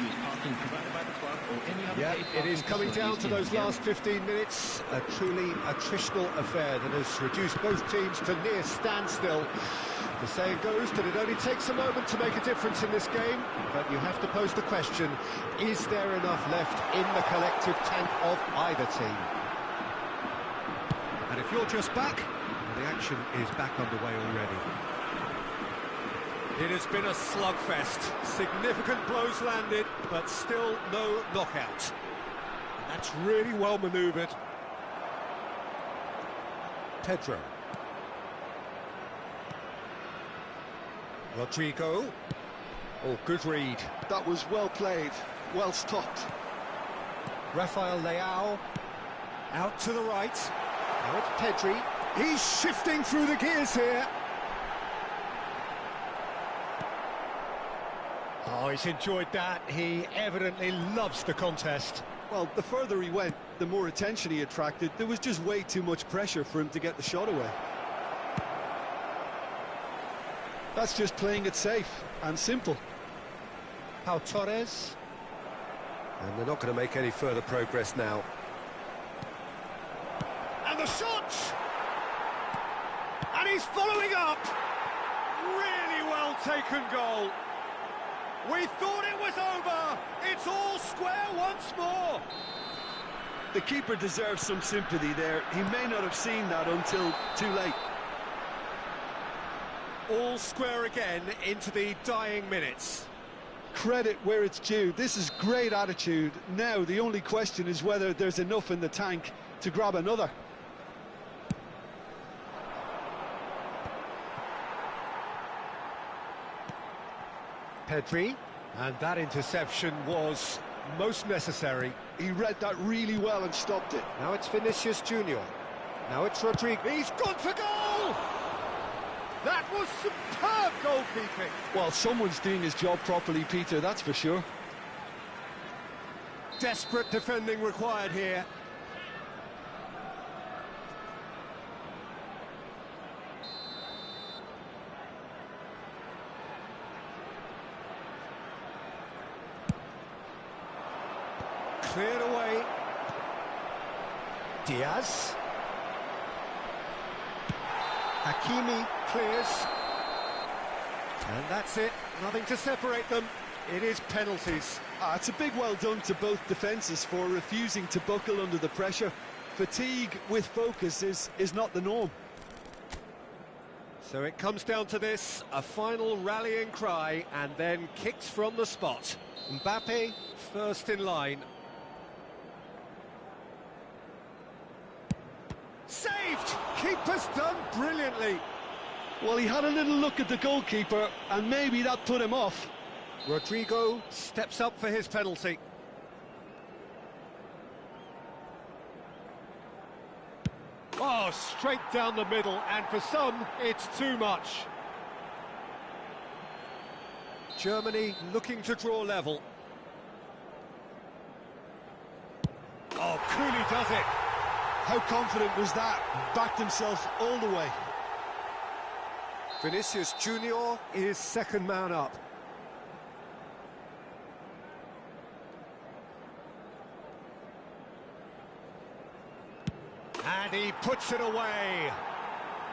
Yeah, it is coming down to those last 15 minutes. A truly attritional affair that has reduced both teams to near standstill. The saying goes that it only takes a moment to make a difference in this game, but you have to pose the question, is there enough left in the collective tank of either team? And if you're just back, the action is back underway already. It has been a slugfest. Significant blows landed, but still no knockout. And that's really well manoeuvred. Pedro. Rodrigo. Oh, good read. that was well played, well stopped. Rafael Leao. Out to the right. Now it's Pedri. He's shifting through the gears here. Oh, he's enjoyed that. He evidently loves the contest. Well, the further he went, the more attention he attracted. There was just way too much pressure for him to get the shot away. That's just playing it safe and simple. Pau Torres. And they're not going to make any further progress now. And the shot! And he's following up! Really well taken goal. We thought it was over. It's all square once more. The keeper deserves some sympathy there. He may not have seen that until too late. all square again into the dying minutes. Credit where it's due. This is great attitude. Now the only question is whether there's enough in the tank to grab another. Pedri, and that interception was most necessary. He read that really well and stopped it. Now it's Vinicius Junior. Now it's Rodrigo. He's gone for goal! That was superb goalkeeping. Well, someone's doing his job properly, Peter, that's for sure. Desperate defending required here. Cleared away. Diaz. Hakimi clears. And that's it. Nothing to separate them. It is penalties. It's a big well done to both defences for refusing to buckle under the pressure. Fatigue with focus is not the norm. So it comes down to this, a final rallying cry, and then kicks from the spot. Mbappe first in line. Saved! Keeper's done brilliantly. Well, he had a little look at the goalkeeper, and maybe that put him off. Rodrigo steps up for his penalty. Oh, straight down the middle, and for some, it's too much. Germany looking to draw level. Oh, Cooley does it. How confident was that? Backed himself all the way. Vinicius Junior is second man up. And he puts it away.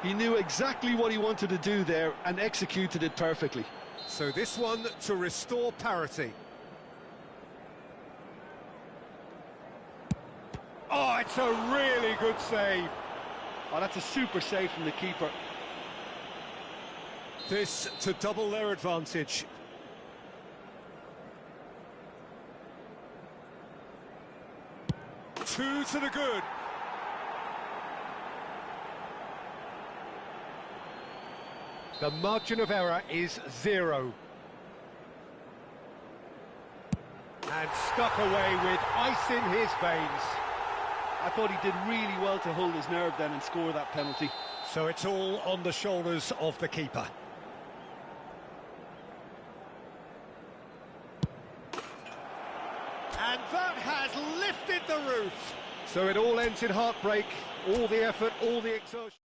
He knew exactly what he wanted to do there and executed it perfectly. So this one to restore parity. Oh, it's a really good save. Oh, that's a super save from the keeper. This to double their advantage. Two to the good. The margin of error is 0. And stuck away with ice in his veins. I thought he did really well to hold his nerve then and score that penalty. So it's all on the shoulders of the keeper. And that has lifted the roof. So it all ends in heartbreak, all the effort, all the exertion.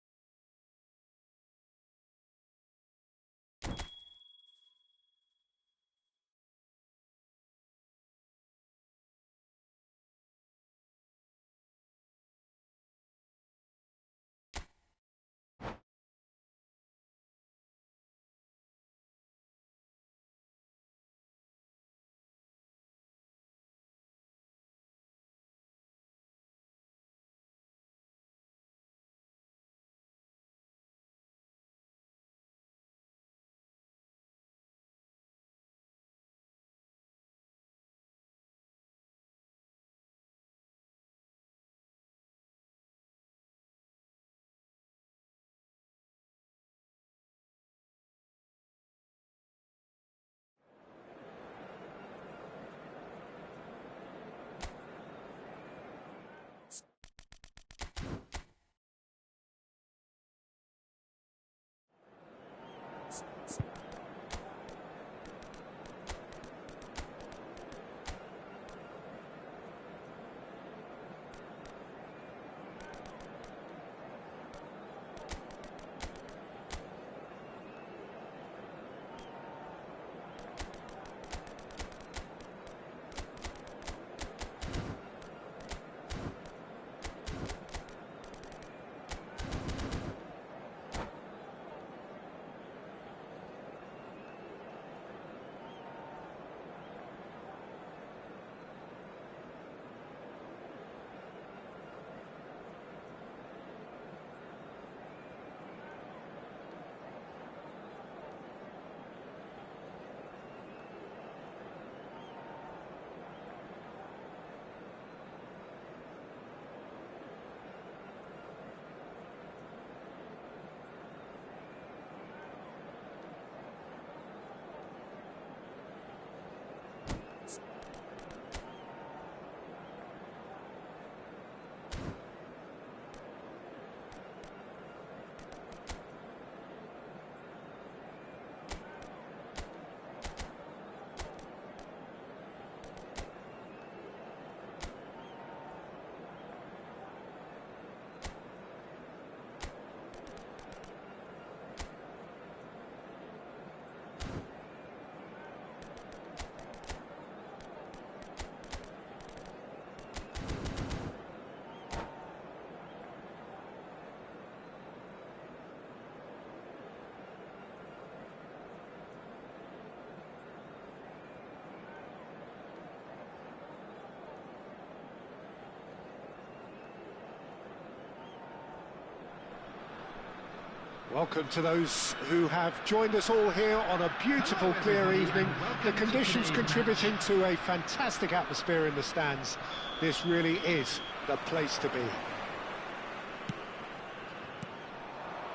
Welcome to those who have joined us all here on a beautiful, clear evening. The conditions contributing to a fantastic atmosphere in the stands. This really is the place to be.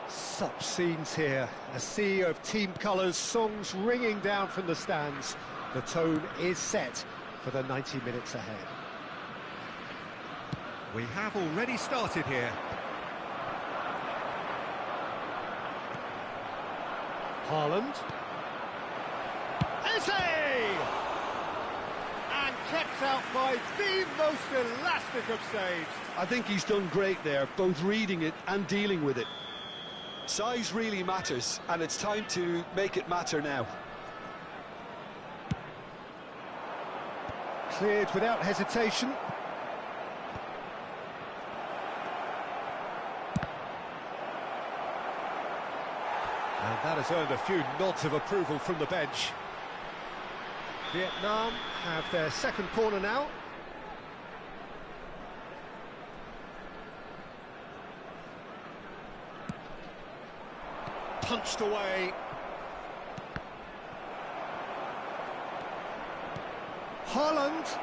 Such scenes here. A sea of team colours, songs ringing down from the stands. The tone is set for the 90 minutes ahead. We have already started here. Haaland. Eze! And kept out by the most elastic of saves. I think he's done great there, both reading it and dealing with it. Size really matters, and it's time to make it matter now. Cleared without hesitation. And that has earned a few nods of approval from the bench. Vietnam have their second corner now. Punched away. Haaland.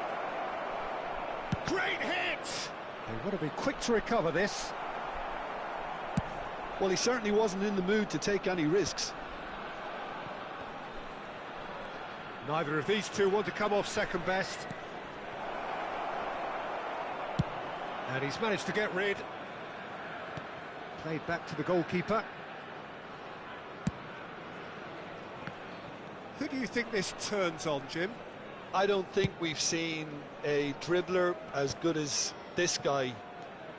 Great hit! They've got to be quick to recover this. Well, he certainly wasn't in the mood to take any risks. Neither of these two want to come off second best. And he's managed to get rid. Played back to the goalkeeper. Who do you think this turns on, Jim? I don't think we've seen a dribbler as good as this guy,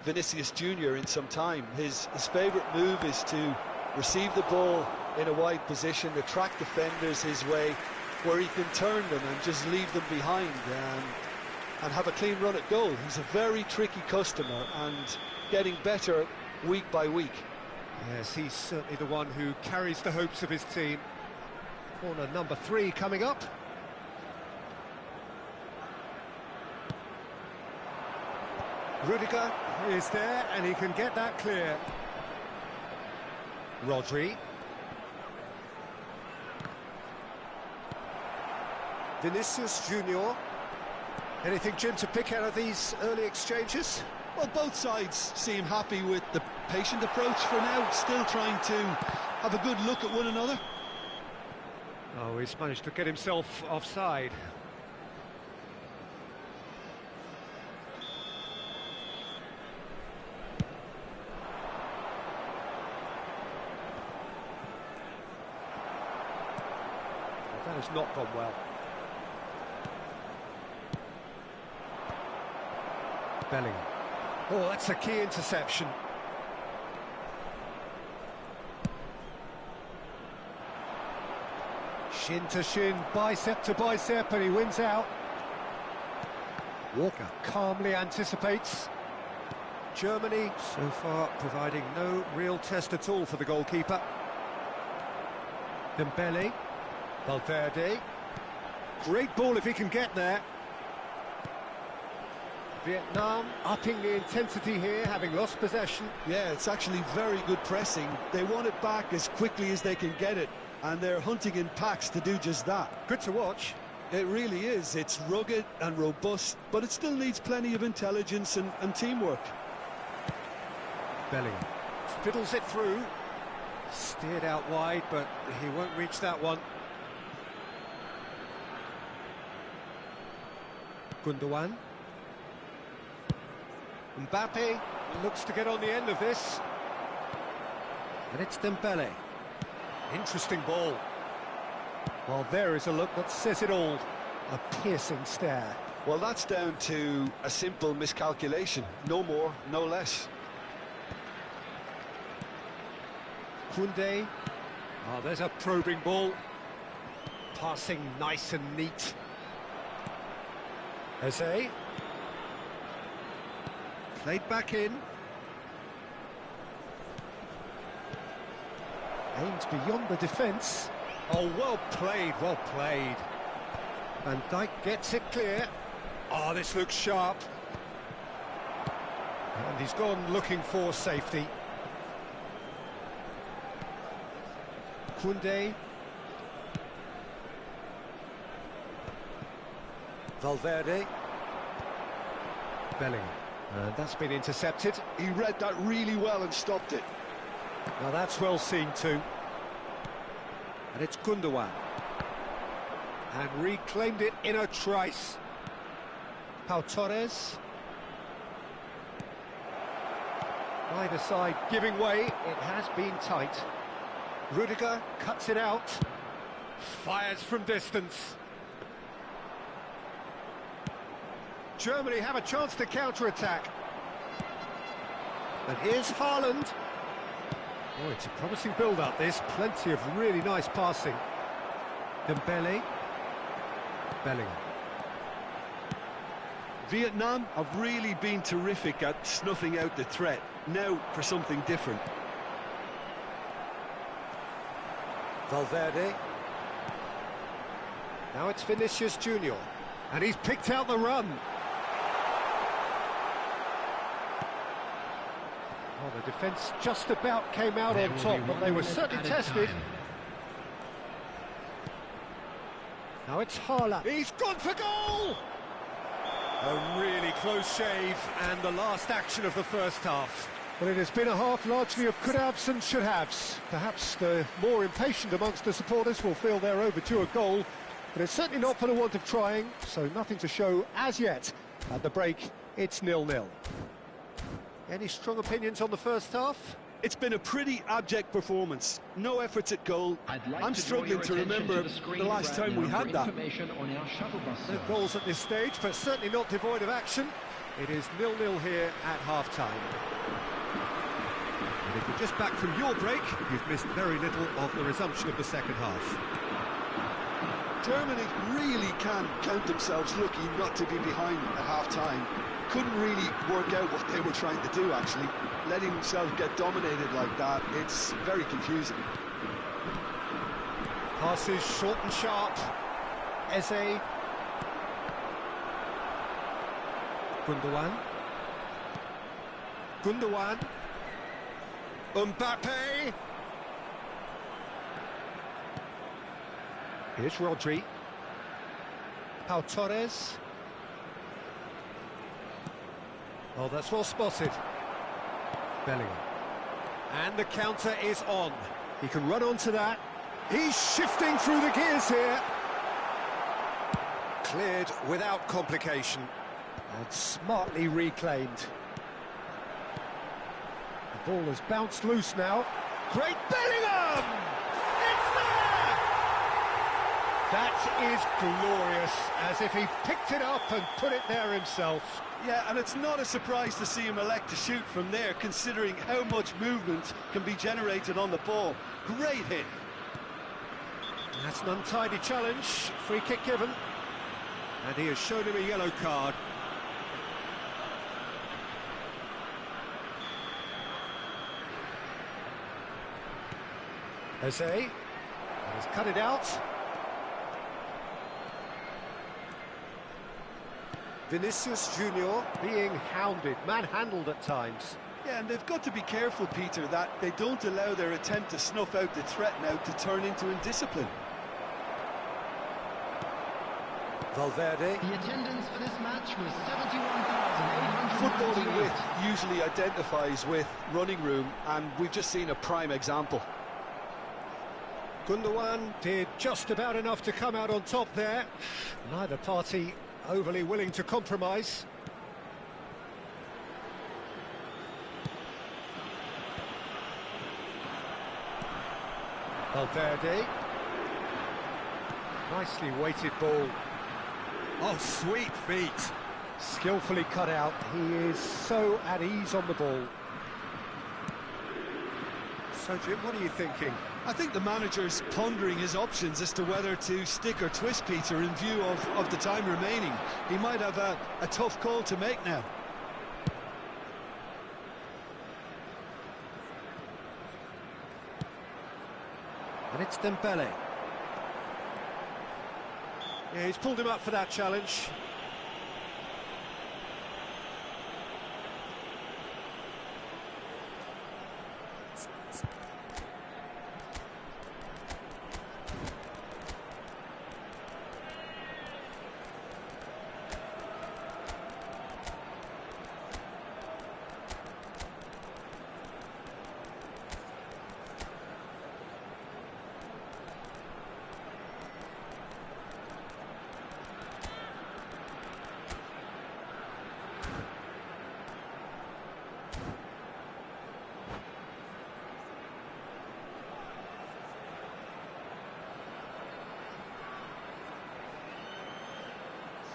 Vinicius Jr., in some time. His favourite move is to receive the ball in a wide position, attract defenders his way, where he can turn them and just leave them behind and have a clean run at goal. He's a very tricky customer and getting better week by week. Yes, he's certainly the one who carries the hopes of his team. Corner number 3 coming up. Rudiger is there and he can get that clear. Rodri. Vinicius Junior. Anything, Jim, to pick out of these early exchanges? Well, both sides seem happy with the patient approach for now, still trying to have a good look at one another. Oh, he's managed to get himself offside. That has not gone well. Bellingham. Oh, that's a key interception. Shin to shin, bicep to bicep, and he wins out. Walker calmly anticipates. Germany, so far, providing no real test at all for the goalkeeper. Dembele. Valverde. Great ball if he can get there. Vietnam upping the intensity here, having lost possession. Yeah, it's actually very good pressing. They want it back as quickly as they can get it, and they're hunting in packs to do just that. Good to watch. It really is. It's rugged and robust, but it still needs plenty of intelligence and teamwork. Bellingham fiddles it through. Steered out wide, but he won't reach that one. Gundogan. Mbappe looks to get on the end of this. And it's Dembele. Interesting ball. Well, there is a look that says it all. A piercing stare. Well, that's down to a simple miscalculation. No more, no less. Koundé. Oh, there's a probing ball. Passing nice and neat. Eze. Played back in. Aimed beyond the defence. Oh, well played, well played. Van Dijk gets it clear. Oh, this looks sharp. And he's gone looking for safety. Koundé. Valverde. Bellingham. And that's been intercepted. He read that really well and stopped it. Now that's well seen too. And it's Gundogan. And reclaimed it in a trice. Pau Torres. Neither side giving way. It has been tight. Rudiger cuts it out. Fires from distance. Germany have a chance to counter-attack. And here's Haaland. Oh, it's a promising build-up, this. Plenty of really nice passing. Dembele. Bellingham. Vietnam have really been terrific at snuffing out the threat. Now for something different. Valverde. Now it's Vinicius Junior. And he's picked out the run. Well, the defence just about came out on top, but they were certainly tested. Now it's Haaland. He's gone for goal! A really close shave, and the last action of the first half. Well, it has been a half largely of could-haves and should-haves. Perhaps the more impatient amongst the supporters will feel they're overdue a goal, but it's certainly not for the want of trying, so nothing to show as yet. At the break, it's 0-0. Any strong opinions on the first half? It's been a pretty abject performance. No efforts at goal. I'm struggling to remember the last time we had that. No goals at this stage, but certainly not devoid of action. It is 0-0 here at half-time. And if you're just back from your break, you've missed very little of the resumption of the second half. Germany really can count themselves lucky not to be behind at half-time. Couldn't really work out what they were trying to do, actually. Letting themselves get dominated like that, it's very confusing. Passes short and sharp. Eze. Gundogan. Gundogan. Mbappe. Here's Rodri. Pau Torres. Oh, that's well spotted. Bellingham. And the counter is on. He can run onto that. He's shifting through the gears here. Cleared without complication. And smartly reclaimed. The ball has bounced loose now. Great Bellingham! It's there! That is glorious, as if he picked it up and put it there himself. Yeah, and it's not a surprise to see him elect to shoot from there, considering how much movement can be generated on the ball. Great hit. That's an untidy challenge. Free kick given. And he has shown him a yellow card. Eze. He's cut it out. Vinicius Junior being hounded, manhandled at times. Yeah, and they've got to be careful, Peter, that they don't allow their attempt to snuff out the threat now to turn into indiscipline. Valverde. The attendance for this match was 71,800. Footballing with usually identifies with running room, and we've just seen a prime example. Gundogan did just about enough to come out on top there. Neither party overly willing to compromise. Valverde. Nicely weighted ball. Oh, sweet feet. Skillfully cut out. He is so at ease on the ball. So, Jim, what are you thinking? I think the manager's pondering his options as to whether to stick or twist Peter in view of the time remaining. He might have a tough call to make now. And it's Dembele. Yeah, he's pulled him up for that challenge.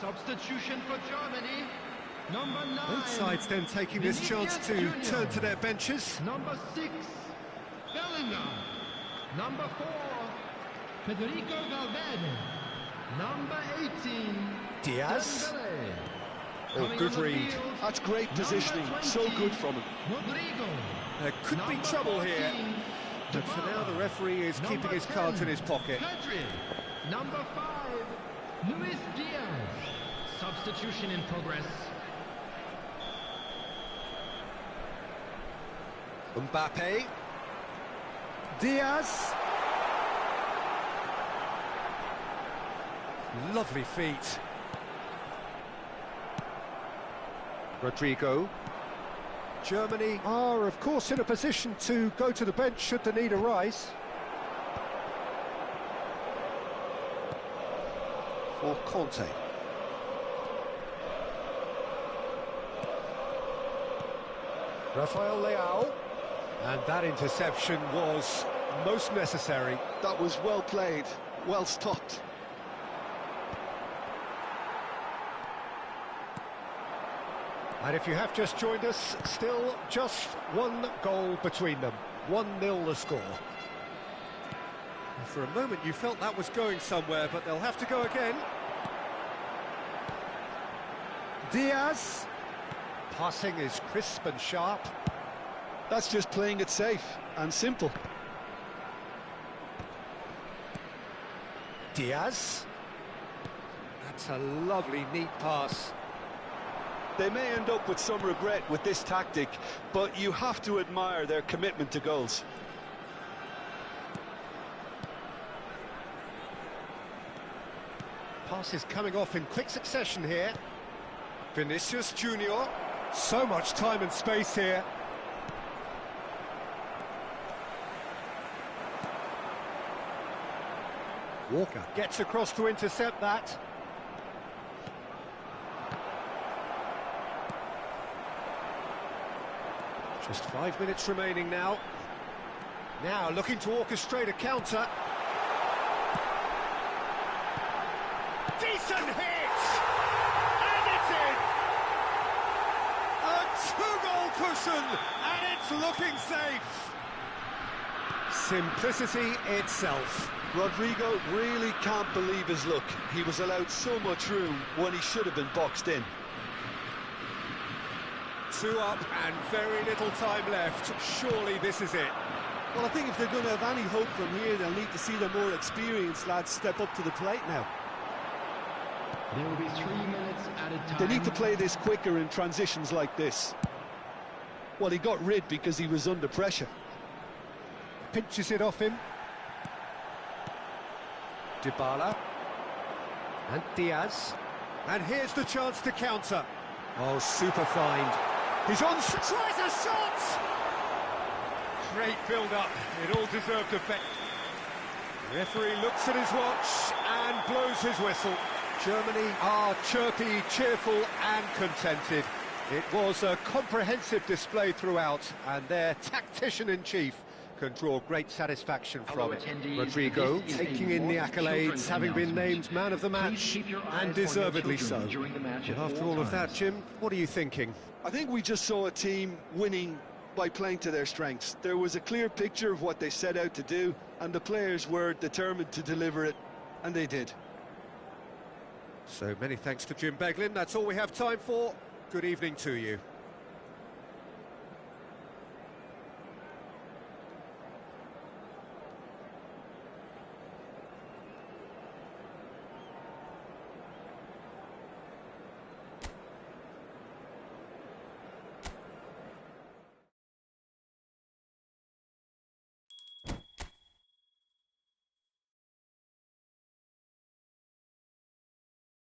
Substitution for Germany. Number 9. Both sides then taking this chance to Vinicius turn Jr.. to their benches. Number 6, Bellingham. Number 4, Federico Valverde. Number 18, Diaz. Dembele. Oh, Coming good on the read. field, That's great positioning, number so 20, good from him. Rodrigo. There could be Number trouble 14, here, but for now the referee is Number keeping his 10, cards in his pocket. Pedri. Number 5, Luis Diaz. Substitution in progress. Mbappe. Diaz. Lovely feet. Rodrigo. Germany are, of course, in a position to go to the bench should the need arise. For Conte. Rafael Leao. And that interception was most necessary. That was well played, well stopped. And if you have just joined us, still just one goal between them. 1-0 the score. And for a moment you felt that was going somewhere, but they'll have to go again. Diaz. Passing is crisp and sharp. That's just playing it safe and simple. Diaz. That's a lovely, neat pass. They may end up with some regret with this tactic, but you have to admire their commitment to goals. Passes coming off in quick succession here. Vinicius Jr. So much time and space here. Walker gets across to intercept that. Just 5 minutes remaining now. Now looking to orchestrate a counter. Decent hit! And it's in! A two-goal cushion, and it's looking safe. Simplicity itself. Rodrigo really can't believe his luck. He was allowed so much room when he should have been boxed in. 2 up and very little time left. Surely this is it. Well, I think if they're going to have any hope from here, they'll need to see the more experienced lads step up to the plate now. There will be 3 minutes at a time. They need to play this quicker in transitions like this. Well, he got rid because he was under pressure. Pinches it off him. Dybala. And Diaz. And here's the chance to counter. Oh, super find. He's on, tries a shot! Great build-up, it all deserved a bet. The referee looks at his watch and blows his whistle. Germany are chirpy, cheerful and contented. It was a comprehensive display throughout, and their tactician-in-chief can draw great satisfaction from it. Rodrigo taking in the accolades, having been named man of the match, and deservedly so. But after all of that, Jim, what are you thinking? I think we just saw a team winning by playing to their strengths. There was a clear picture of what they set out to do, and the players were determined to deliver it, and they did. So many thanks to Jim Beglin. That's all we have time for. Good evening to you.